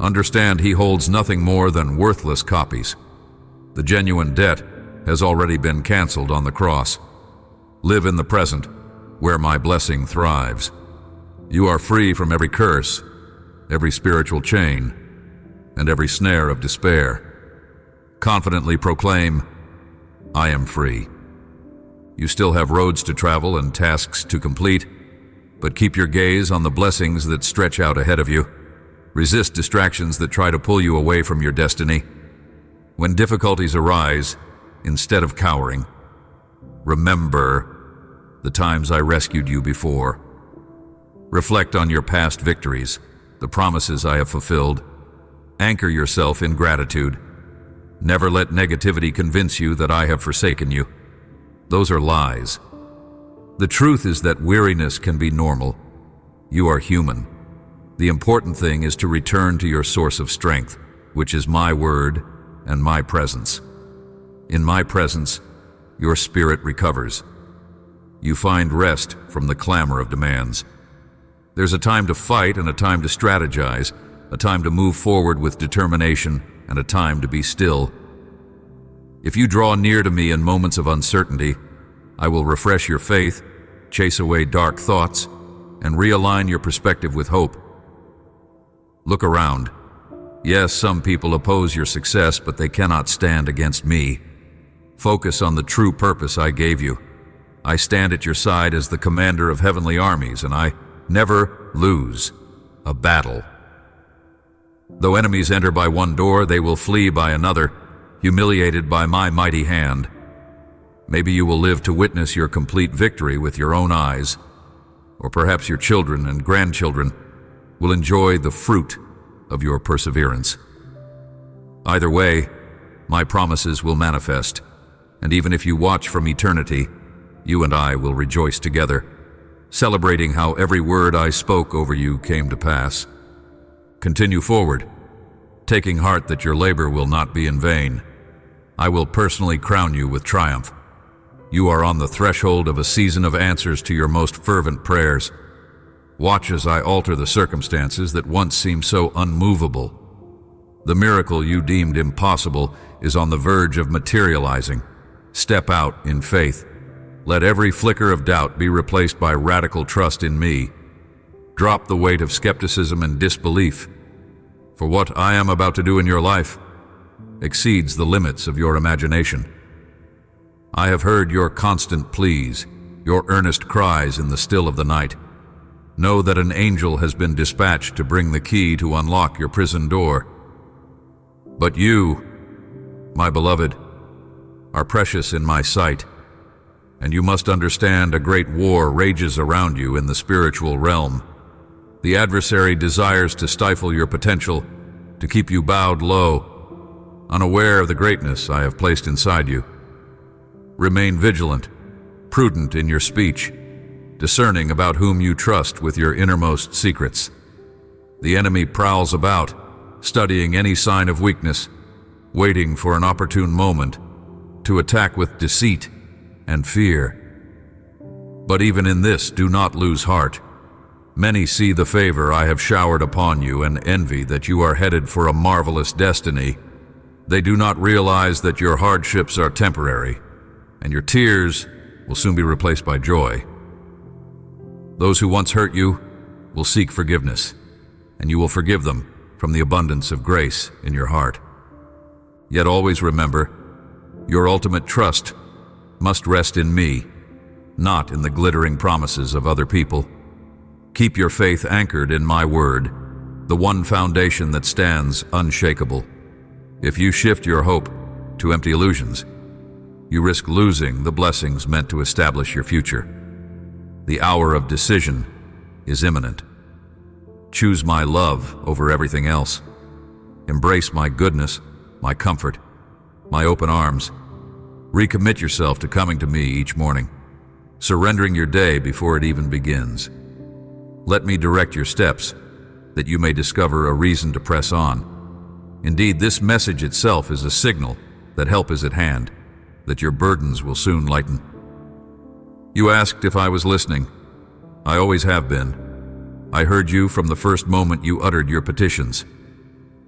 understand he holds nothing more than worthless copies. The genuine debt has already been canceled on the cross. Live in the present, where my blessing thrives. You are free from every curse, every spiritual chain, and every snare of despair. Confidently proclaim, I am free. You still have roads to travel and tasks to complete, but keep your gaze on the blessings that stretch out ahead of you. Resist distractions that try to pull you away from your destiny. When difficulties arise, instead of cowering, remember the times I rescued you before. Reflect on your past victories, the promises I have fulfilled. Anchor yourself in gratitude. Never let negativity convince you that I have forsaken you. Those are lies. The truth is that weariness can be normal. You are human. The important thing is to return to your source of strength, which is my word and my presence. In my presence, your spirit recovers. You find rest from the clamor of demands. There's a time to fight and a time to strategize, a time to move forward with determination and a time to be still. If you draw near to me in moments of uncertainty, I will refresh your faith, chase away dark thoughts, and realign your perspective with hope. Look around. Yes, some people oppose your success, but they cannot stand against me. Focus on the true purpose I gave you. I stand at your side as the commander of heavenly armies, and I never lose a battle. Though enemies enter by one door, they will flee by another, humiliated by my mighty hand. Maybe you will live to witness your complete victory with your own eyes, or perhaps your children and grandchildren will enjoy the fruit of your perseverance. Either way, my promises will manifest, and even if you watch from eternity, you and I will rejoice together, celebrating how every word I spoke over you came to pass. Continue forward, taking heart that your labor will not be in vain. I will personally crown you with triumph. You are on the threshold of a season of answers to your most fervent prayers. Watch as I alter the circumstances that once seemed so unmovable. The miracle you deemed impossible is on the verge of materializing. Step out in faith. Let every flicker of doubt be replaced by radical trust in me. Drop the weight of skepticism and disbelief. For what I am about to do in your life exceeds the limits of your imagination. I have heard your constant pleas, your earnest cries in the still of the night. Know that an angel has been dispatched to bring the key to unlock your prison door. But you, my beloved, are precious in my sight, and you must understand a great war rages around you in the spiritual realm. The adversary desires to stifle your potential, to keep you bowed low, unaware of the greatness I have placed inside you. Remain vigilant, prudent in your speech, discerning about whom you trust with your innermost secrets. The enemy prowls about, studying any sign of weakness, waiting for an opportune moment to attack with deceit and fear. But even in this, do not lose heart. Many see the favor I have showered upon you and envy that you are headed for a marvelous destiny. They do not realize that your hardships are temporary, and your tears will soon be replaced by joy. Those who once hurt you will seek forgiveness, and you will forgive them from the abundance of grace in your heart. Yet always remember, your ultimate trust must rest in me, not in the glittering promises of other people. Keep your faith anchored in my word, the one foundation that stands unshakable. If you shift your hope to empty illusions, you risk losing the blessings meant to establish your future. The hour of decision is imminent. Choose my love over everything else. Embrace my goodness, my comfort, my open arms. Recommit yourself to coming to me each morning, surrendering your day before it even begins. Let me direct your steps, that you may discover a reason to press on. Indeed, this message itself is a signal that help is at hand, that your burdens will soon lighten. You asked if I was listening. I always have been. I heard you from the first moment you uttered your petitions.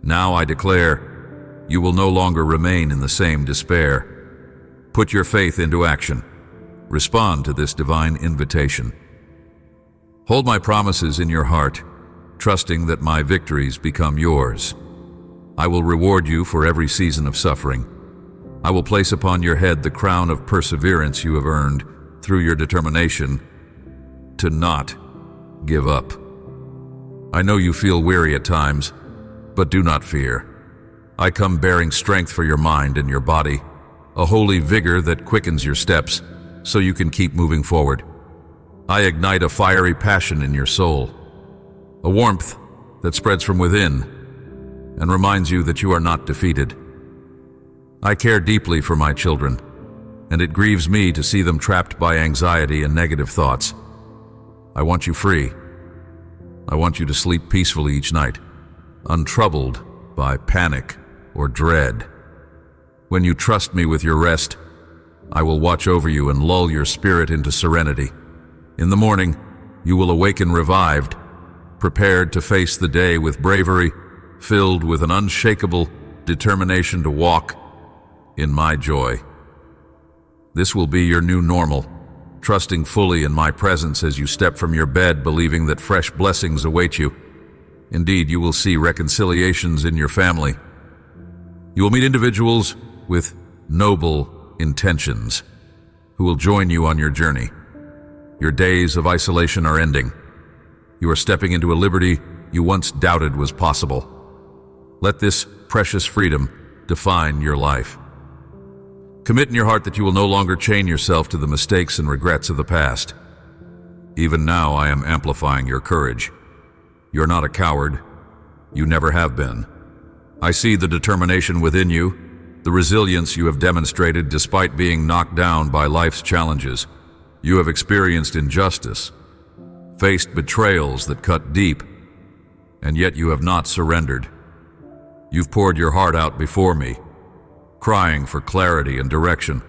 Now I declare, you will no longer remain in the same despair. Put your faith into action. Respond to this divine invitation. Hold my promises in your heart, trusting that my victories become yours. I will reward you for every season of suffering. I will place upon your head the crown of perseverance you have earned through your determination to not give up. I know you feel weary at times, but do not fear. I come bearing strength for your mind and your body, a holy vigor that quickens your steps so you can keep moving forward. I ignite a fiery passion in your soul, a warmth that spreads from within and reminds you that you are not defeated. I care deeply for my children, and it grieves me to see them trapped by anxiety and negative thoughts. I want you free. I want you to sleep peacefully each night, untroubled by panic or dread. When you trust me with your rest, I will watch over you and lull your spirit into serenity. In the morning, you will awaken revived, prepared to face the day with bravery, filled with an unshakable determination to walk in my joy. This will be your new normal, trusting fully in my presence as you step from your bed, believing that fresh blessings await you. Indeed, you will see reconciliations in your family. You will meet individuals with noble intentions who will join you on your journey. Your days of isolation are ending. You are stepping into a liberty you once doubted was possible. Let this precious freedom define your life. Commit in your heart that you will no longer chain yourself to the mistakes and regrets of the past. Even now, I am amplifying your courage. You're not a coward. You never have been. I see the determination within you, the resilience you have demonstrated despite being knocked down by life's challenges. You have experienced injustice, faced betrayals that cut deep, and yet you have not surrendered. You've poured your heart out before me, crying for clarity and direction,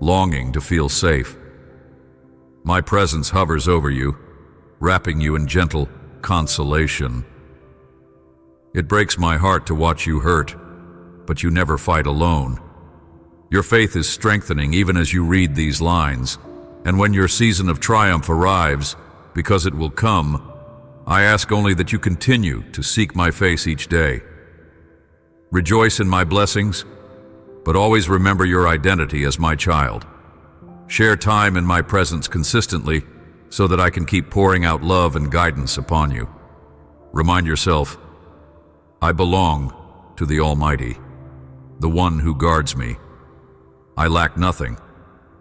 longing to feel safe. My presence hovers over you, wrapping you in gentle consolation. It breaks my heart to watch you hurt, but you never fight alone. Your faith is strengthening even as you read these lines, and when your season of triumph arrives, because it will come, I ask only that you continue to seek my face each day. Rejoice in my blessings, but always remember your identity as my child. Share time in my presence consistently so that I can keep pouring out love and guidance upon you. Remind yourself, I belong to the Almighty, the one who guards me. I lack nothing,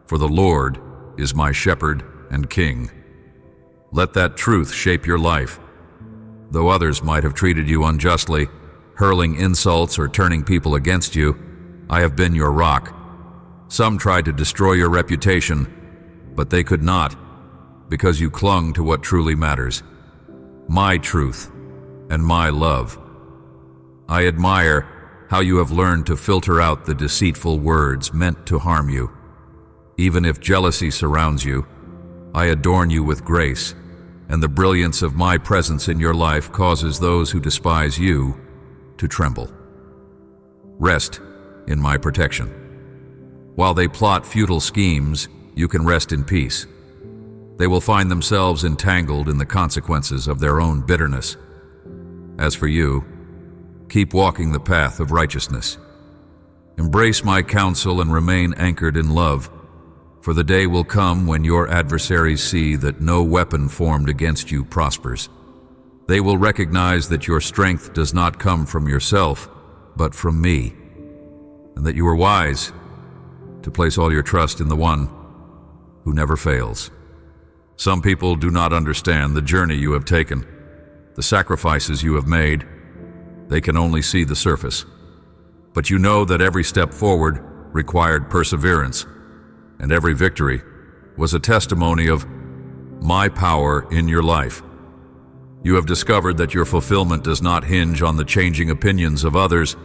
for the Lord is my shepherd and king. Let that truth shape your life. Though others might have treated you unjustly, hurling insults or turning people against you, I have been your rock. Some tried to destroy your reputation, but they could not, because you clung to what truly matters, my truth and my love. I admire how you have learned to filter out the deceitful words meant to harm you. Even if jealousy surrounds you, I adorn you with grace, and the brilliance of my presence in your life causes those who despise you to tremble. Rest in my protection. While they plot futile schemes, you can rest in peace. They will find themselves entangled in the consequences of their own bitterness. As for you, keep walking the path of righteousness. Embrace my counsel and remain anchored in love, for the day will come when your adversaries see that no weapon formed against you prospers. They will recognize that your strength does not come from yourself, but from me, and that you are wise to place all your trust in the one who never fails. Some people do not understand the journey you have taken, the sacrifices you have made. They can only see the surface. But you know that every step forward required perseverance, and every victory was a testimony of my power in your life. You have discovered that your fulfillment does not hinge on the changing opinions of others,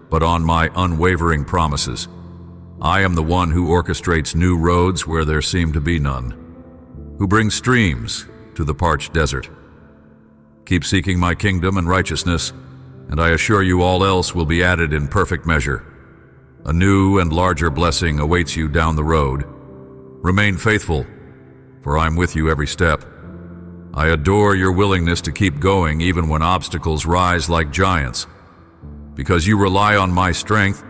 but on my unwavering promises. I am the one who orchestrates new roads where there seem to be none. who brings streams to the parched desert. Keep seeking my kingdom and righteousness, and I assure you all else will be added in perfect measure. A new and larger blessing awaits you down the road. Remain faithful, for I'm with you every step. I adore your willingness to keep going even when obstacles rise like giants. Because you rely on my strength,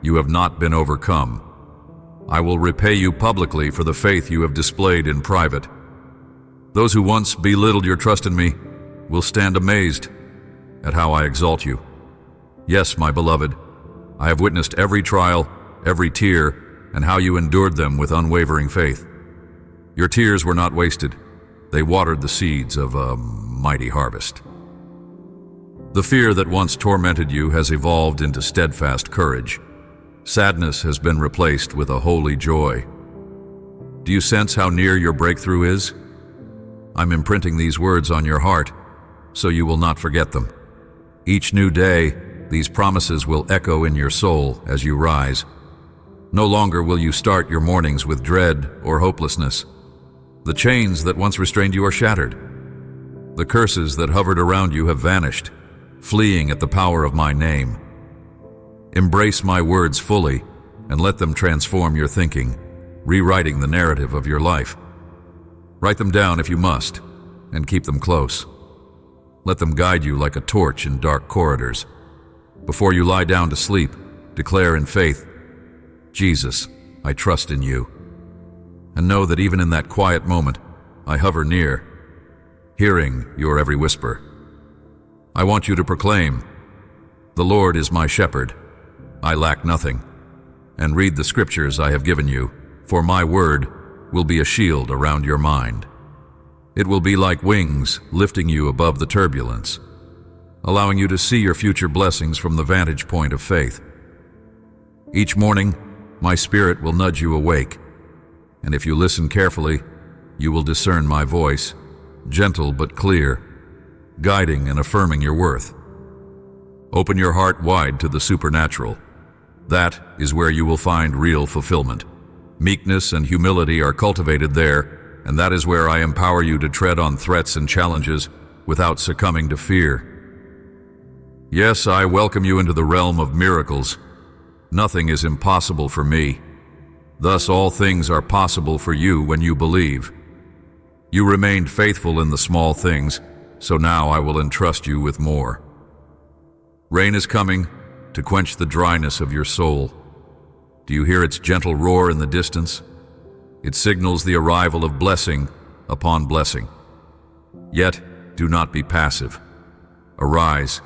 you have not been overcome. I will repay you publicly for the faith you have displayed in private. Those who once belittled your trust in me will stand amazed at how I exalt you. Yes, my beloved, I have witnessed every trial, every tear, and how you endured them with unwavering faith. Your tears were not wasted. They watered the seeds of a mighty harvest. The fear that once tormented you has evolved into steadfast courage. Sadness has been replaced with a holy joy. Do you sense how near your breakthrough is? I'm imprinting these words on your heart, so you will not forget them. Each new day, these promises will echo in your soul as you rise. No longer will you start your mornings with dread or hopelessness. The chains that once restrained you are shattered. The curses that hovered around you have vanished, fleeing at the power of my name. Embrace my words fully and let them transform your thinking, rewriting the narrative of your life. Write them down if you must, and keep them close. Let them guide you like a torch in dark corridors. Before you lie down to sleep, declare in faith, Jesus, I trust in you. And know that even in that quiet moment, I hover near, hearing your every whisper. I want you to proclaim, the Lord is my shepherd, I lack nothing, and read the scriptures I have given you, for my word will be a shield around your mind. It will be like wings lifting you above the turbulence, allowing you to see your future blessings from the vantage point of faith. Each morning, my spirit will nudge you awake, and if you listen carefully, you will discern my voice, gentle but clear, guiding and affirming your worth. Open your heart wide to the supernatural. That is where you will find real fulfillment. Meekness and humility are cultivated there, and that is where I empower you to tread on threats and challenges without succumbing to fear. Yes, I welcome you into the realm of miracles. Nothing is impossible for me. Thus all things are possible for you when you believe. You remained faithful in the small things, so now I will entrust you with more. Rain is coming to quench the dryness of your soul. Do you hear its gentle roar in the distance? It signals the arrival of blessing upon blessing. Yet, do not be passive. Arise,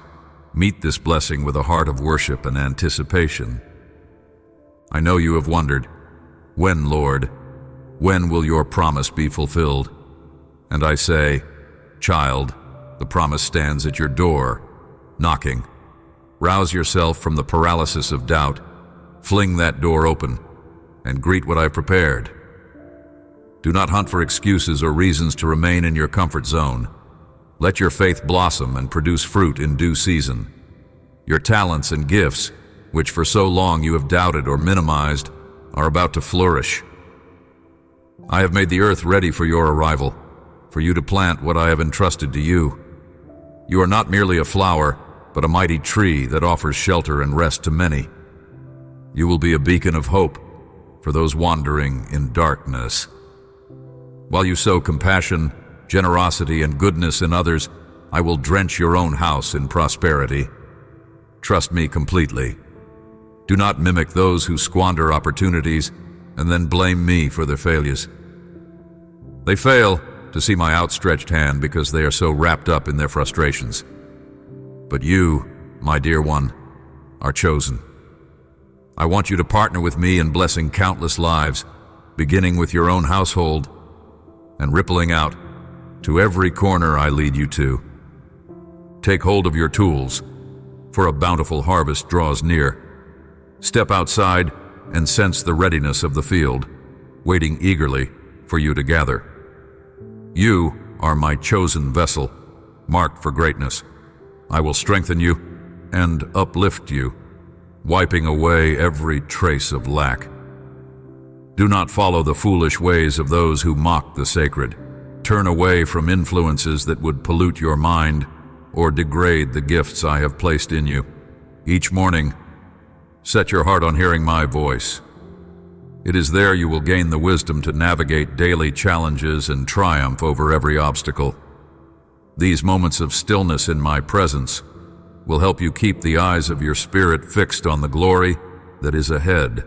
meet this blessing with a heart of worship and anticipation. I know you have wondered, when, Lord, when will your promise be fulfilled? And I say, child, the promise stands at your door, knocking. Rouse yourself from the paralysis of doubt, fling that door open, and greet what I've prepared. Do not hunt for excuses or reasons to remain in your comfort zone. Let your faith blossom and produce fruit in due season. Your talents and gifts, which for so long you have doubted or minimized, are about to flourish. I have made the earth ready for your arrival, for you to plant what I have entrusted to you. You are not merely a flower, but a mighty tree that offers shelter and rest to many. You will be a beacon of hope for those wandering in darkness. While you sow compassion, generosity, and goodness in others, I will drench your own house in prosperity. Trust me completely. Do not mimic those who squander opportunities and then blame me for their failures. They fail to see my outstretched hand because they are so wrapped up in their frustrations. But you, my dear one, are chosen. I want you to partner with me in blessing countless lives, beginning with your own household and rippling out to every corner I lead you to. Take hold of your tools, for a bountiful harvest draws near. Step outside and sense the readiness of the field, waiting eagerly for you to gather. You are my chosen vessel, marked for greatness. I will strengthen you and uplift you, wiping away every trace of lack. Do not follow the foolish ways of those who mock the sacred. Turn away from influences that would pollute your mind or degrade the gifts I have placed in you. Each morning, set your heart on hearing my voice. It is there you will gain the wisdom to navigate daily challenges and triumph over every obstacle. These moments of stillness in my presence will help you keep the eyes of your spirit fixed on the glory that is ahead.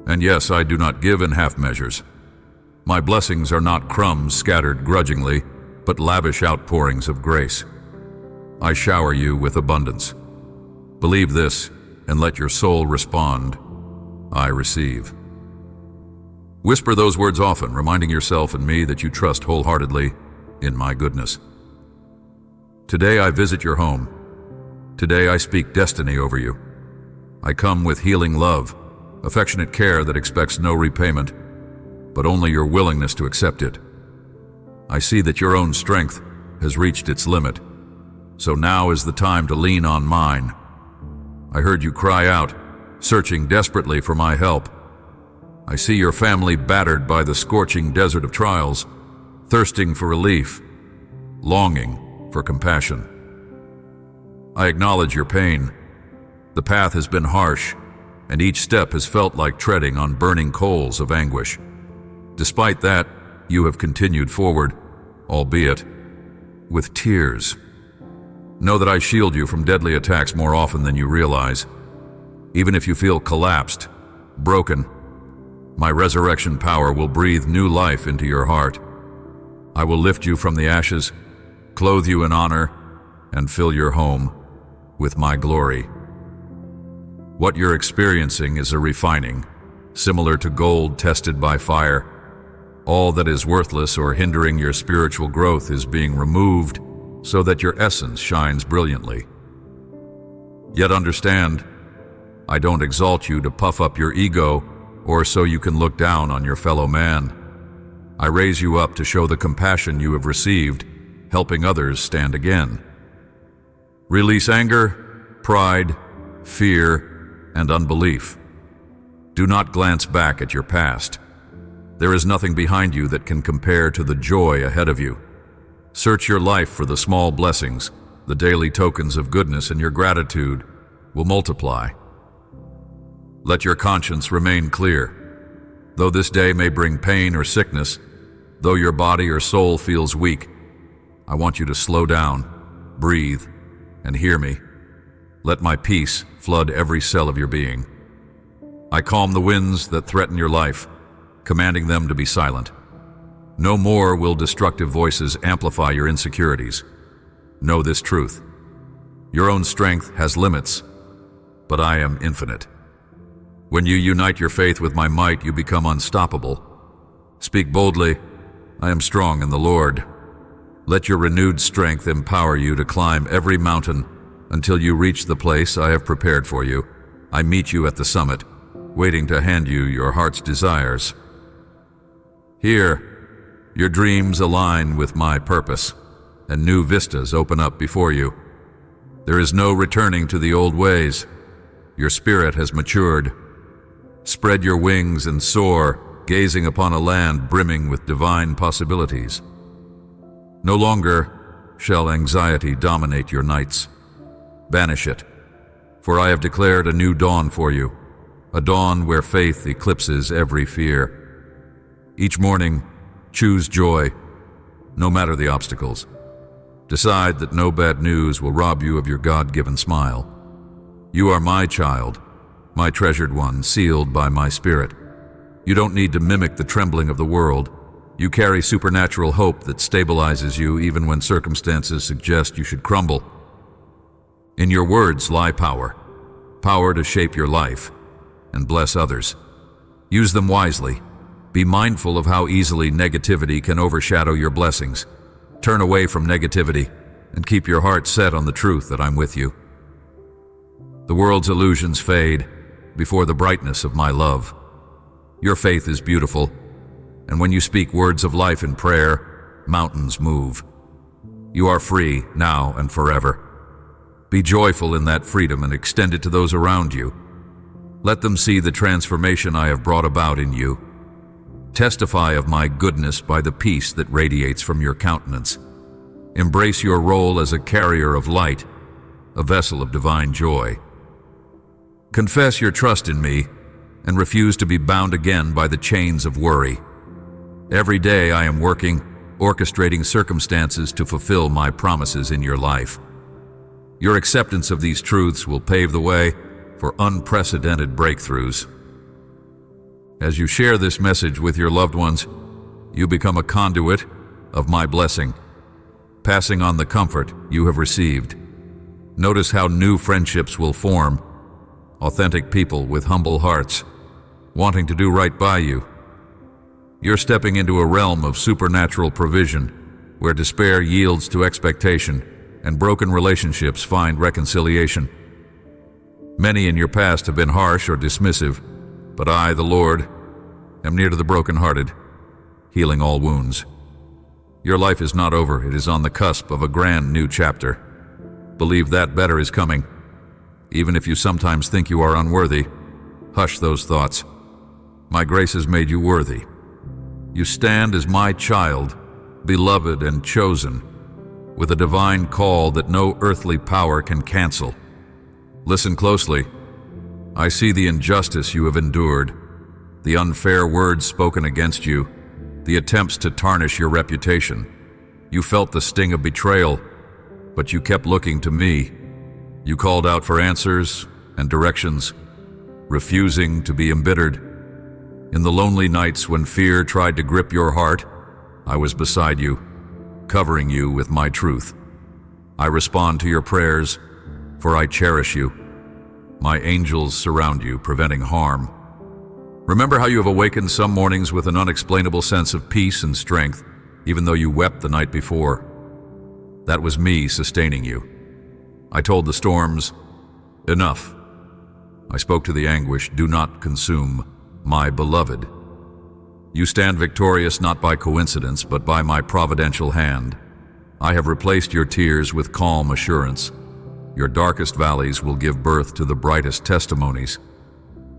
And yes, I do not give in half measures. My blessings are not crumbs scattered grudgingly, but lavish outpourings of grace. I shower you with abundance. Believe this, and let your soul respond. I receive. Whisper those words often, reminding yourself and me that you trust wholeheartedly in my goodness. Today I visit your home. Today I speak destiny over you. I come with healing love, affectionate care that expects no repayment, but only your willingness to accept it. I see that your own strength has reached its limit, so now is the time to lean on mine. I heard you cry out, searching desperately for my help. I see your family battered by the scorching desert of trials, thirsting for relief, longing for compassion. I acknowledge your pain. The path has been harsh, and each step has felt like treading on burning coals of anguish. Despite that, you have continued forward, albeit with tears. Know that I shield you from deadly attacks more often than you realize. Even if you feel collapsed, broken, my resurrection power will breathe new life into your heart. I will lift you from the ashes, clothe you in honor, and fill your home with my glory. What you're experiencing is a refining, similar to gold tested by fire. All that is worthless or hindering your spiritual growth is being removed so that your essence shines brilliantly. Yet understand, I don't exalt you to puff up your ego or so you can look down on your fellow man. I raise you up to show the compassion you have received, helping others stand again. Release anger, pride, fear, and unbelief. Do not glance back at your past. There is nothing behind you that can compare to the joy ahead of you. Search your life for the small blessings, the daily tokens of goodness, and your gratitude will multiply. Let your conscience remain clear. Though this day may bring pain or sickness, though your body or soul feels weak, I want you to slow down, breathe, and hear me. Let my peace flood every cell of your being. I calm the winds that threaten your life, commanding them to be silent. No more will destructive voices amplify your insecurities. Know this truth. Your own strength has limits, but I am infinite. When you unite your faith with my might, you become unstoppable. Speak boldly, I am strong in the Lord. Let your renewed strength empower you to climb every mountain until you reach the place I have prepared for you. I meet you at the summit, waiting to hand you your heart's desires. Here, your dreams align with my purpose, and new vistas open up before you. There is no returning to the old ways. Your spirit has matured. Spread your wings and soar, gazing upon a land brimming with divine possibilities. No longer shall anxiety dominate your nights. Banish it, for I have declared a new dawn for you, a dawn where faith eclipses every fear. Each morning, choose joy, no matter the obstacles. Decide that no bad news will rob you of your God-given smile. You are my child, my treasured one, sealed by my spirit. You don't need to mimic the trembling of the world. You carry supernatural hope that stabilizes you even when circumstances suggest you should crumble. In your words lie power, power to shape your life and bless others. Use them wisely. Be mindful of how easily negativity can overshadow your blessings. Turn away from negativity and keep your heart set on the truth that I'm with you. The world's illusions fade before the brightness of my love. Your faith is beautiful, and when you speak words of life in prayer, mountains move. You are free now and forever. Be joyful in that freedom and extend it to those around you. Let them see the transformation I have brought about in you. Testify of my goodness by the peace that radiates from your countenance. Embrace your role as a carrier of light, a vessel of divine joy. Confess your trust in me and refuse to be bound again by the chains of worry. Every day I am working, orchestrating circumstances to fulfill my promises in your life. Your acceptance of these truths will pave the way for unprecedented breakthroughs. As you share this message with your loved ones, you become a conduit of my blessing, passing on the comfort you have received. Notice how new friendships will form, authentic people with humble hearts, wanting to do right by you. You're stepping into a realm of supernatural provision, where despair yields to expectation, and broken relationships find reconciliation. Many in your past have been harsh or dismissive, but I, the Lord, am near to the brokenhearted, healing all wounds. Your life is not over, it is on the cusp of a grand new chapter. Believe that better is coming. Even if you sometimes think you are unworthy, hush those thoughts. My grace has made you worthy. You stand as my child, beloved and chosen, with a divine call that no earthly power can cancel. Listen closely. I see the injustice you have endured, the unfair words spoken against you, the attempts to tarnish your reputation. You felt the sting of betrayal, but you kept looking to me. You called out for answers and directions, refusing to be embittered. In the lonely nights when fear tried to grip your heart, I was beside you, covering you with my truth. I respond to your prayers, for I cherish you. My angels surround you, preventing harm. Remember how you have awakened some mornings with an unexplainable sense of peace and strength, even though you wept the night before. That was me sustaining you. I told the storms, enough. I spoke to the anguish, do not consume my beloved. You stand victorious not by coincidence, but by my providential hand. I have replaced your tears with calm assurance. Your darkest valleys will give birth to the brightest testimonies.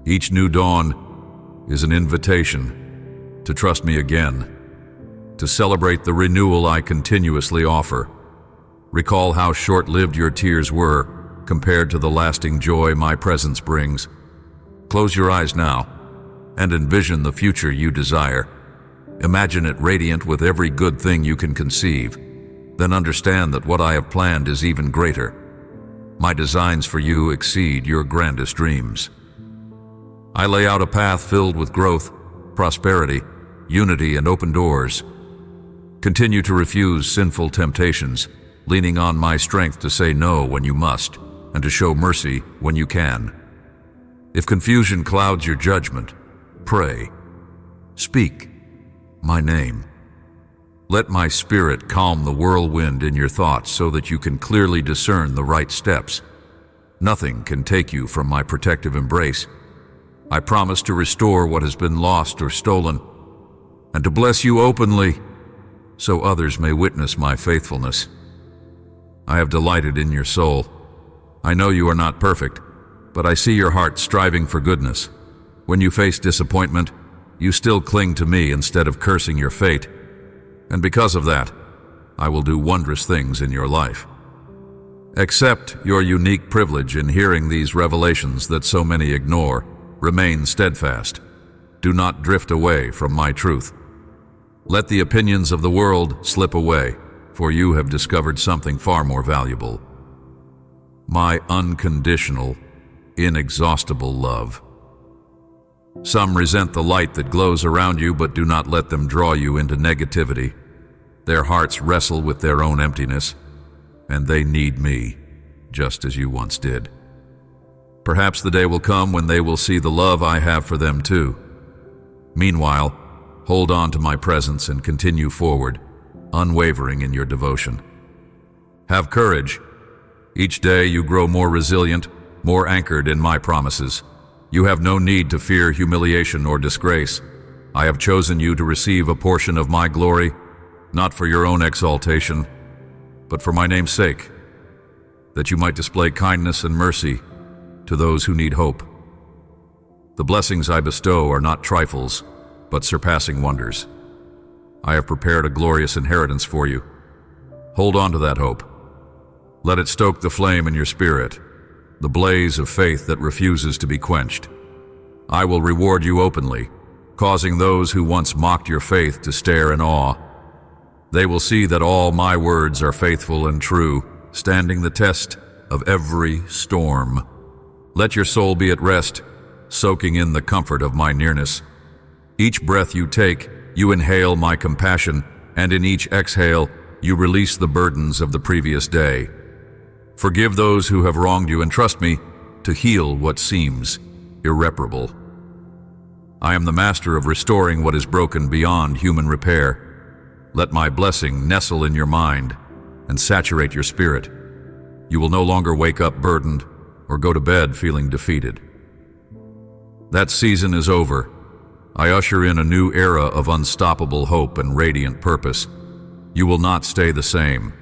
Each new dawn is an invitation to trust me again, to celebrate the renewal I continuously offer. Recall how short-lived your tears were compared to the lasting joy my presence brings. Close your eyes now and envision the future you desire. Imagine it radiant with every good thing you can conceive. Then understand that what I have planned is even greater. My designs for you exceed your grandest dreams. I lay out a path filled with growth, prosperity, unity, and open doors. Continue to refuse sinful temptations, leaning on my strength to say no when you must, and to show mercy when you can. If confusion clouds your judgment, pray. Speak my name. Let my spirit calm the whirlwind in your thoughts so that you can clearly discern the right steps. Nothing can take you from my protective embrace. I promise to restore what has been lost or stolen, and to bless you openly so others may witness my faithfulness. I have delighted in your soul. I know you are not perfect, but I see your heart striving for goodness. When you face disappointment, you still cling to me instead of cursing your fate. And because of that, I will do wondrous things in your life. Accept your unique privilege in hearing these revelations that so many ignore. Remain steadfast. Do not drift away from my truth. Let the opinions of the world slip away, for you have discovered something far more valuable. My unconditional, inexhaustible love. Some resent the light that glows around you, but do not let them draw you into negativity. Their hearts wrestle with their own emptiness, and they need me, just as you once did. Perhaps the day will come when they will see the love I have for them too. Meanwhile, hold on to my presence and continue forward, unwavering in your devotion. Have courage. Each day you grow more resilient, more anchored in my promises. You have no need to fear humiliation or disgrace. I have chosen you to receive a portion of my glory, not for your own exaltation, but for my name's sake, that you might display kindness and mercy to those who need hope. The blessings I bestow are not trifles. but surpassing wonders. I have prepared a glorious inheritance for you. Hold on to that hope. Let it stoke the flame in your spirit, the blaze of faith that refuses to be quenched. I will reward you openly, causing those who once mocked your faith to stare in awe. They will see that all my words are faithful and true, standing the test of every storm. Let your soul be at rest, soaking in the comfort of my nearness. Each breath you take, you inhale my compassion, and in each exhale, you release the burdens of the previous day. Forgive those who have wronged you and trust me to heal what seems irreparable. I am the master of restoring what is broken beyond human repair. Let my blessing nestle in your mind and saturate your spirit. You will no longer wake up burdened or go to bed feeling defeated. That season is over. I usher in a new era of unstoppable hope and radiant purpose. You will not stay the same.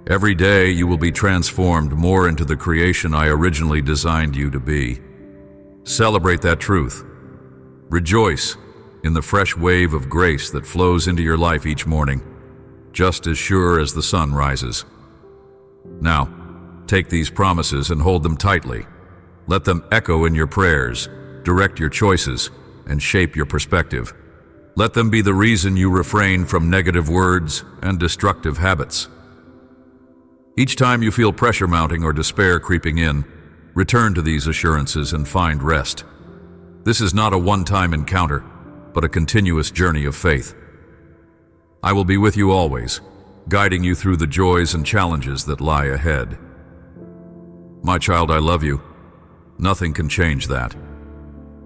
Every day you will be transformed more into the creation I originally designed you to be. Celebrate that truth. Rejoice in the fresh wave of grace that flows into your life each morning, just as sure as the sun rises. Now, take these promises and hold them tightly. Let them echo in your prayers, direct your choices, and shape your perspective. Let them be the reason you refrain from negative words and destructive habits. Each time you feel pressure mounting or despair creeping in, return to these assurances and find rest. This is not a one-time encounter, but a continuous journey of faith. I will be with you always, guiding you through the joys and challenges that lie ahead. My child, I love you. Nothing can change that.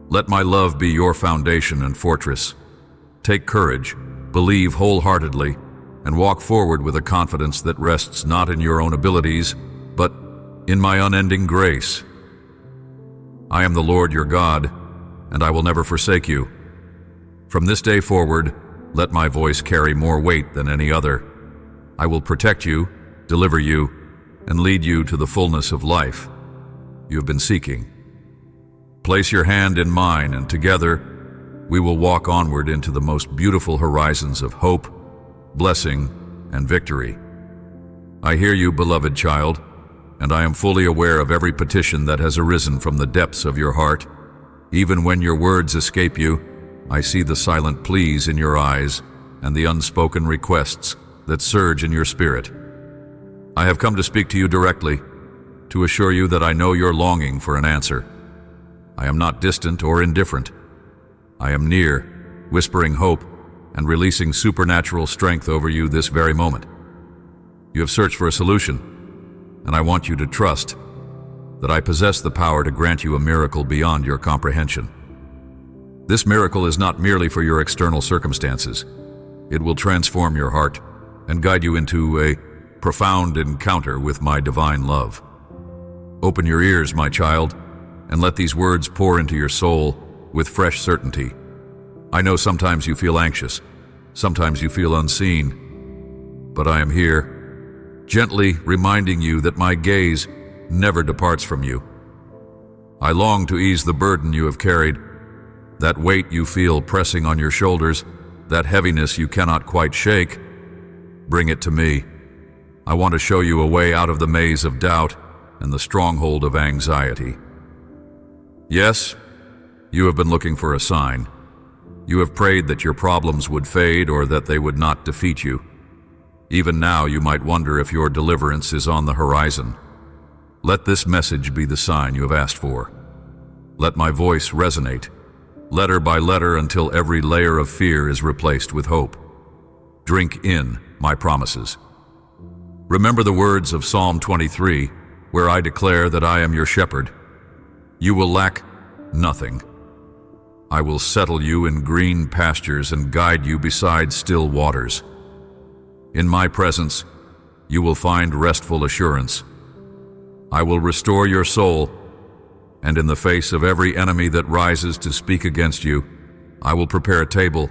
Let my love be your foundation and fortress. Take courage, believe wholeheartedly, and walk forward with a confidence that rests not in your own abilities, but in my unending grace. I am the Lord your God, and I will never forsake you. From this day forward, let my voice carry more weight than any other. I will protect you, deliver you, and lead you to the fullness of life you have been seeking. Place your hand in mine, and together we will walk onward into the most beautiful horizons of hope, blessing, and victory. I hear you, beloved child, and I am fully aware of every petition that has arisen from the depths of your heart. Even when your words escape you, I see the silent pleas in your eyes and the unspoken requests that surge in your spirit. I have come to speak to you directly, to assure you that I know your longing for an answer. I am not distant or indifferent. I am near, whispering hope and releasing supernatural strength over you this very moment. You have searched for a solution, and I want you to trust that I possess the power to grant you a miracle beyond your comprehension. This miracle is not merely for your external circumstances. It will transform your heart and guide you into a profound encounter with my divine love. Open your ears, my child, and let these words pour into your soul with fresh certainty. I know sometimes you feel anxious, sometimes you feel unseen, but I am here, gently reminding you that my gaze never departs from you. I long to ease the burden you have carried, that weight you feel pressing on your shoulders, that heaviness you cannot quite shake. Bring it to me. I want to show you a way out of the maze of doubt and the stronghold of anxiety. Yes, you have been looking for a sign. You have prayed that your problems would fade or that they would not defeat you. Even now you might wonder if your deliverance is on the horizon. Let this message be the sign you have asked for. Let my voice resonate, letter by letter, until every layer of fear is replaced with hope. Drink in my promises. Remember the words of Psalm 23, where I declare that I am your shepherd. You will lack nothing. I will settle you in green pastures and guide you beside still waters. In my presence, you will find restful assurance. I will restore your soul, and in the face of every enemy that rises to speak against you, I will prepare a table.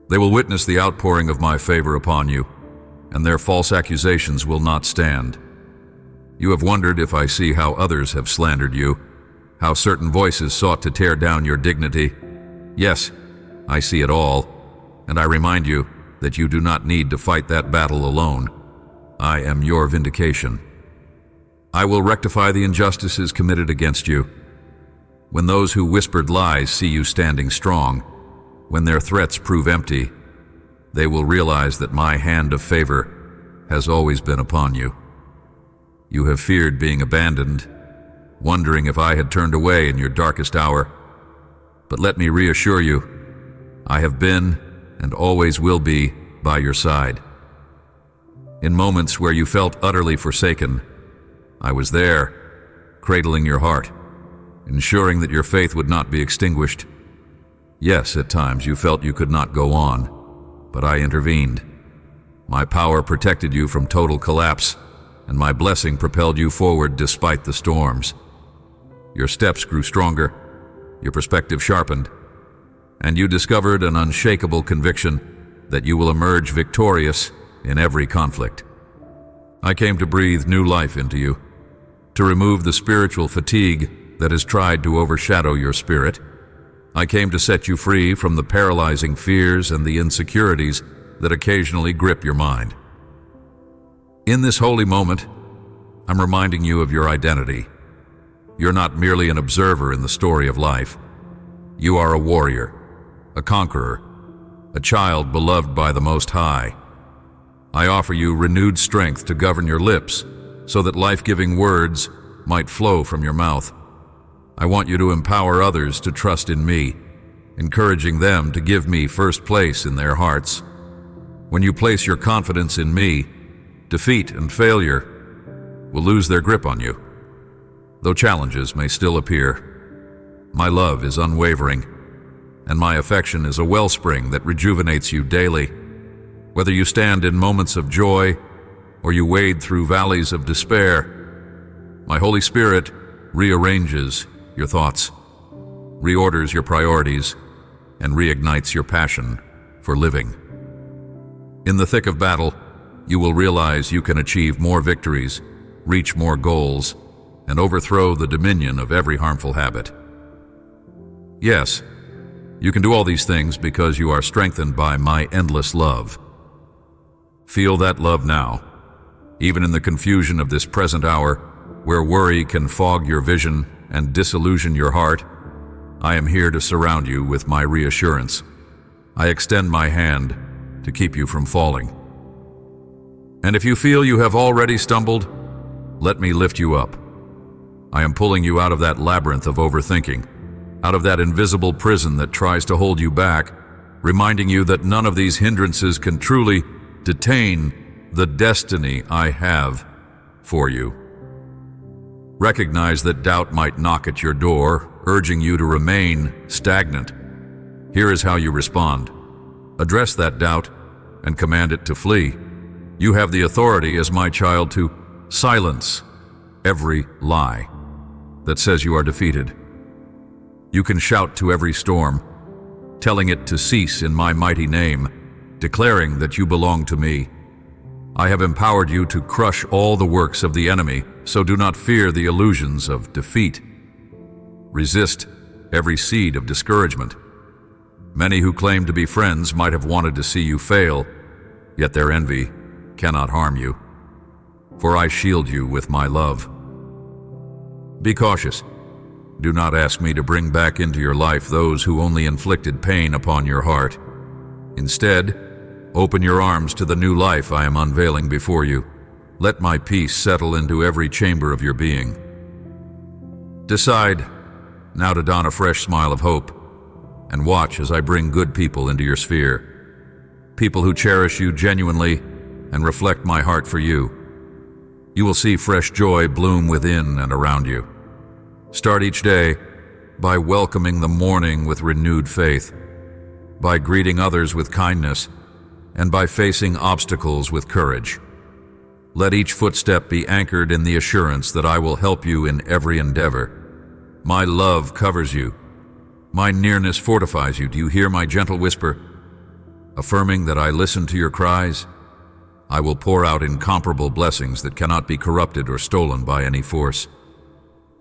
They will witness the outpouring of my favor upon you, and their false accusations will not stand. You have wondered if I see how others have slandered you, how certain voices sought to tear down your dignity. Yes, I see it all, and I remind you that you do not need to fight that battle alone. I am your vindication. I will rectify the injustices committed against you. When those who whispered lies see you standing strong, when their threats prove empty, they will realize that my hand of favor has always been upon you. You have feared being abandoned, wondering if I had turned away in your darkest hour. But let me reassure you, I have been and always will be by your side. In moments where you felt utterly forsaken, I was there, cradling your heart, ensuring that your faith would not be extinguished. Yes, at times you felt you could not go on, but I intervened. My power protected you from total collapse, and my blessing propelled you forward despite the storms. Your steps grew stronger, your perspective sharpened, and you discovered an unshakable conviction that you will emerge victorious in every conflict. I came to breathe new life into you, to remove the spiritual fatigue that has tried to overshadow your spirit. I came to set you free from the paralyzing fears and the insecurities that occasionally grip your mind. In this holy moment, I'm reminding you of your identity. You're not merely an observer in the story of life. You are a warrior, a conqueror, a child beloved by the Most High. I offer you renewed strength to govern your lips so that life-giving words might flow from your mouth. I want you to empower others to trust in me, encouraging them to give me first place in their hearts. When you place your confidence in me, defeat and failure will lose their grip on you. Though challenges may still appear, my love is unwavering, and my affection is a wellspring that rejuvenates you daily. Whether you stand in moments of joy or you wade through valleys of despair, my Holy Spirit rearranges your thoughts, reorders your priorities, and reignites your passion for living. In the thick of battle, you will realize you can achieve more victories, reach more goals, and overthrow the dominion of every harmful habit. Yes, you can do all these things because you are strengthened by my endless love. Feel that love now, even in the confusion of this present hour, where worry can fog your vision and disillusion your heart. I am here to surround you with my reassurance. I extend my hand to keep you from falling. And if you feel you have already stumbled, let me lift you up. I am pulling you out of that labyrinth of overthinking, out of that invisible prison that tries to hold you back, reminding you that none of these hindrances can truly detain the destiny I have for you. Recognize that doubt might knock at your door, urging you to remain stagnant. Here is how you respond. Address that doubt and command it to flee. You have the authority as my child to silence every lie that says you are defeated. You can shout to every storm, telling it to cease in my mighty name, declaring that you belong to me. I have empowered you to crush all the works of the enemy, so do not fear the illusions of defeat. Resist every seed of discouragement. Many who claim to be friends might have wanted to see you fail, yet their envy cannot harm you, for I shield you with my love. Be cautious. Do not ask me to bring back into your life those who only inflicted pain upon your heart. Instead, open your arms to the new life I am unveiling before you. Let my peace settle into every chamber of your being. Decide now to don a fresh smile of hope, and watch as I bring good people into your sphere. People who cherish you genuinely and reflect my heart for you. You will see fresh joy bloom within and around you. Start each day by welcoming the morning with renewed faith, by greeting others with kindness, and by facing obstacles with courage. Let each footstep be anchored in the assurance that I will help you in every endeavor. My love covers you. My nearness fortifies you. Do you hear my gentle whisper, affirming that I listen to your cries? I will pour out incomparable blessings that cannot be corrupted or stolen by any force.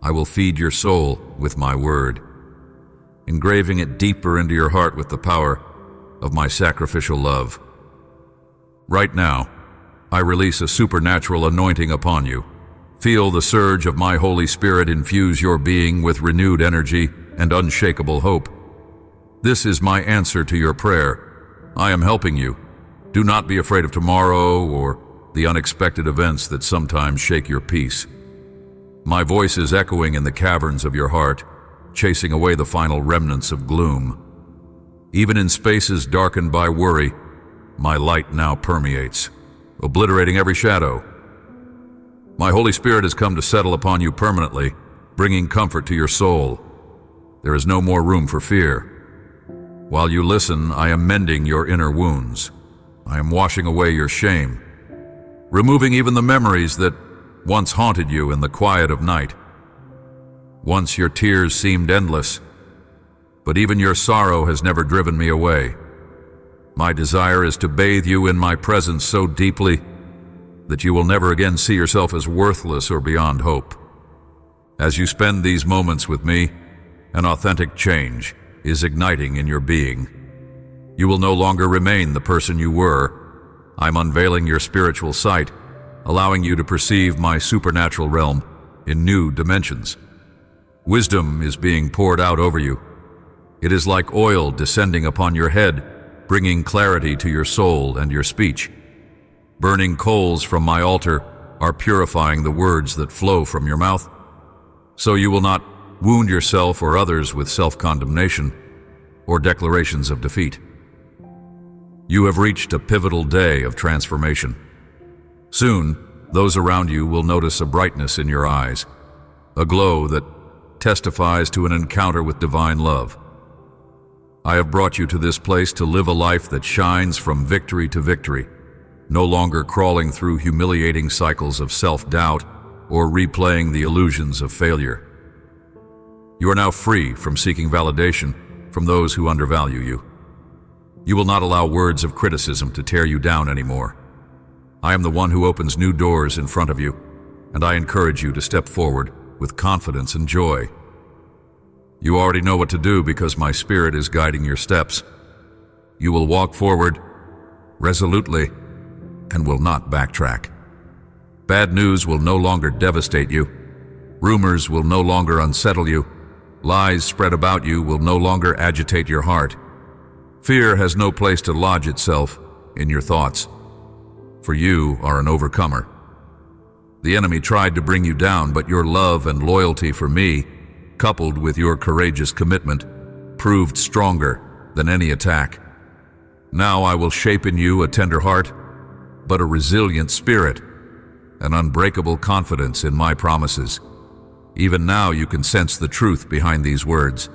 I will feed your soul with my word. engraving it deeper into your heart with the power of my sacrificial love. Right now, I release a supernatural anointing upon you. Feel the surge of my Holy Spirit infuse your being with renewed energy and unshakable hope. This is my answer to your prayer. I am helping you. Do not be afraid of tomorrow or the unexpected events that sometimes shake your peace. My voice is echoing in the caverns of your heart, chasing away the final remnants of gloom. Even in spaces darkened by worry, my light now permeates, obliterating every shadow. My Holy Spirit has come to settle upon you permanently, bringing comfort to your soul. There is no more room for fear. While you listen, I am mending your inner wounds. I am washing away your shame, removing even the memories that once haunted you in the quiet of night. Once your tears seemed endless, but even your sorrow has never driven me away. My desire is to bathe you in my presence so deeply that you will never again see yourself as worthless or beyond hope. As you spend these moments with me, an authentic change is igniting in your being. You will no longer remain the person you were. I'm unveiling your spiritual sight, allowing you to perceive my supernatural realm in new dimensions. Wisdom is being poured out over you. It is like oil descending upon your head, bringing clarity to your soul and your speech. Burning coals from my altar are purifying the words that flow from your mouth, so you will not wound yourself or others with self-condemnation or declarations of defeat. You have reached a pivotal day of transformation. Soon, those around you will notice a brightness in your eyes, a glow that testifies to an encounter with divine love. I have brought you to this place to live a life that shines from victory to victory, no longer crawling through humiliating cycles of self-doubt or replaying the illusions of failure. You are now free from seeking validation from those who undervalue you. You will not allow words of criticism to tear you down anymore. I am the one who opens new doors in front of you, and I encourage you to step forward with confidence and joy. You already know what to do because my Spirit is guiding your steps. You will walk forward resolutely and will not backtrack. Bad news will no longer devastate you. Rumors will no longer unsettle you. Lies spread about you will no longer agitate your heart. Fear has no place to lodge itself in your thoughts, for you are an overcomer. The enemy tried to bring you down, but your love and loyalty for me, coupled with your courageous commitment, proved stronger than any attack. Now I will shape in you a tender heart, but a resilient spirit, an unbreakable confidence in my promises. Even now you can sense the truth behind these words.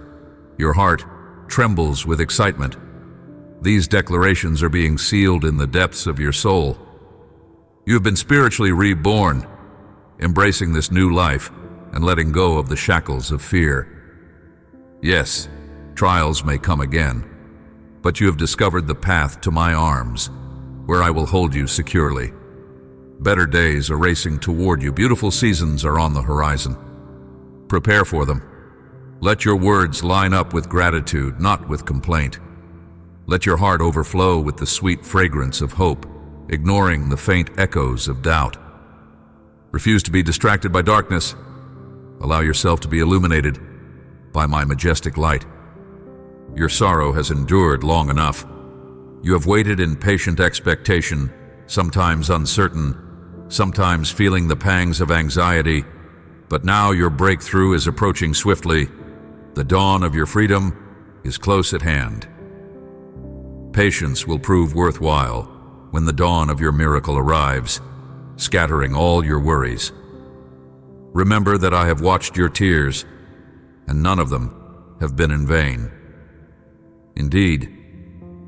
Your heart trembles with excitement. These declarations are being sealed in the depths of your soul. You have been spiritually reborn, embracing this new life and letting go of the shackles of fear. Yes, trials may come again, but you have discovered the path to my arms, where I will hold you securely. Better days are racing toward you. Beautiful seasons are on the horizon. Prepare for them. Let your words line up with gratitude, not with complaint. Let your heart overflow with the sweet fragrance of hope, ignoring the faint echoes of doubt. Refuse to be distracted by darkness. Allow yourself to be illuminated by my majestic light. Your sorrow has endured long enough. You have waited in patient expectation, sometimes uncertain, sometimes feeling the pangs of anxiety, but now your breakthrough is approaching swiftly. The dawn of your freedom is close at hand. Patience will prove worthwhile when the dawn of your miracle arrives, scattering all your worries. Remember that I have watched your tears, and none of them have been in vain. Indeed,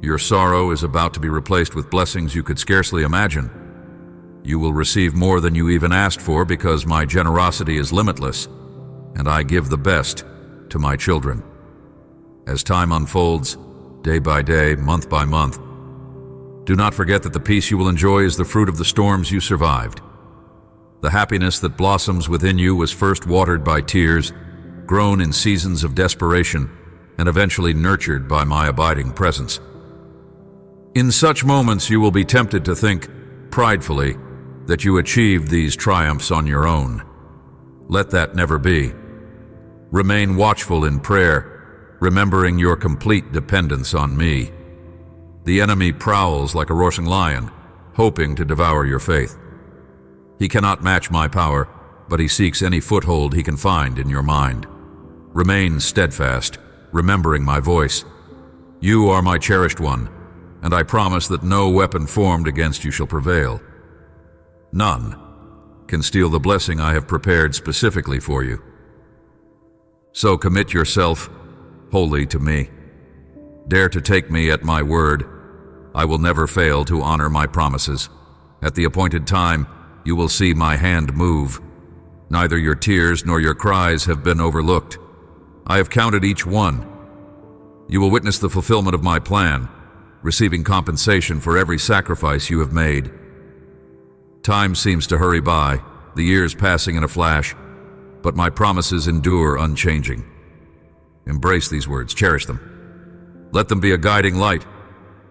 your sorrow is about to be replaced with blessings you could scarcely imagine. You will receive more than you even asked for because my generosity is limitless, and I give the best to my children. As time unfolds, day by day, month by month, do not forget that the peace you will enjoy is the fruit of the storms you survived. The happiness that blossoms within you was first watered by tears, grown in seasons of desperation, and eventually nurtured by my abiding presence. In such moments, you will be tempted to think, pridefully, that you achieved these triumphs on your own. Let that never be. Remain watchful in prayer, remembering your complete dependence on me. The enemy prowls like a roaring lion, hoping to devour your faith. He cannot match my power, but he seeks any foothold he can find in your mind. Remain steadfast, remembering my voice. You are my cherished one, and I promise that no weapon formed against you shall prevail. None can steal the blessing I have prepared specifically for you. So commit yourself wholly to me. Dare to take me at my word. I will never fail to honor my promises. At the appointed time, you will see my hand move. Neither your tears nor your cries have been overlooked. I have counted each one. You will witness the fulfillment of my plan, receiving compensation for every sacrifice you have made. Time seems to hurry by, the years passing in a flash, but my promises endure unchanging. Embrace these words, cherish them. Let them be a guiding light,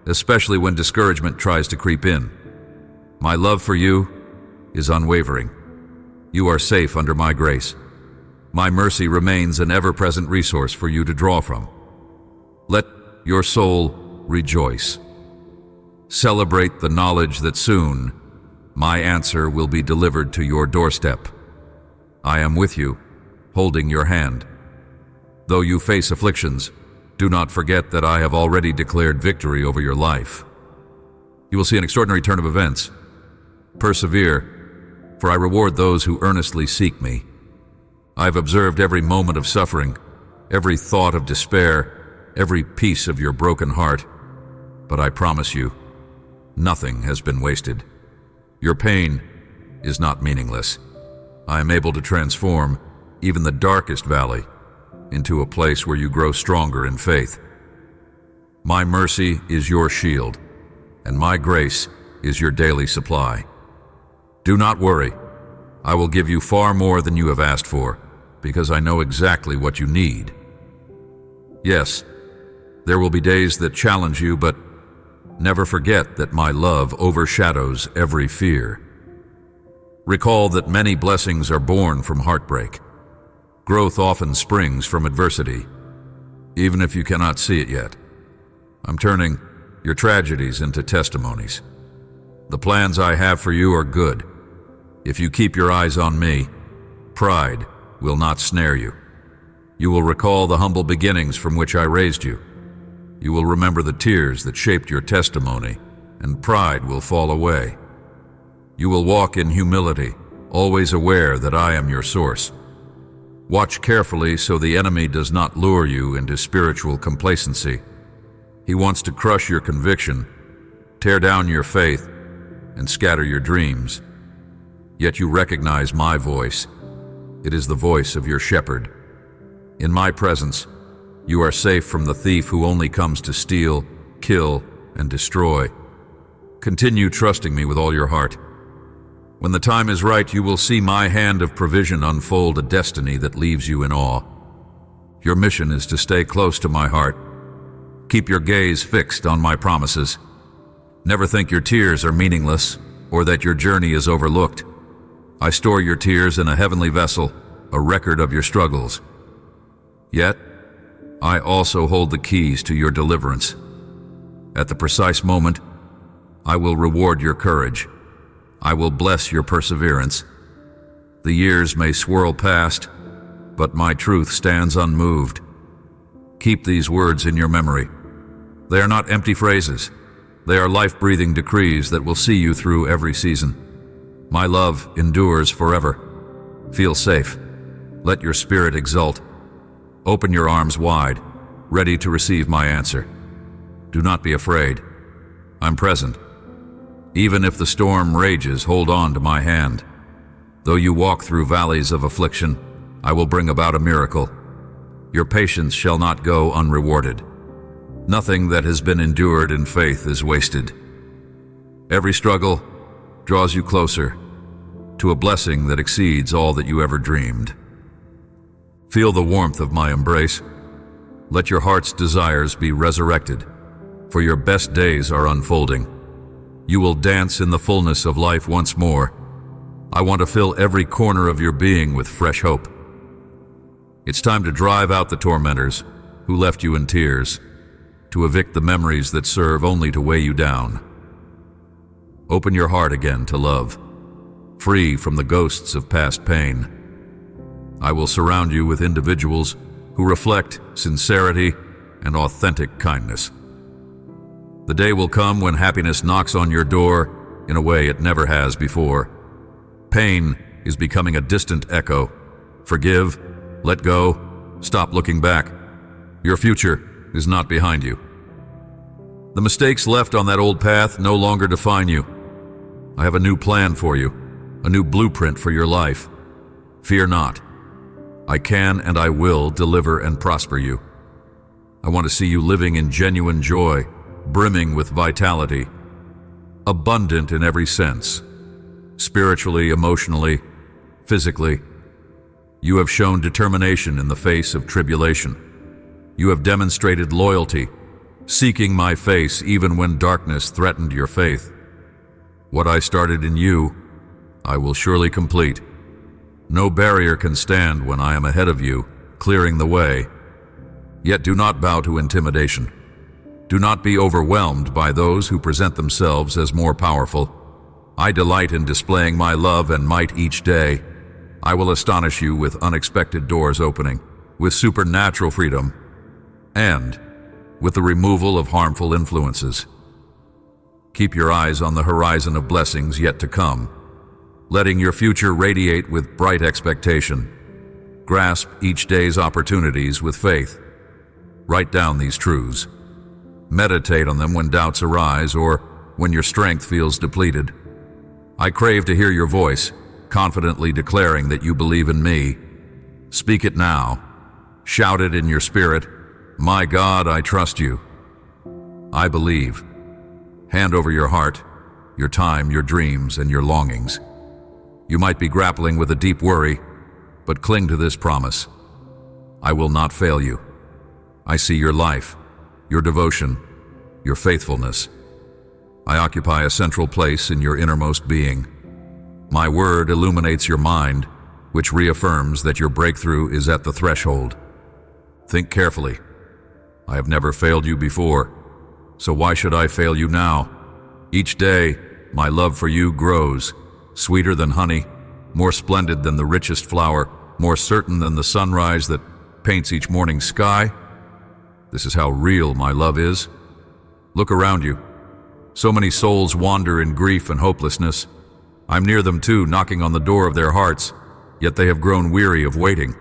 especially when discouragement tries to creep in. My love for you is unwavering. You are safe under my grace. My mercy remains an ever-present resource for you to draw from. Let your soul rejoice. Celebrate the knowledge that soon my answer will be delivered to your doorstep. I am with you, holding your hand. Though you face afflictions, do not forget that I have already declared victory over your life. You will see an extraordinary turn of events. Persevere, for I reward those who earnestly seek me. I have observed every moment of suffering, every thought of despair, every piece of your broken heart, but I promise you, nothing has been wasted. Your pain is not meaningless. I am able to transform even the darkest valley into a place where you grow stronger in faith. My mercy is your shield, and my grace is your daily supply. Do not worry. I will give you far more than you have asked for, because I know exactly what you need. Yes, there will be days that challenge you, but never forget that my love overshadows every fear. Recall that many blessings are born from heartbreak. Growth often springs from adversity, even if you cannot see it yet. I'm turning your tragedies into testimonies. The plans I have for you are good. If you keep your eyes on me, pride will not snare you. You will recall the humble beginnings from which I raised you. You will remember the tears that shaped your testimony, and pride will fall away. You will walk in humility, always aware that I am your source. Watch carefully so the enemy does not lure you into spiritual complacency. He wants to crush your conviction, tear down your faith, and scatter your dreams. Yet you recognize my voice. It is the voice of your shepherd. In my presence, you are safe from the thief who only comes to steal, kill, and destroy. Continue trusting me with all your heart. When the time is right, you will see my hand of provision unfold a destiny that leaves you in awe. Your mission is to stay close to my heart. Keep your gaze fixed on my promises. Never think your tears are meaningless or that your journey is overlooked. I store your tears in a heavenly vessel, a record of your struggles. Yet, I also hold the keys to your deliverance. At the precise moment, I will reward your courage. I will bless your perseverance. The years may swirl past, but my truth stands unmoved. Keep these words in your memory. They are not empty phrases. They are life-breathing decrees that will see you through every season. My love endures forever. Feel safe. Let your spirit exult. Open your arms wide, ready to receive my answer. Do not be afraid. I'm present. Even if the storm rages, hold on to my hand. Though you walk through valleys of affliction, I will bring about a miracle. Your patience shall not go unrewarded. Nothing that has been endured in faith is wasted. Every struggle draws you closer to a blessing that exceeds all that you ever dreamed. Feel the warmth of my embrace. Let your heart's desires be resurrected, for your best days are unfolding. You will dance in the fullness of life once more. I want to fill every corner of your being with fresh hope. It's time to drive out the tormentors who left you in tears, to evict the memories that serve only to weigh you down. Open your heart again to love, free from the ghosts of past pain. I will surround you with individuals who reflect sincerity and authentic kindness. The day will come when happiness knocks on your door in a way it never has before. Pain is becoming a distant echo. Forgive, let go, stop looking back. Your future is not behind you. The mistakes left on that old path no longer define you. I have a new plan for you, a new blueprint for your life. Fear not. I can and I will deliver and prosper you. I want to see you living in genuine joy, brimming with vitality, abundant in every sense, spiritually, emotionally, physically. You have shown determination in the face of tribulation. You have demonstrated loyalty, seeking my face even when darkness threatened your faith. What I started in you, I will surely complete. No barrier can stand when I am ahead of you, clearing the way. Yet do not bow to intimidation. Do not be overwhelmed by those who present themselves as more powerful. I delight in displaying my love and might each day. I will astonish you with unexpected doors opening, with supernatural freedom, and with the removal of harmful influences. Keep your eyes on the horizon of blessings yet to come, letting your future radiate with bright expectation. Grasp each day's opportunities with faith. Write down these truths. Meditate on them when doubts arise or when your strength feels depleted. I crave to hear your voice, confidently declaring that you believe in me. Speak it now. Shout it in your spirit. My God, I trust you. I believe. Hand over your heart, your time, your dreams, and your longings. You might be grappling with a deep worry, but cling to this promise. I will not fail you. I see your life, your devotion, your faithfulness. I occupy a central place in your innermost being. My word illuminates your mind, which reaffirms that your breakthrough is at the threshold. Think carefully. I have never failed you before, so why should I fail you now? Each day, my love for you grows, sweeter than honey, more splendid than the richest flower, more certain than the sunrise that paints each morning sky. This is how real my love is. Look around you. So many souls wander in grief and hopelessness. I'm near them too, knocking on the door of their hearts, yet they have grown weary of waiting.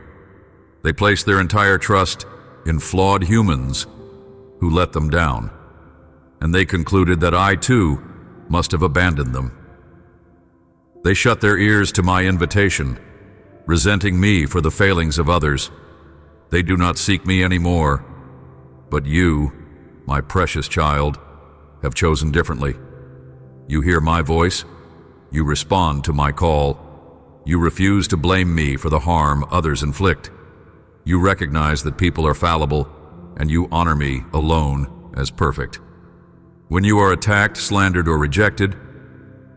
They place their entire trust in flawed humans who let them down, and they concluded that I too must have abandoned them. They shut their ears to my invitation, resenting me for the failings of others. They do not seek me anymore, but you, my precious child, have chosen differently. You hear my voice, you respond to my call, you refuse to blame me for the harm others inflict. You recognize that people are fallible, and you honor me alone as perfect. When you are attacked, slandered, or rejected,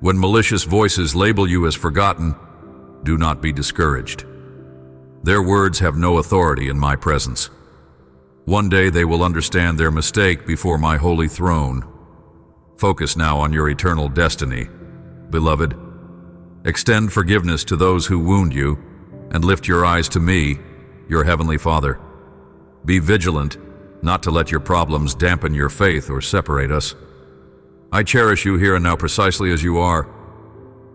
when malicious voices label you as forgotten, do not be discouraged. Their words have no authority in my presence. One day they will understand their mistake before my holy throne. Focus now on your eternal destiny, beloved. Extend forgiveness to those who wound you, and lift your eyes to me, your heavenly Father. Be vigilant, not to let your problems dampen your faith or separate us. I cherish you here and now precisely as you are.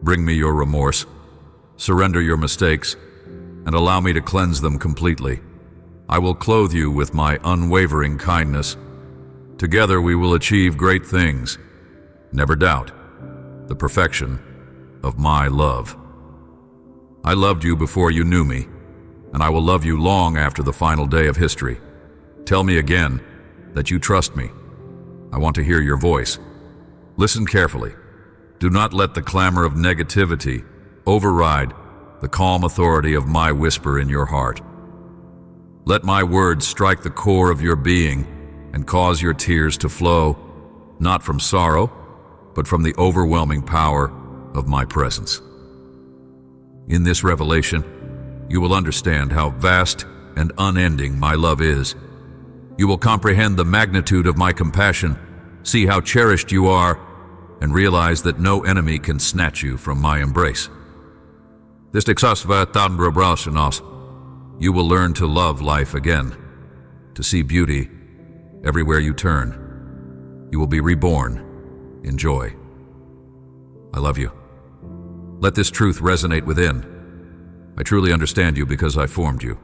Bring me your remorse. Surrender your mistakes, and allow me to cleanse them completely. I will clothe you with my unwavering kindness. Together we will achieve great things. Never doubt the perfection of my love. I loved you before you knew me, and I will love you long after the final day of history. Tell me again that you trust me. I want to hear your voice. Listen carefully. Do not let the clamor of negativity override the calm authority of my whisper in your heart. Let my words strike the core of your being and cause your tears to flow, not from sorrow, but from the overwhelming power of my presence. In this revelation, you will understand how vast and unending my love is. You will comprehend the magnitude of my compassion, see how cherished you are, and realize that no enemy can snatch you from my embrace. You will learn to love life again, to see beauty everywhere you turn. You will be reborn in joy. I love you. Let this truth resonate within. I truly understand you because I formed you.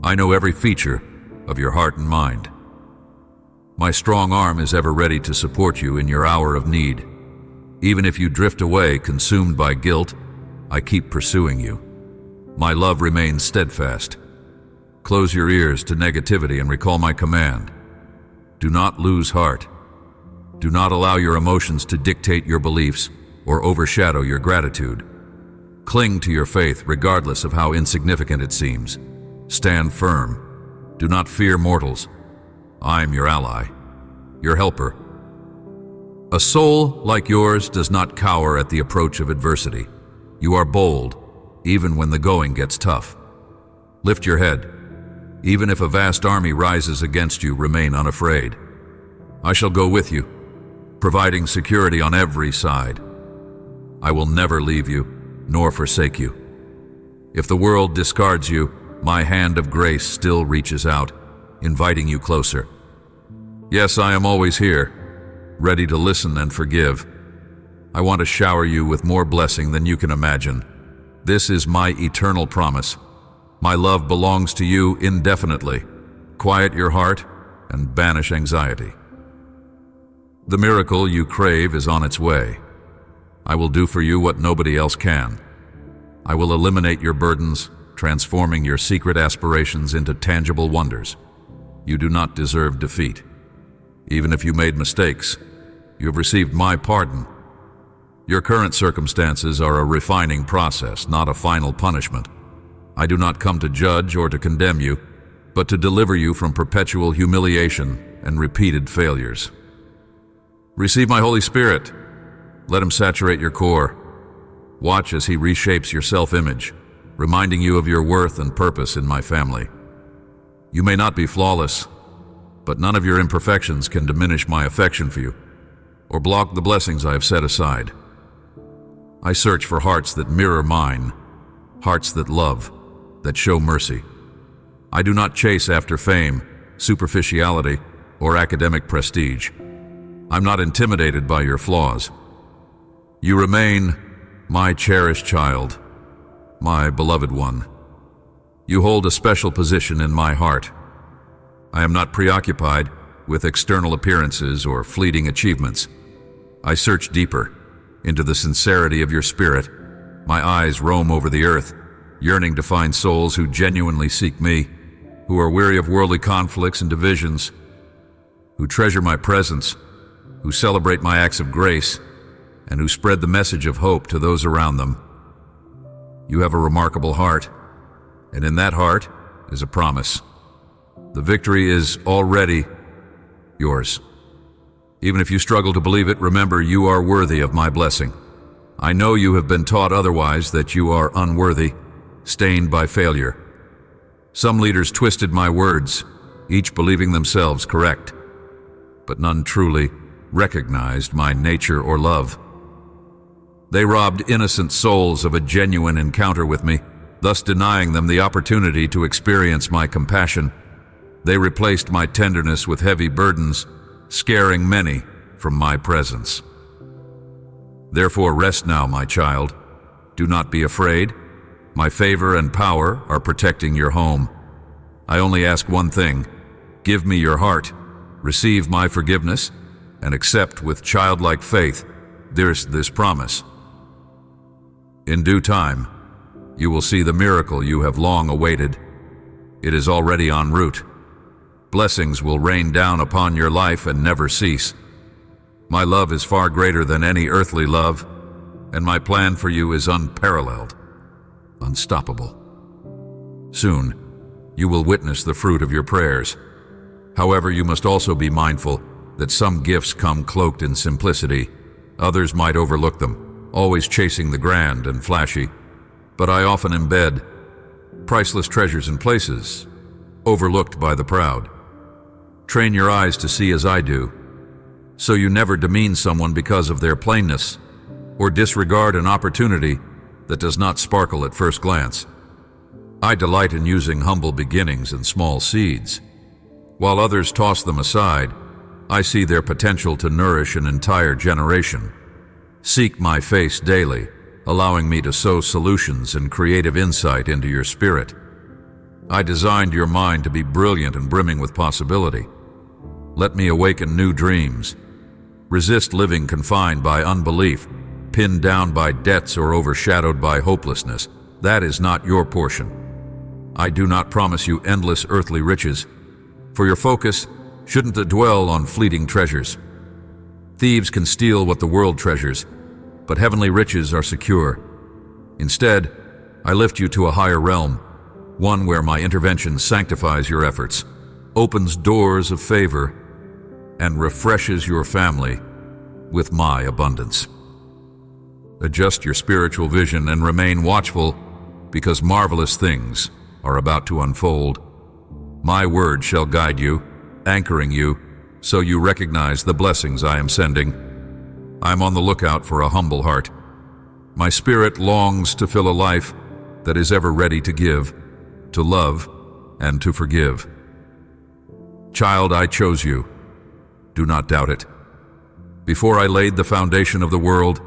I know every feature of your heart and mind. My strong arm is ever ready to support you in your hour of need. Even if you drift away, consumed by guilt, I keep pursuing you. My love remains steadfast. Close your ears to negativity and recall my command. Do not lose heart. Do not allow your emotions to dictate your beliefs or overshadow your gratitude. Cling to your faith regardless of how insignificant it seems. Stand firm. Do not fear mortals. I'm your ally, your helper. A soul like yours does not cower at the approach of adversity. You are bold, even when the going gets tough. Lift your head. Even if a vast army rises against you, remain unafraid. I shall go with you, providing security on every side. I will never leave you, nor forsake you. If the world discards you, my hand of grace still reaches out, inviting you closer. Yes, I am always here, ready to listen and forgive. I want to shower you with more blessing than you can imagine. This is my eternal promise. My love belongs to you indefinitely. Quiet your heart and banish anxiety. The miracle you crave is on its way. I will do for you what nobody else can. I will eliminate your burdens, transforming your secret aspirations into tangible wonders. You do not deserve defeat. Even if you made mistakes, you have received my pardon. Your current circumstances are a refining process, not a final punishment. I do not come to judge or to condemn you, but to deliver you from perpetual humiliation and repeated failures. Receive my Holy Spirit. Let him saturate your core. Watch as he reshapes your self-image, reminding you of your worth and purpose in my family. You may not be flawless, but none of your imperfections can diminish my affection for you or block the blessings I have set aside. I search for hearts that mirror mine, hearts that love, that show mercy. I do not chase after fame, superficiality, or academic prestige. I'm not intimidated by your flaws. You remain my cherished child, my beloved one. You hold a special position in my heart. I am not preoccupied with external appearances or fleeting achievements. I search deeper into the sincerity of your spirit. My eyes roam over the earth, yearning to find souls who genuinely seek me, who are weary of worldly conflicts and divisions, who treasure my presence, who celebrate my acts of grace, and who spread the message of hope to those around them. You have a remarkable heart, and in that heart is a promise. The victory is already yours. Even if you struggle to believe it, remember you are worthy of my blessing. I know you have been taught otherwise, that you are unworthy, stained by failure. Some leaders twisted my words, each believing themselves correct, but none truly recognized my nature or love. They robbed innocent souls of a genuine encounter with me, thus denying them the opportunity to experience my compassion. They replaced my tenderness with heavy burdens, scaring many from my presence. Therefore rest now, my child. Do not be afraid. My favor and power are protecting your home. I only ask one thing. Give me your heart, receive my forgiveness, and accept with childlike faith this promise. In due time, you will see the miracle you have long awaited. It is already en route. Blessings will rain down upon your life and never cease. My love is far greater than any earthly love, and my plan for you is unparalleled, unstoppable. Soon, you will witness the fruit of your prayers. However, you must also be mindful that some gifts come cloaked in simplicity. Others might overlook them, always chasing the grand and flashy. But I often embed priceless treasures in places overlooked by the proud. Train your eyes to see as I do, so you never demean someone because of their plainness, or disregard an opportunity that does not sparkle at first glance. I delight in using humble beginnings and small seeds. While others toss them aside, I see their potential to nourish an entire generation. Seek my face daily, allowing me to sow solutions and creative insight into your spirit. I designed your mind to be brilliant and brimming with possibility. Let me awaken new dreams. Resist living confined by unbelief, pinned down by debts or overshadowed by hopelessness. That is not your portion. I do not promise you endless earthly riches, for your focus shouldn't dwell on fleeting treasures. Thieves can steal what the world treasures, but heavenly riches are secure. Instead, I lift you to a higher realm, one where my intervention sanctifies your efforts, opens doors of favor, and refreshes your family with my abundance. Adjust your spiritual vision and remain watchful, because marvelous things are about to unfold. My word shall guide you, anchoring you, so you recognize the blessings I am sending. I'm on the lookout for a humble heart. My spirit longs to fill a life that is ever ready to give, to love, and to forgive. Child, I chose you. Do not doubt it. Before I laid the foundation of the world,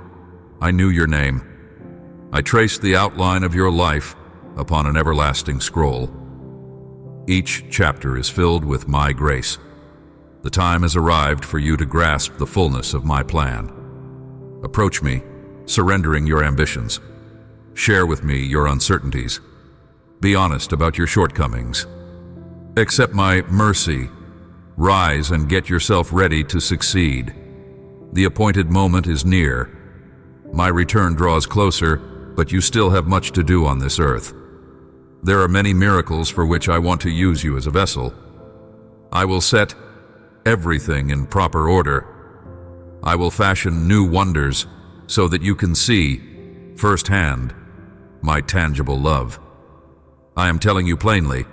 I knew your name. I traced the outline of your life upon an everlasting scroll. Each chapter is filled with my grace. The time has arrived for you to grasp the fullness of my plan. Approach me, surrendering your ambitions. Share with me your uncertainties. Be honest about your shortcomings. Accept my mercy. Rise and get yourself ready to succeed. The appointed moment is near. My return draws closer, but you still have much to do on this earth. There are many miracles for which I want to use you as a vessel. I will set everything in proper order. I will fashion new wonders so that you can see, firsthand, my tangible love. I am telling you plainly,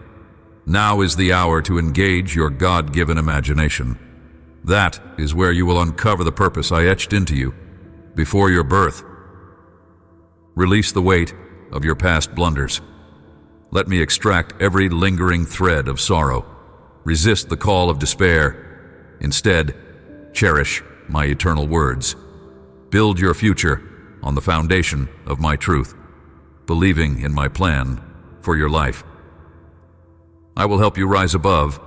now is the hour to engage your God-given imagination. That is where you will uncover the purpose I etched into you before your birth. Release the weight of your past blunders. Let me extract every lingering thread of sorrow. Resist the call of despair. Instead, cherish my eternal words. Build your future on the foundation of my truth, believing in my plan for your life. I will help you rise above.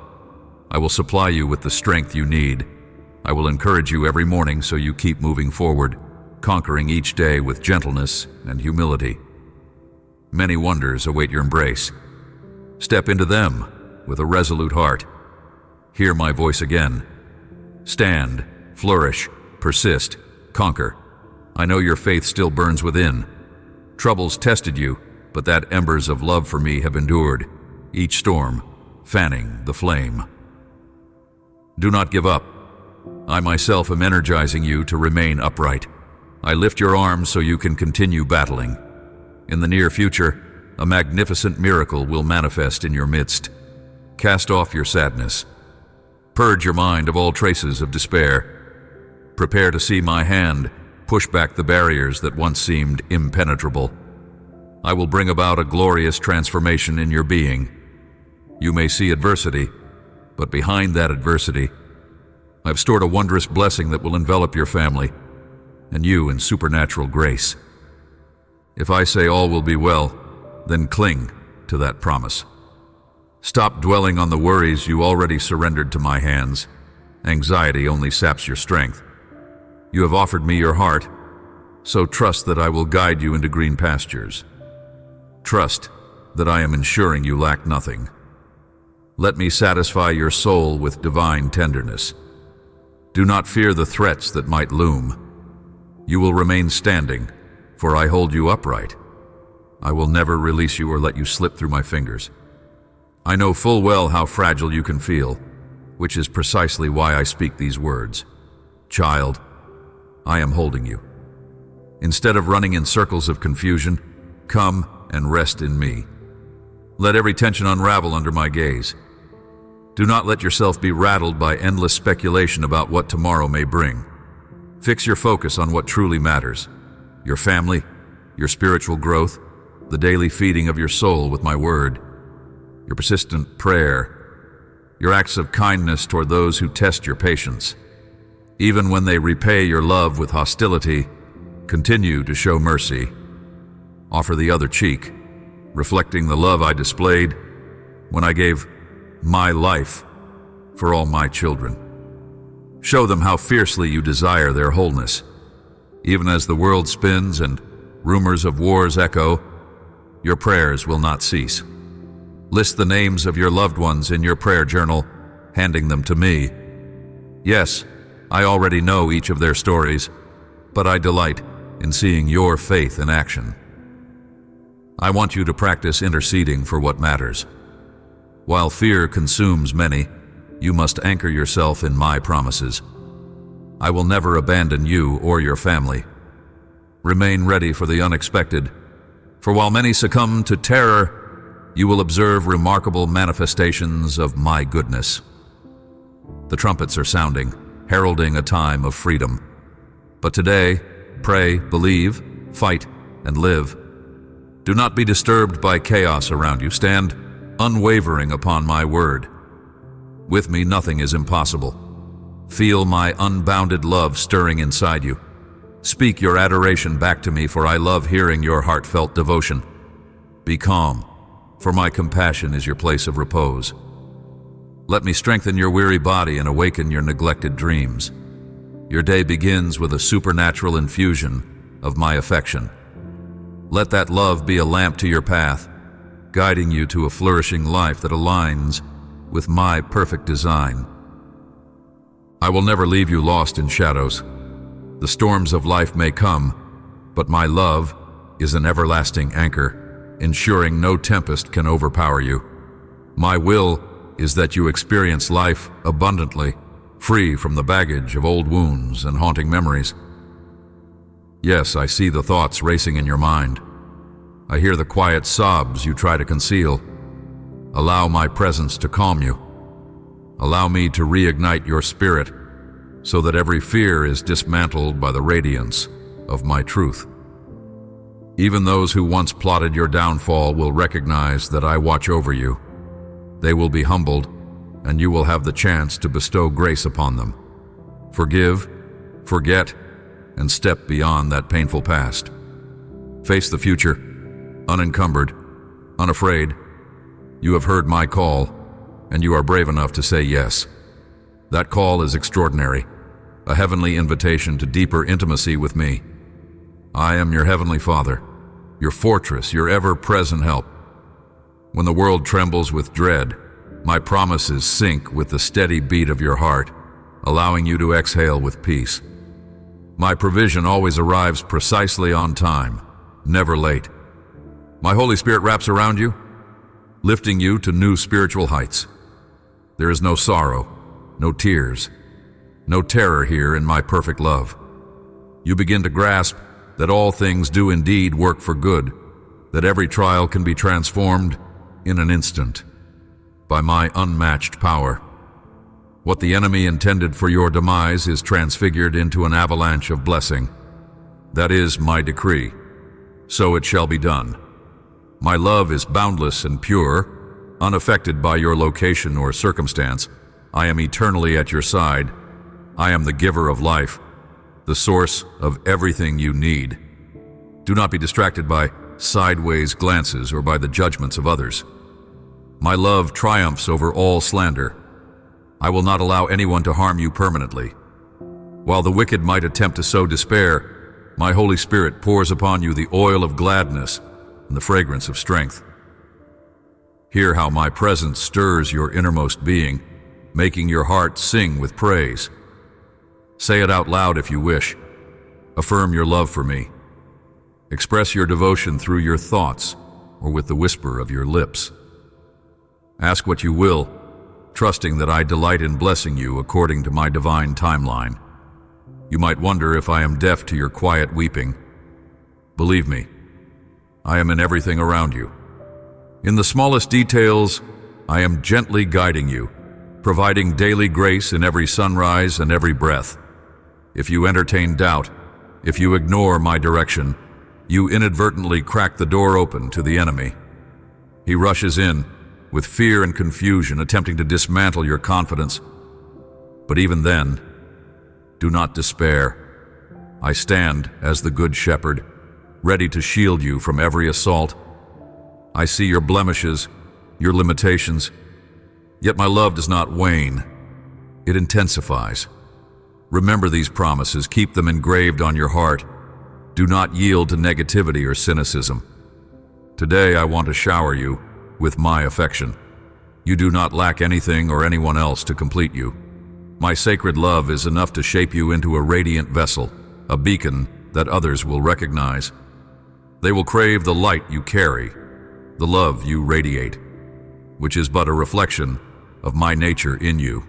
I will supply you with the strength you need. I will encourage you every morning so you keep moving forward, conquering each day with gentleness and humility. Many wonders await your embrace. Step into them with a resolute heart. Hear my voice again. Stand, flourish, persist, conquer. I know your faith still burns within. Troubles tested you, but that embers of love for me have endured, each storm fanning the flame. Do not give up. I myself am energizing you to remain upright. I lift your arms so you can continue battling. In the near future, a magnificent miracle will manifest in your midst. Cast off your sadness. Purge your mind of all traces of despair. Prepare to see my hand push back the barriers that once seemed impenetrable. I will bring about a glorious transformation in your being. You may see adversity, but behind that adversity, I've stored a wondrous blessing that will envelop your family and you in supernatural grace. If I say all will be well, then cling to that promise. Stop dwelling on the worries you already surrendered to my hands. Anxiety only saps your strength. You have offered me your heart, so trust that I will guide you into green pastures. Trust that I am ensuring you lack nothing. Let me satisfy your soul with divine tenderness. Do not fear the threats that might loom. You will remain standing, for I hold you upright. I will never release you or let you slip through my fingers. I know full well how fragile you can feel, which is precisely why I speak these words. Child, I am holding you. Instead of running in circles of confusion, come and rest in me. Let every tension unravel under my gaze. Do not let yourself be rattled by endless speculation about what tomorrow may bring. Fix your focus on what truly matters: your family, your spiritual growth, the daily feeding of your soul with my word, your persistent prayer, your acts of kindness toward those who test your patience. Even when they repay your love with hostility, continue to show mercy. Offer the other cheek, reflecting the love I displayed when I gave my life for all my children. Show them how fiercely you desire their wholeness. Even as the world spins and rumors of wars echo, your prayers will not cease. List the names of your loved ones in your prayer journal, handing them to me. Yes, I already know each of their stories, but I delight in seeing your faith in action. I want you to practice interceding for what matters. While fear consumes many, you must anchor yourself in my promises. I will never abandon you or your family. Remain ready for the unexpected, for while many succumb to terror, you will observe remarkable manifestations of my goodness. The trumpets are sounding, heralding a time of freedom. But today, pray, believe, fight, and live. Do not be disturbed by chaos around you. Stand unwavering upon my word. With me, nothing is impossible. Feel my unbounded love stirring inside you. Speak your adoration back to me, for I love hearing your heartfelt devotion. Be calm, for my compassion is your place of repose. Let me strengthen your weary body and awaken your neglected dreams. Your day begins with a supernatural infusion of my affection. Let that love be a lamp to your path, guiding you to a flourishing life that aligns with my perfect design. I will never leave you lost in shadows. The storms of life may come, but my love is an everlasting anchor, ensuring no tempest can overpower you. My will is that you experience life abundantly, free from the baggage of old wounds and haunting memories. Yes, I see the thoughts racing in your mind. I hear the quiet sobs you try to conceal. Allow my presence to calm you. Allow me to reignite your spirit so that every fear is dismantled by the radiance of my truth. Even those who once plotted your downfall will recognize that I watch over you. They will be humbled, and you will have the chance to bestow grace upon them. Forgive, forget, and step beyond that painful past. Face the future, unencumbered, unafraid. You have heard my call, and you are brave enough to say yes. That call is extraordinary, a heavenly invitation to deeper intimacy with me. I am your heavenly Father, your fortress, your ever-present help. When the world trembles with dread, my promises sync with the steady beat of your heart, allowing you to exhale with peace. My provision always arrives precisely on time, never late. My Holy Spirit wraps around you, lifting you to new spiritual heights. There is no sorrow, no tears, no terror here in my perfect love. You begin to grasp that all things do indeed work for good, that every trial can be transformed in an instant by my unmatched power. What the enemy intended for your demise is transfigured into an avalanche of blessing. That is my decree. So it shall be done. My love is boundless and pure, unaffected by your location or circumstance. I am eternally at your side. I am the giver of life, the source of everything you need. Do not be distracted by sideways glances or by the judgments of others. My love triumphs over all slander. I will not allow anyone to harm you permanently. While the wicked might attempt to sow despair, my Holy Spirit pours upon you the oil of gladness and the fragrance of strength. Hear how my presence stirs your innermost being, making your heart sing with praise. Say it out loud if you wish. Affirm your love for me. Express your devotion through your thoughts or with the whisper of your lips. Ask what you will, trusting that I delight in blessing you according to my divine timeline. You might wonder if I am deaf to your quiet weeping. Believe me, I am in everything around you. In the smallest details, I am gently guiding you, providing daily grace in every sunrise and every breath. If you entertain doubt, if you ignore my direction, you inadvertently crack the door open to the enemy. He rushes in, with fear and confusion, attempting to dismantle your confidence. But even then, do not despair. I stand as the Good Shepherd, ready to shield you from every assault. I see your blemishes, your limitations, yet my love does not wane. It intensifies. Remember these promises, keep them engraved on your heart. Do not yield to negativity or cynicism. Today I want to shower you with my affection. You do not lack anything or anyone else to complete you. My sacred love is enough to shape you into a radiant vessel, a beacon that others will recognize. They will crave the light you carry, the love you radiate, which is but a reflection of my nature in you.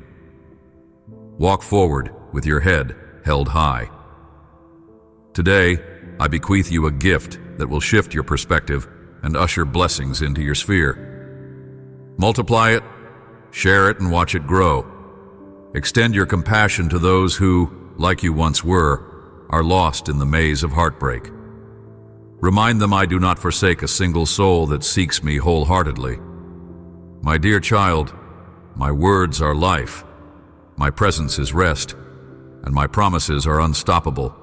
Walk forward with your head held high. Today, I bequeath you a gift that will shift your perspective and usher blessings into your sphere. Multiply it, share it, and watch it grow. Extend your compassion to those who, like you once were, are lost in the maze of heartbreak. Remind them I do not forsake a single soul that seeks me wholeheartedly. My dear child, my words are life, my presence is rest, and my promises are unstoppable.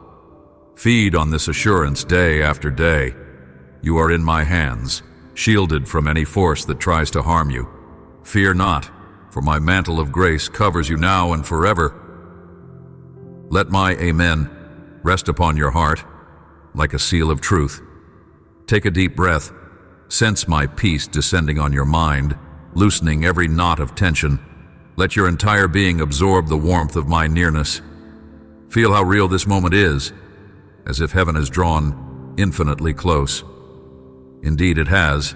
Feed on this assurance day after day. You are in my hands, shielded from any force that tries to harm you. Fear not, for my mantle of grace covers you now and forever. Let my amen rest upon your heart like a seal of truth. Take a deep breath. Sense my peace descending on your mind, loosening every knot of tension. Let your entire being absorb the warmth of my nearness. Feel how real this moment is, as if heaven has drawn infinitely close. Indeed it has,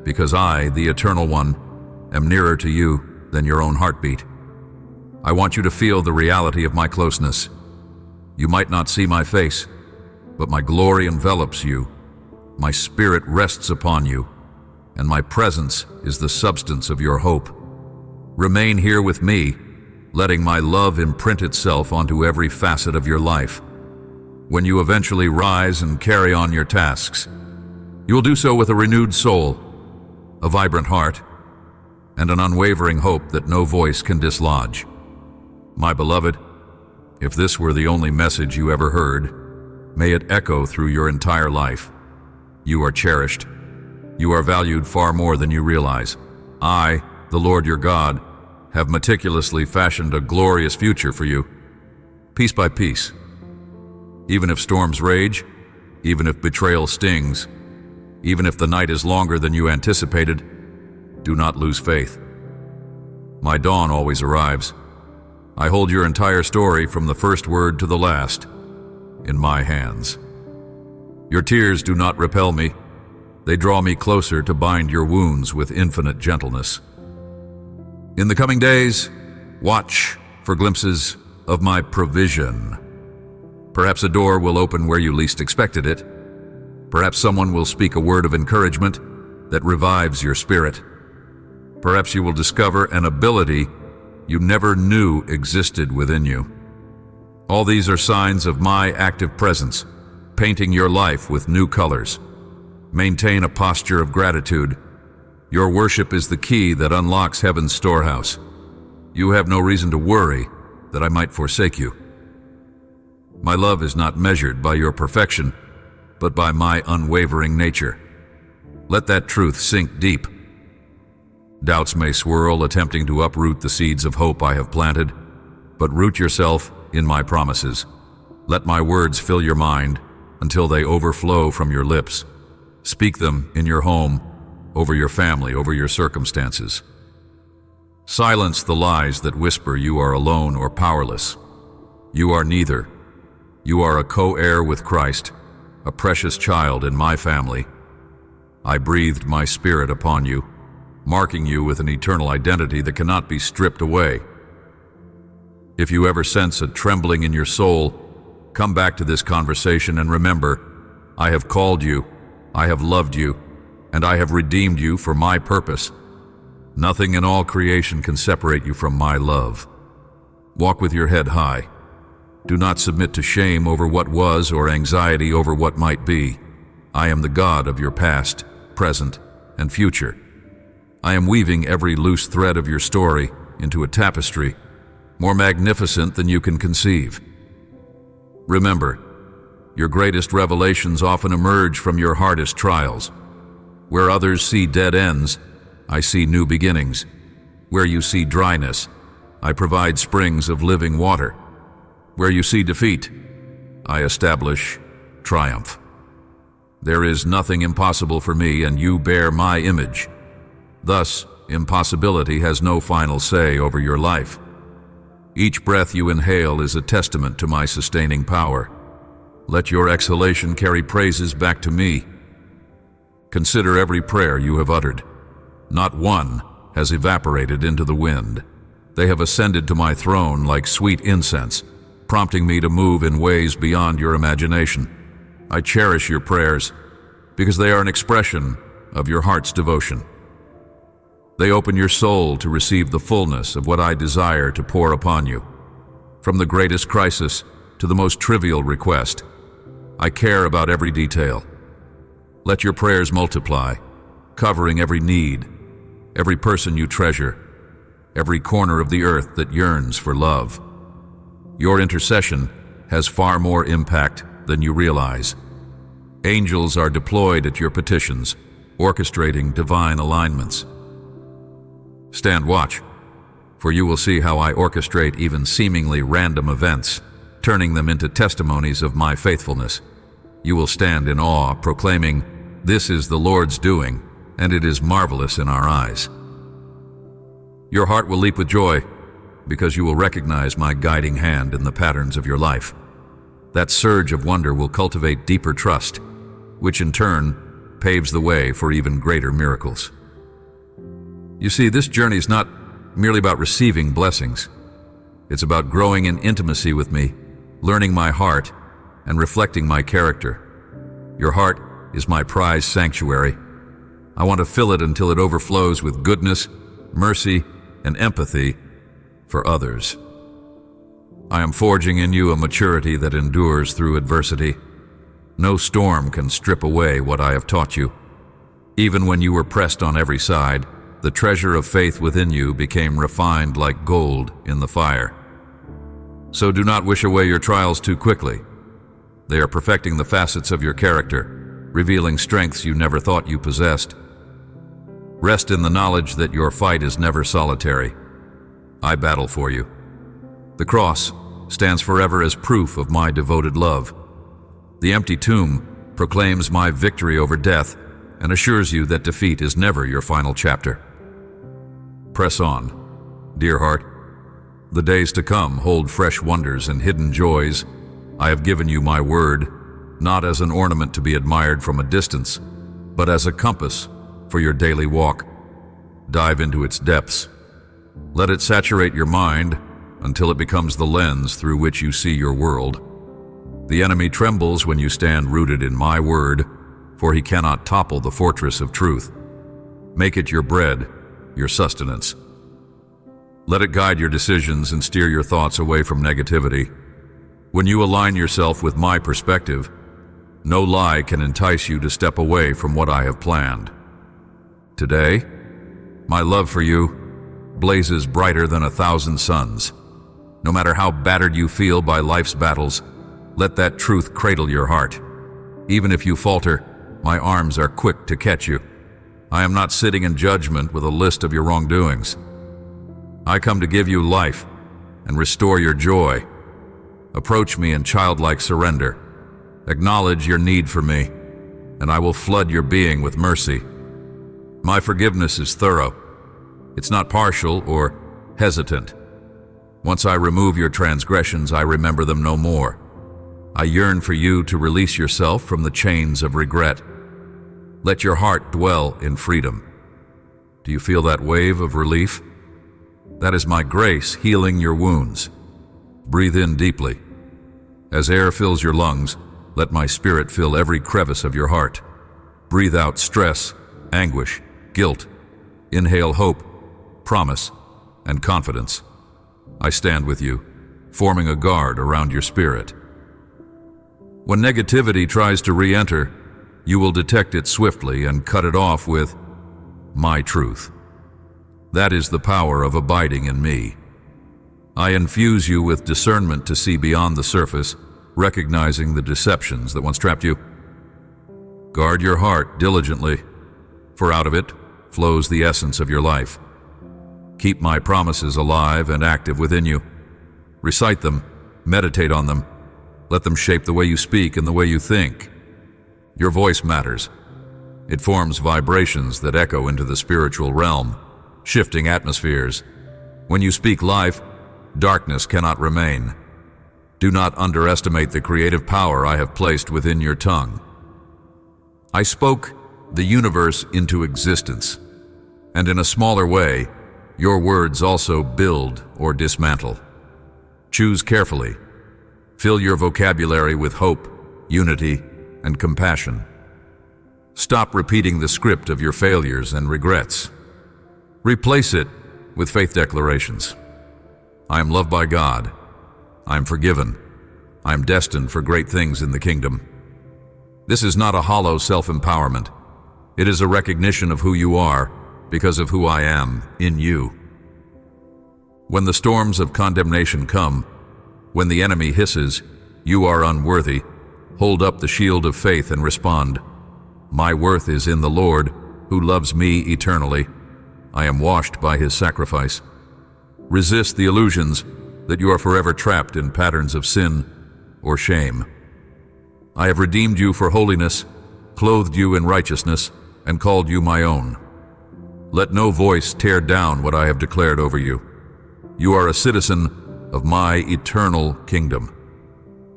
because I, the Eternal One, am nearer to you than your own heartbeat. I want you to feel the reality of my closeness. You might not see my face, but my glory envelops you. My spirit rests upon you, and my presence is the substance of your hope. Remain here with me, letting my love imprint itself onto every facet of your life. When you eventually rise and carry on your tasks, you will do so with a renewed soul, a vibrant heart, and an unwavering hope that no voice can dislodge. My beloved, if this were the only message you ever heard, may it echo through your entire life. You are cherished. You are valued far more than you realize. I, the Lord your God, have meticulously fashioned a glorious future for you, piece by piece. Even if storms rage, even if betrayal stings, even if the night is longer than you anticipated, do not lose faith. My dawn always arrives. I hold your entire story from the first word to the last in my hands. Your tears do not repel me. They draw me closer to bind your wounds with infinite gentleness. In the coming days, watch for glimpses of my provision. Perhaps a door will open where you least expected it. Perhaps someone will speak a word of encouragement that revives your spirit. Perhaps you will discover an ability you never knew existed within you. All these are signs of my active presence, painting your life with new colors. Maintain a posture of gratitude. Your worship is the key that unlocks heaven's storehouse. You have no reason to worry that I might forsake you. My love is not measured by your perfection, but by my unwavering nature. Let that truth sink deep. Doubts may swirl, attempting to uproot the seeds of hope I have planted, but root yourself in my promises. Let my words fill your mind until they overflow from your lips. Speak them in your home, over your family, over your circumstances. Silence the lies that whisper you are alone or powerless. You are neither. You are a co-heir with Christ, a precious child in my family. I breathed my spirit upon you, marking you with an eternal identity that cannot be stripped away. If you ever sense a trembling in your soul, come back to this conversation and remember, I have called you, I have loved you, and I have redeemed you for my purpose. Nothing in all creation can separate you from my love. Walk with your head high. Do not submit to shame over what was or anxiety over what might be. I am the God of your past, present, and future. I am weaving every loose thread of your story into a tapestry more magnificent than you can conceive. Remember, your greatest revelations often emerge from your hardest trials. Where others see dead ends, I see new beginnings. Where you see dryness, I provide springs of living water. Where you see defeat, I establish triumph. There is nothing impossible for me, and you bear my image. Thus, impossibility has no final say over your life. Each breath you inhale is a testament to my sustaining power. Let your exhalation carry praises back to me. Consider every prayer you have uttered. Not one has evaporated into the wind. They have ascended to my throne like sweet incense, prompting me to move in ways beyond your imagination. I cherish your prayers because they are an expression of your heart's devotion. They open your soul to receive the fullness of what I desire to pour upon you. From the greatest crisis to the most trivial request, I care about every detail. Let your prayers multiply, covering every need, every person you treasure, every corner of the earth that yearns for love. Your intercession has far more impact than you realize. Angels are deployed at your petitions, orchestrating divine alignments. Stand watch, for you will see how I orchestrate even seemingly random events, turning them into testimonies of my faithfulness. You will stand in awe, proclaiming, "This is the Lord's doing, and it is marvelous in our eyes." Your heart will leap with joy, because you will recognize my guiding hand in the patterns of your life. That surge of wonder will cultivate deeper trust, which in turn paves the way for even greater miracles. You see, this journey is not merely about receiving blessings. It's about growing in intimacy with me, learning my heart, and reflecting my character. Your heart is my prized sanctuary. I want to fill it until it overflows with goodness, mercy, and empathy for others. I am forging in you a maturity that endures through adversity. No storm can strip away what I have taught you. Even when you were pressed on every side, the treasure of faith within you became refined like gold in the fire. So do not wish away your trials too quickly. They are perfecting the facets of your character, revealing strengths you never thought you possessed. Rest in the knowledge that your fight is never solitary. I battle for you. The cross stands forever as proof of my devoted love. The empty tomb proclaims my victory over death and assures you that defeat is never your final chapter. Press on, dear heart. The days to come hold fresh wonders and hidden joys. I have given you my word, not as an ornament to be admired from a distance, but as a compass for your daily walk. Dive into its depths. Let it saturate your mind until it becomes the lens through which you see your world. The enemy trembles when you stand rooted in my word, for he cannot topple the fortress of truth. Make it your bread, your sustenance. Let it guide your decisions and steer your thoughts away from negativity. When you align yourself with my perspective, no lie can entice you to step away from what I have planned. Today, my love for you blazes brighter than 1,000 suns. No matter how battered you feel by life's battles, let that truth cradle your heart. Even if you falter, my arms are quick to catch you. I am not sitting in judgment with a list of your wrongdoings. I come to give you life and restore your joy. Approach me in childlike surrender. Acknowledge your need for me, and I will flood your being with mercy. My forgiveness is thorough. It's not partial or hesitant. Once I remove your transgressions, I remember them no more. I yearn for you to release yourself from the chains of regret. Let your heart dwell in freedom. Do you feel that wave of relief? That is my grace healing your wounds. Breathe in deeply. As air fills your lungs, let my spirit fill every crevice of your heart. Breathe out stress, anguish, guilt. Inhale hope, promise, and confidence. I stand with you, forming a guard around your spirit. When negativity tries to re-enter, you will detect it swiftly and cut it off with my truth. That is the power of abiding in me. I infuse you with discernment to see beyond the surface, recognizing the deceptions that once trapped you. Guard your heart diligently, for out of it flows the essence of your life. Keep my promises alive and active within you. Recite them, meditate on them. Let them shape the way you speak and the way you think. Your voice matters. It forms vibrations that echo into the spiritual realm, shifting atmospheres. When you speak life, darkness cannot remain. Do not underestimate the creative power I have placed within your tongue. I spoke the universe into existence, and in a smaller way, your words also build or dismantle. Choose carefully. Fill your vocabulary with hope, unity, and compassion. Stop repeating the script of your failures and regrets. Replace it with faith declarations. I am loved by God. I am forgiven. I am destined for great things in the kingdom. This is not a hollow self-empowerment. It is a recognition of who you are because of who I am in you. When the storms of condemnation come, when the enemy hisses, you are unworthy, hold up the shield of faith and respond, my worth is in the Lord, who loves me eternally. I am washed by his sacrifice. Resist the illusions that you are forever trapped in patterns of sin or shame. I have redeemed you for holiness, clothed you in righteousness, and called you my own. Let no voice tear down what I have declared over you. You are a citizen of my eternal kingdom,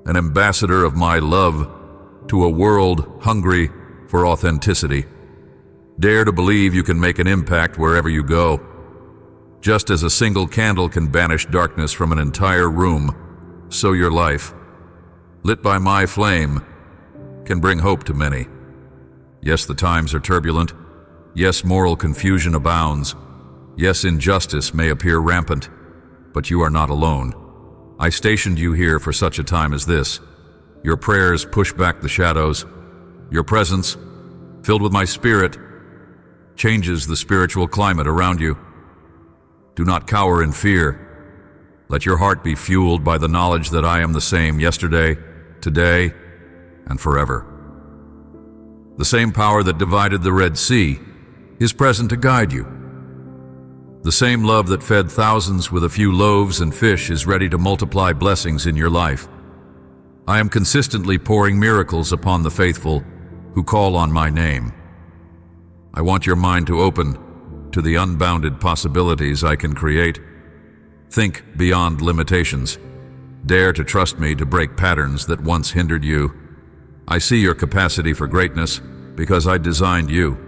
an ambassador of my love to a world hungry for authenticity. Dare to believe you can make an impact wherever you go. Just as a single candle can banish darkness from an entire room, so your life, lit by my flame, can bring hope to many. Yes, the times are turbulent. Yes, moral confusion abounds. Yes, injustice may appear rampant. But you are not alone. I stationed you here for such a time as this. Your prayers push back the shadows. Your presence, filled with my spirit, changes the spiritual climate around you. Do not cower in fear. Let your heart be fueled by the knowledge that I am the same yesterday, today, and forever. The same power that divided the Red Sea is present to guide you. The same love that fed thousands with a few loaves and fish is ready to multiply blessings in your life. I am consistently pouring miracles upon the faithful who call on my name. I want your mind to open to the unbounded possibilities I can create. Think beyond limitations. Dare to trust me to break patterns that once hindered you. I see your capacity for greatness because I designed you.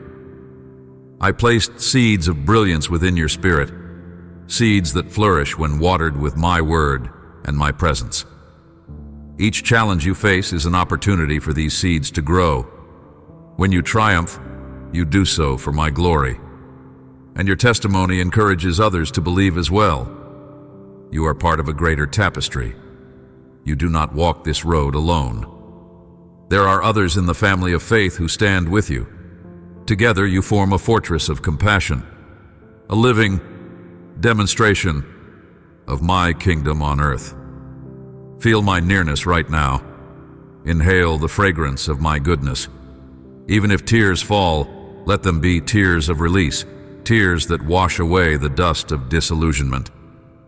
I placed seeds of brilliance within your spirit, seeds that flourish when watered with my word and my presence. Each challenge you face is an opportunity for these seeds to grow. When you triumph, you do so for my glory, and your testimony encourages others to believe as well. You are part of a greater tapestry. You do not walk this road alone. There are others in the family of faith who stand with you. Together you form a fortress of compassion, a living demonstration of my kingdom on earth. Feel my nearness right now. Inhale the fragrance of my goodness. Even if tears fall, let them be tears of release, tears that wash away the dust of disillusionment.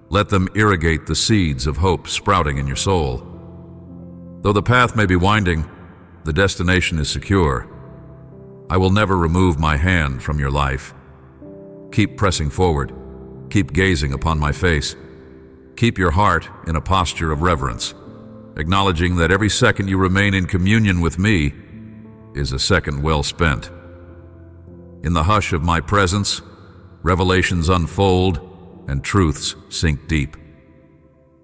Let them irrigate the seeds of hope sprouting in your soul. Though the path may be winding, the destination is secure. I will never remove my hand from your life. Keep pressing forward. Keep gazing upon my face. Keep your heart in a posture of reverence, acknowledging that every second you remain in communion with me is a second well spent. In the hush of my presence, revelations unfold, and truths sink deep.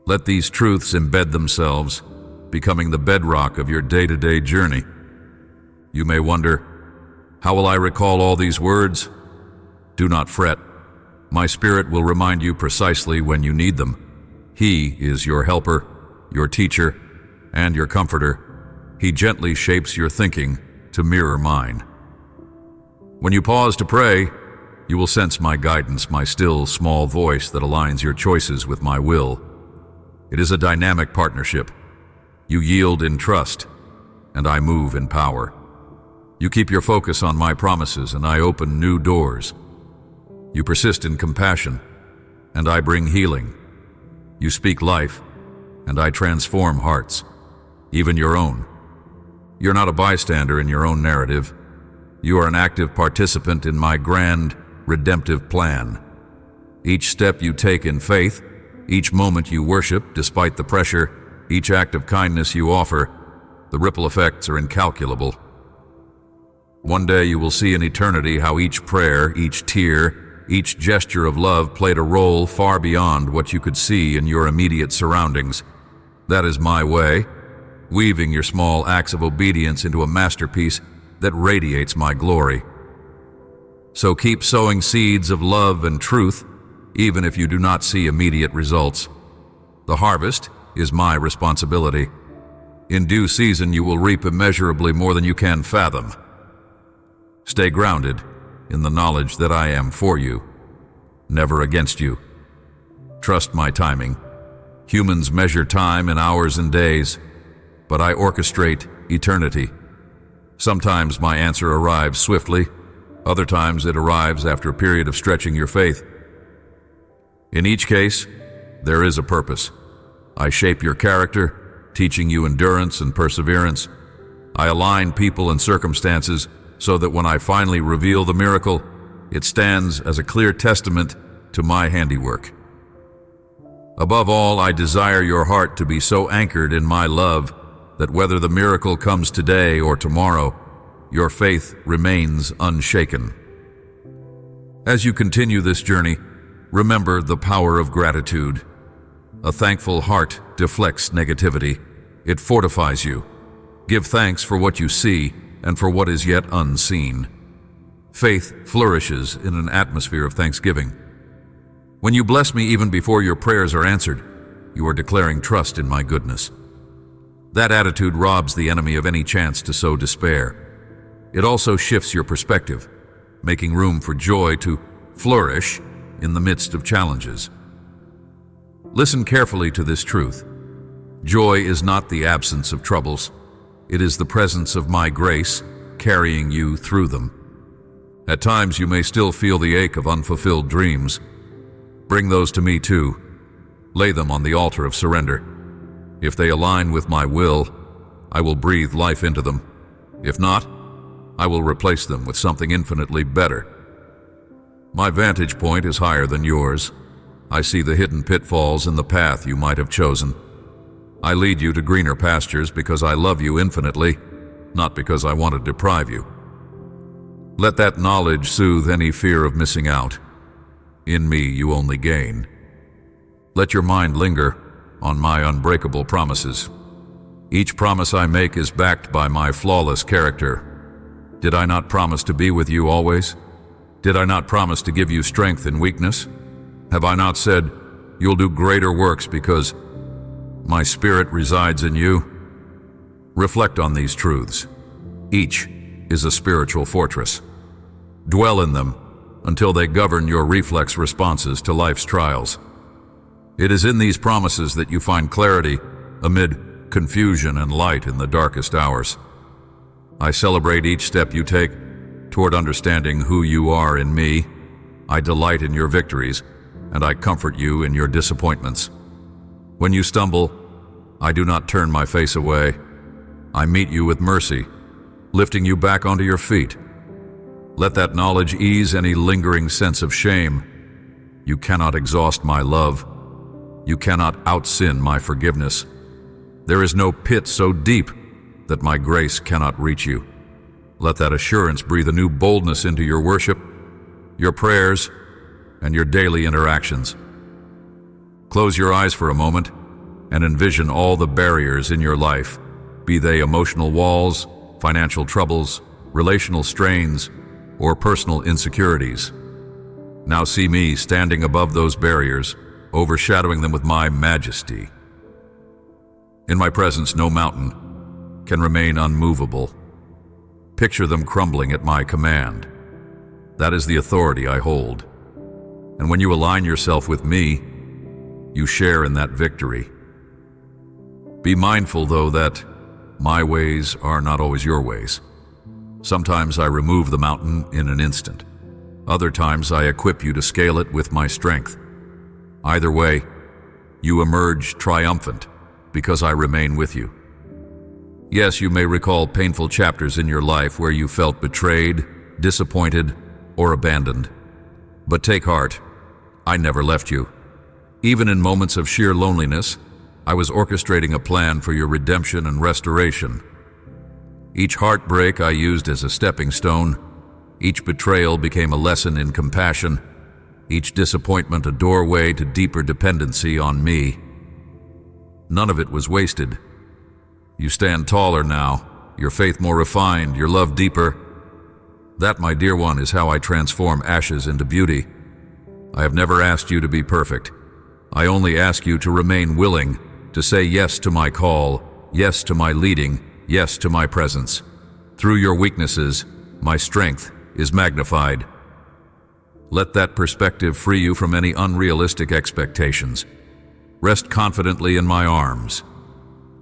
Let these truths embed themselves, becoming the bedrock of your day-to-day journey. You may wonder, how will I recall all these words? Do not fret. My Spirit will remind you precisely when you need them. He is your helper, your teacher, and your comforter. He gently shapes your thinking to mirror mine. When you pause to pray, you will sense my guidance, my still, small voice that aligns your choices with my will. It is a dynamic partnership. You yield in trust, and I move in power. You keep your focus on my promises, and I open new doors. You persist in compassion, and I bring healing. You speak life, and I transform hearts, even your own. You're not a bystander in your own narrative. You are an active participant in my grand, redemptive plan. Each step you take in faith, each moment you worship despite the pressure, each act of kindness you offer, the ripple effects are incalculable. One day you will see in eternity how each prayer, each tear, each gesture of love played a role far beyond what you could see in your immediate surroundings. That is my way, weaving your small acts of obedience into a masterpiece that radiates my glory. So keep sowing seeds of love and truth, even if you do not see immediate results. The harvest is my responsibility. In due season, you will reap immeasurably more than you can fathom. Stay grounded in the knowledge that I am for you, never against you. Trust my timing. Humans measure time in hours and days, but I orchestrate eternity. Sometimes my answer arrives swiftly, other times it arrives after a period of stretching your faith. In each case, there is a purpose. I shape your character, teaching you endurance and perseverance. I align people and circumstances so that when I finally reveal the miracle, it stands as a clear testament to my handiwork. Above all, I desire your heart to be so anchored in my love that whether the miracle comes today or tomorrow, your faith remains unshaken. As you continue this journey, remember the power of gratitude. A thankful heart deflects negativity. It fortifies you. Give thanks for what you see and for what is yet unseen. Faith flourishes in an atmosphere of thanksgiving. When you bless me even before your prayers are answered, you are declaring trust in my goodness. That attitude robs the enemy of any chance to sow despair. It also shifts your perspective, making room for joy to flourish in the midst of challenges. Listen carefully to this truth. Joy is not the absence of troubles. It is the presence of my grace carrying you through them. At times you may still feel the ache of unfulfilled dreams. Bring those to me too. Lay them on the altar of surrender. If they align with my will, I will breathe life into them. If not, I will replace them with something infinitely better. My vantage point is higher than yours. I see the hidden pitfalls in the path you might have chosen. I lead you to greener pastures because I love you infinitely, not because I want to deprive you. Let that knowledge soothe any fear of missing out. In me you only gain. Let your mind linger on my unbreakable promises. Each promise I make is backed by my flawless character. Did I not promise to be with you always? Did I not promise to give you strength in weakness? Have I not said, you'll do greater works because my Spirit resides in you? Reflect on these truths. Each is a spiritual fortress. Dwell in them until they govern your reflex responses to life's trials. It is in these promises that you find clarity amid confusion and light in the darkest hours. I celebrate each step you take toward understanding who you are in me. I delight in your victories, and I comfort you in your disappointments. When you stumble, I do not turn my face away. I meet you with mercy, lifting you back onto your feet. Let that knowledge ease any lingering sense of shame. You cannot exhaust my love. You cannot out-sin my forgiveness. There is no pit so deep that my grace cannot reach you. Let that assurance breathe a new boldness into your worship, your prayers, and your daily interactions. Close your eyes for a moment and envision all the barriers in your life, be they emotional walls, financial troubles, relational strains, or personal insecurities. Now see me standing above those barriers, overshadowing them with my majesty. In my presence, no mountain can remain unmovable. Picture them crumbling at my command. That is the authority I hold. And when you align yourself with me, you share in that victory. Be mindful, though, that my ways are not always your ways. Sometimes I remove the mountain in an instant. Other times I equip you to scale it with my strength. Either way, you emerge triumphant because I remain with you. Yes, you may recall painful chapters in your life where you felt betrayed, disappointed, or abandoned. But take heart, I never left you. Even in moments of sheer loneliness, I was orchestrating a plan for your redemption and restoration. Each heartbreak I used as a stepping stone. Each betrayal became a lesson in compassion. Each disappointment a doorway to deeper dependency on me. None of it was wasted. You stand taller now, your faith more refined, your love deeper. That, my dear one, is how I transform ashes into beauty. I have never asked you to be perfect. I only ask you to remain willing, to say yes to my call, yes to my leading, yes to my presence. Through your weaknesses, my strength is magnified. Let that perspective free you from any unrealistic expectations. Rest confidently in my arms.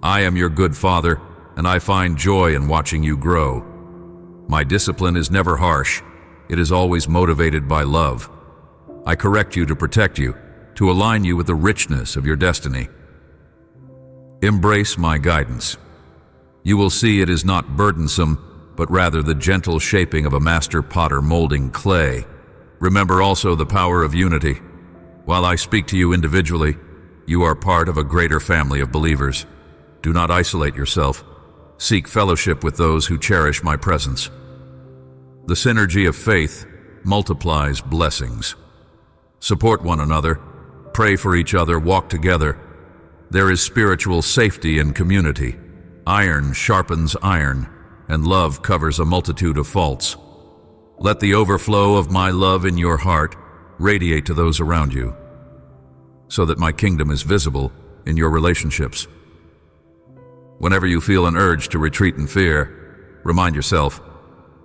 I am your good father, and I find joy in watching you grow. My discipline is never harsh. It is always motivated by love. I correct you to protect you, to align you with the richness of your destiny. Embrace my guidance. You will see it is not burdensome, but rather the gentle shaping of a master potter molding clay. Remember also the power of unity. While I speak to you individually, you are part of a greater family of believers. Do not isolate yourself. Seek fellowship with those who cherish my presence. The synergy of faith multiplies blessings. Support one another, pray for each other, walk together. There is spiritual safety in community. Iron sharpens iron, and love covers a multitude of faults. Let the overflow of my love in your heart radiate to those around you, so that my kingdom is visible in your relationships. Whenever you feel an urge to retreat in fear, remind yourself,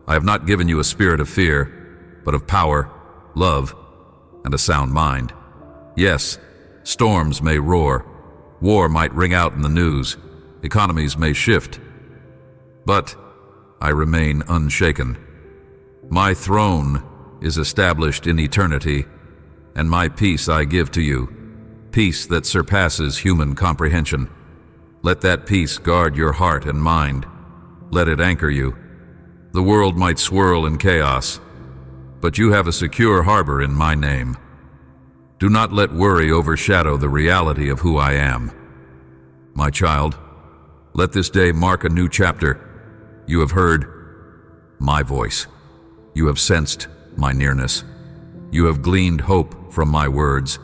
I have not given you a spirit of fear, but of power, love, and a sound mind. Yes, storms may roar, war might ring out in the news, economies may shift, but I remain unshaken. My throne is established in eternity, and my peace I give to you, peace that surpasses human comprehension. Let that peace guard your heart and mind. Let it anchor you. The world might swirl in chaos, but you have a secure harbor in my name. Do not let worry overshadow the reality of who I am. My child, let this day mark a new chapter. You have heard my voice. You have sensed my nearness. You have gleaned hope from my words.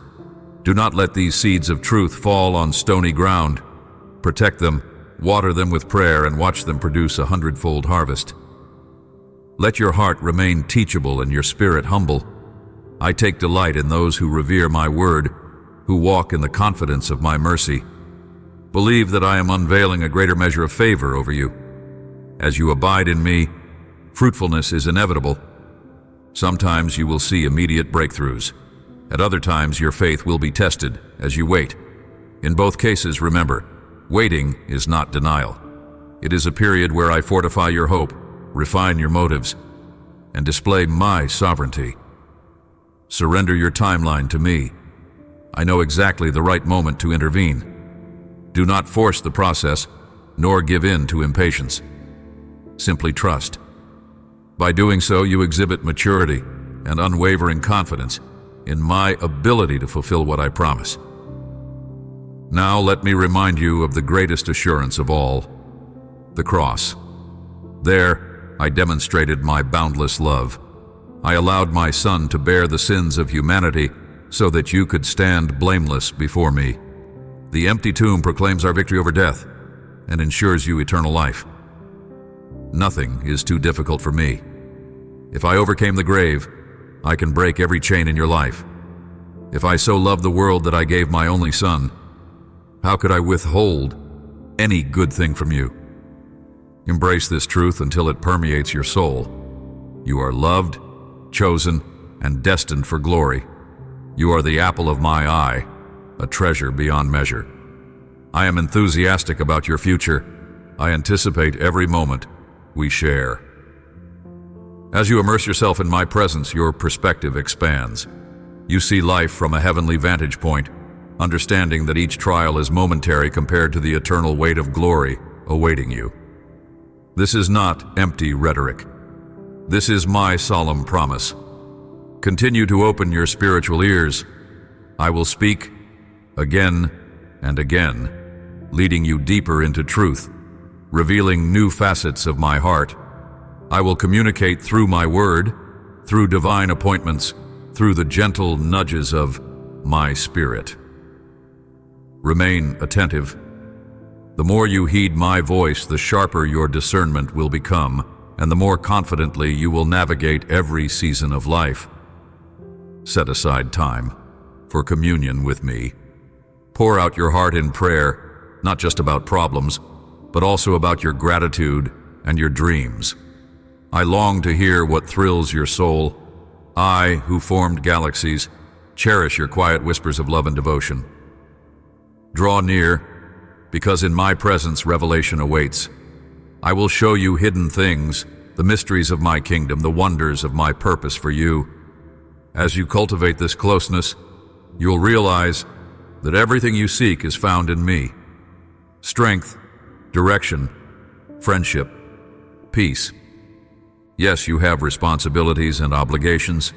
Do not let these seeds of truth fall on stony ground. Protect them, water them with prayer, and watch them produce 100-fold harvest. Let your heart remain teachable and your spirit humble. I take delight in those who revere my word, who walk in the confidence of my mercy. Believe that I am unveiling a greater measure of favor over you. As you abide in me, fruitfulness is inevitable. Sometimes you will see immediate breakthroughs. At other times, your faith will be tested as you wait. In both cases, remember, waiting is not denial. It is a period where I fortify your hope, refine your motives, and display my sovereignty. Surrender your timeline to me. I know exactly the right moment to intervene. Do not force the process, nor give in to impatience. Simply trust. By doing so, you exhibit maturity and unwavering confidence in my ability to fulfill what I promise. Now let me remind you of the greatest assurance of all, the cross. There, I demonstrated my boundless love. I allowed my Son to bear the sins of humanity so that you could stand blameless before me. The empty tomb proclaims our victory over death and ensures you eternal life. Nothing is too difficult for me. If I overcame the grave, I can break every chain in your life. If I so loved the world that I gave my only Son, how could I withhold any good thing from you? Embrace this truth until it permeates your soul. You are loved, chosen, and destined for glory. You are the apple of my eye, a treasure beyond measure. I am enthusiastic about your future. I anticipate every moment we share. As you immerse yourself in my presence, your perspective expands. You see life from a heavenly vantage point, understanding that each trial is momentary compared to the eternal weight of glory awaiting you. This is not empty rhetoric. This is my solemn promise. Continue to open your spiritual ears. I will speak again and again, leading you deeper into truth, revealing new facets of my heart. I will communicate through my word, through divine appointments, through the gentle nudges of my spirit. Remain attentive. The more you heed my voice, the sharper your discernment will become, and the more confidently you will navigate every season of life. Set aside time for communion with me. Pour out your heart in prayer, not just about problems, but also about your gratitude and your dreams. I long to hear what thrills your soul. I, who formed galaxies, cherish your quiet whispers of love and devotion. Draw near, because in my presence revelation awaits. I will show you hidden things, the mysteries of my kingdom, the wonders of my purpose for you. As you cultivate this closeness, you'll realize that everything you seek is found in me. Strength, direction, friendship, peace. Yes, you have responsibilities and obligations.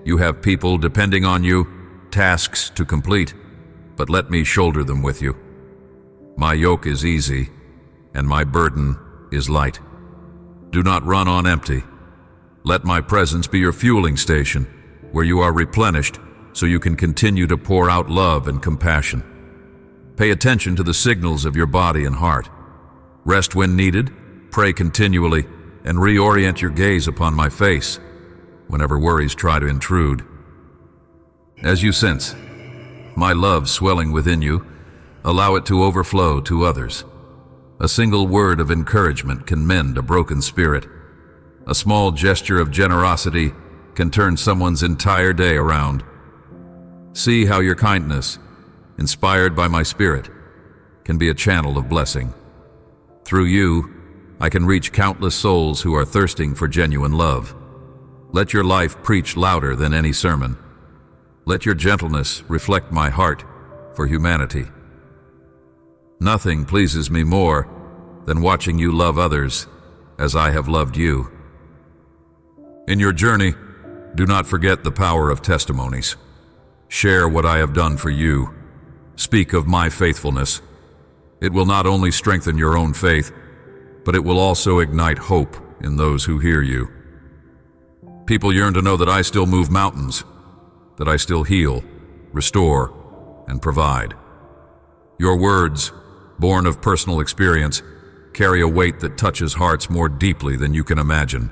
You have people depending on you, tasks to complete, but let me shoulder them with you. My yoke is easy, and my burden is light. Do not run on empty. Let my presence be your fueling station, where you are replenished so you can continue to pour out love and compassion. Pay attention to the signals of your body and heart. Rest when needed, pray continually, and reorient your gaze upon my face whenever worries try to intrude. As you sense my love swelling within you, allow it to overflow to others. A single word of encouragement can mend a broken spirit. A small gesture of generosity can turn someone's entire day around. See how your kindness, inspired by my spirit, can be a channel of blessing. Through you, I can reach countless souls who are thirsting for genuine love. Let your life preach louder than any sermon. Let your gentleness reflect my heart for humanity. Nothing pleases me more than watching you love others as I have loved you. In your journey, do not forget the power of testimonies. Share what I have done for you. Speak of my faithfulness. It will not only strengthen your own faith, but it will also ignite hope in those who hear you. People yearn to know that I still move mountains, that I still heal, restore, and provide. Your words, born of personal experience, carry a weight that touches hearts more deeply than you can imagine.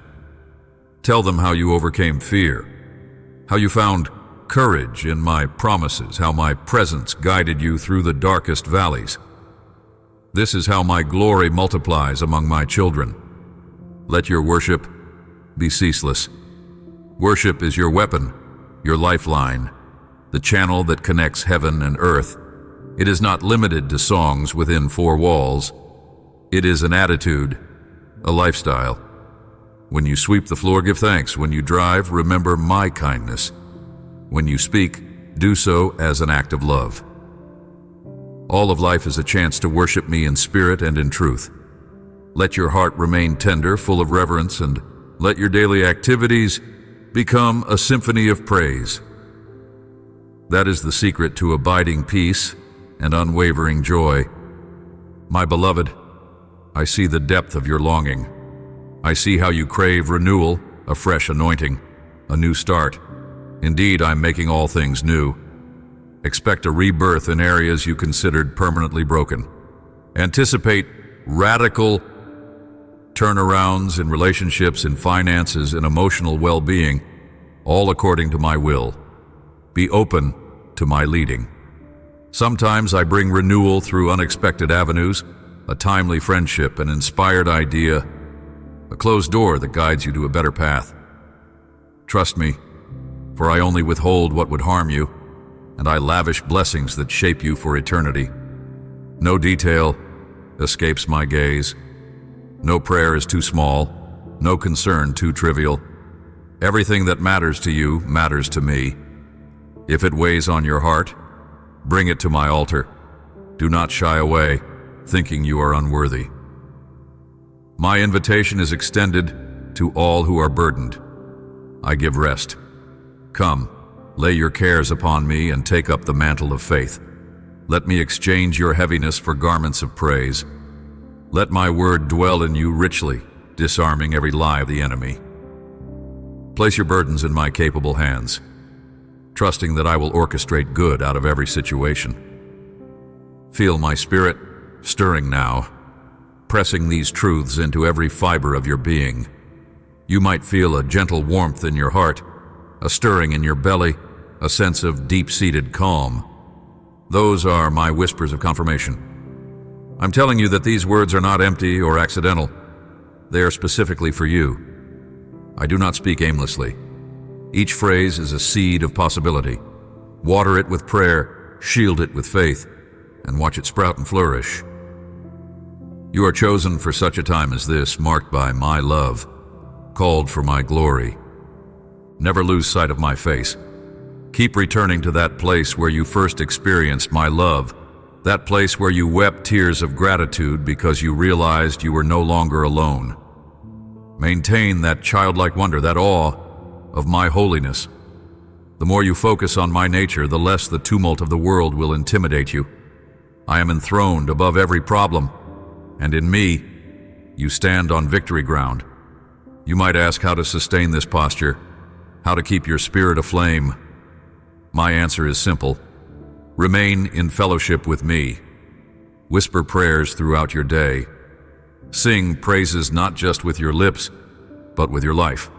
Tell them how you overcame fear, how you found courage in my promises, how my presence guided you through the darkest valleys. This is how my glory multiplies among my children. Let your worship be ceaseless. Worship is your weapon, your lifeline, the channel that connects heaven and earth. It is not limited to songs within four walls. It is an attitude, a lifestyle. When you sweep the floor, give thanks. When you drive, remember my kindness. When you speak, do so as an act of love. All of life is a chance to worship me in spirit and in truth. Let your heart remain tender, full of reverence, and let your daily activities become a symphony of praise. That is the secret to abiding peace and unwavering joy. My beloved, I see the depth of your longing. I see how you crave renewal, a fresh anointing, a new start. Indeed, I'm making all things new. Expect a rebirth in areas you considered permanently broken. Anticipate radical turnarounds in relationships, in finances, in emotional well-being, all according to my will. Be open to my leading. Sometimes I bring renewal through unexpected avenues, a timely friendship, an inspired idea, a closed door that guides you to a better path. Trust me, for I only withhold what would harm you, and I lavish blessings that shape you for eternity. No detail escapes my gaze. No prayer is too small, no concern too trivial. Everything that matters to you matters to me. If it weighs on your heart, bring it to my altar. Do not shy away, thinking you are unworthy. My invitation is extended to all who are burdened. I give rest. Come, lay your cares upon me and take up the mantle of faith. Let me exchange your heaviness for garments of praise. Let my word dwell in you richly, disarming every lie of the enemy. Place your burdens in my capable hands, trusting that I will orchestrate good out of every situation. Feel my spirit stirring now, pressing these truths into every fiber of your being. You might feel a gentle warmth in your heart, a stirring in your belly, a sense of deep-seated calm. Those are my whispers of confirmation. I'm telling you that these words are not empty or accidental. They are specifically for you. I do not speak aimlessly. Each phrase is a seed of possibility. Water it with prayer, shield it with faith, and watch it sprout and flourish. You are chosen for such a time as this, marked by my love, called for my glory. Never lose sight of my face. Keep returning to that place where you first experienced my love, that place where you wept tears of gratitude because you realized you were no longer alone. Maintain that childlike wonder, that awe of my holiness. The more you focus on my nature, the less the tumult of the world will intimidate you. I am enthroned above every problem, and in me, you stand on victory ground. You might ask how to sustain this posture, how to keep your spirit aflame. My answer is simple. Remain in fellowship with me. Whisper prayers throughout your day. Sing praises not just with your lips, but with your life.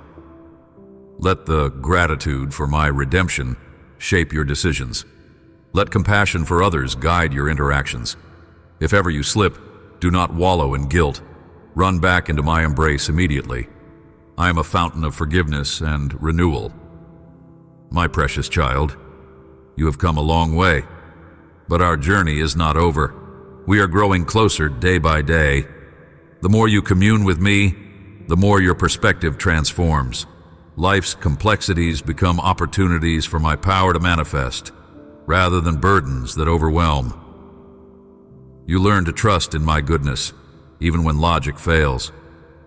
Let the gratitude for my redemption shape your decisions. Let compassion for others guide your interactions. If ever you slip, do not wallow in guilt. Run back into my embrace immediately. I am a fountain of forgiveness and renewal. My precious child, you have come a long way, but our journey is not over. We are growing closer day by day. The more you commune with me, the more your perspective transforms. Life's complexities become opportunities for my power to manifest, rather than burdens that overwhelm. You learn to trust in my goodness, even when logic fails.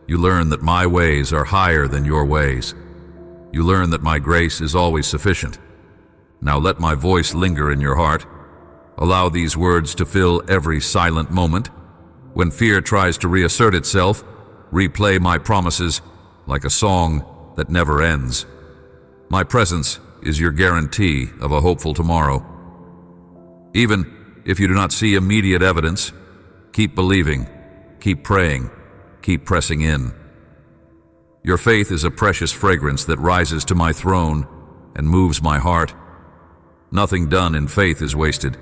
You learn that my ways are higher than your ways. You learn that my grace is always sufficient. Now let my voice linger in your heart. Allow these words to fill every silent moment. When fear tries to reassert itself, replay my promises like a song that never ends. My presence is your guarantee of a hopeful tomorrow. Even if you do not see immediate evidence, keep believing, keep praying, keep pressing in. Your faith is a precious fragrance that rises to my throne and moves my heart. Nothing done in faith is wasted.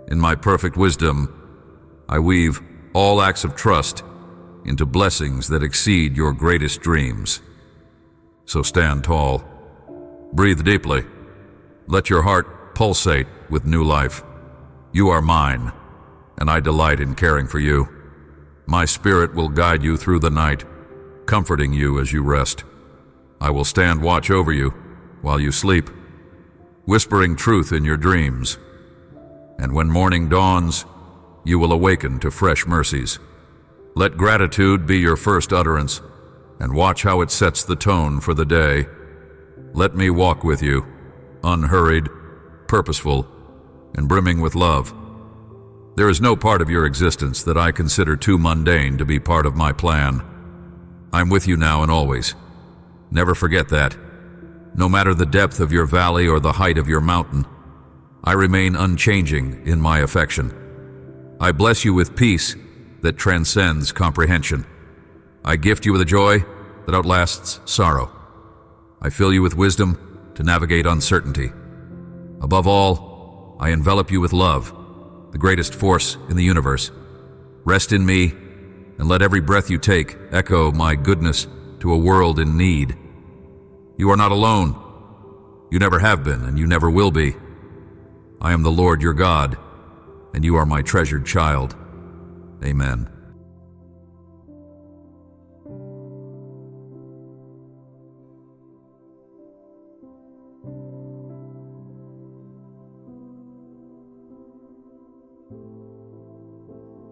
In my perfect wisdom, I weave all acts of trust into blessings that exceed your greatest dreams. So stand tall. Breathe deeply. Let your heart pulsate with new life. You are mine, and I delight in caring for you. My spirit will guide you through the night, comforting you as you rest. I will stand watch over you while you sleep, whispering truth in your dreams. And when morning dawns, you will awaken to fresh mercies. Let gratitude be your first utterance, and watch how it sets the tone for the day. Let me walk with you, unhurried, purposeful, and brimming with love. There is no part of your existence that I consider too mundane to be part of my plan. I'm with you now and always. Never forget that. No matter the depth of your valley or the height of your mountain, I remain unchanging in my affection. I bless you with peace that transcends comprehension. I gift you with a joy that outlasts sorrow. I fill you with wisdom to navigate uncertainty. Above all, I envelop you with love, the greatest force in the universe. Rest in me, and let every breath you take echo my goodness to a world in need. You are not alone. You never have been, and you never will be. I am the Lord your God, and you are my treasured child. Amen.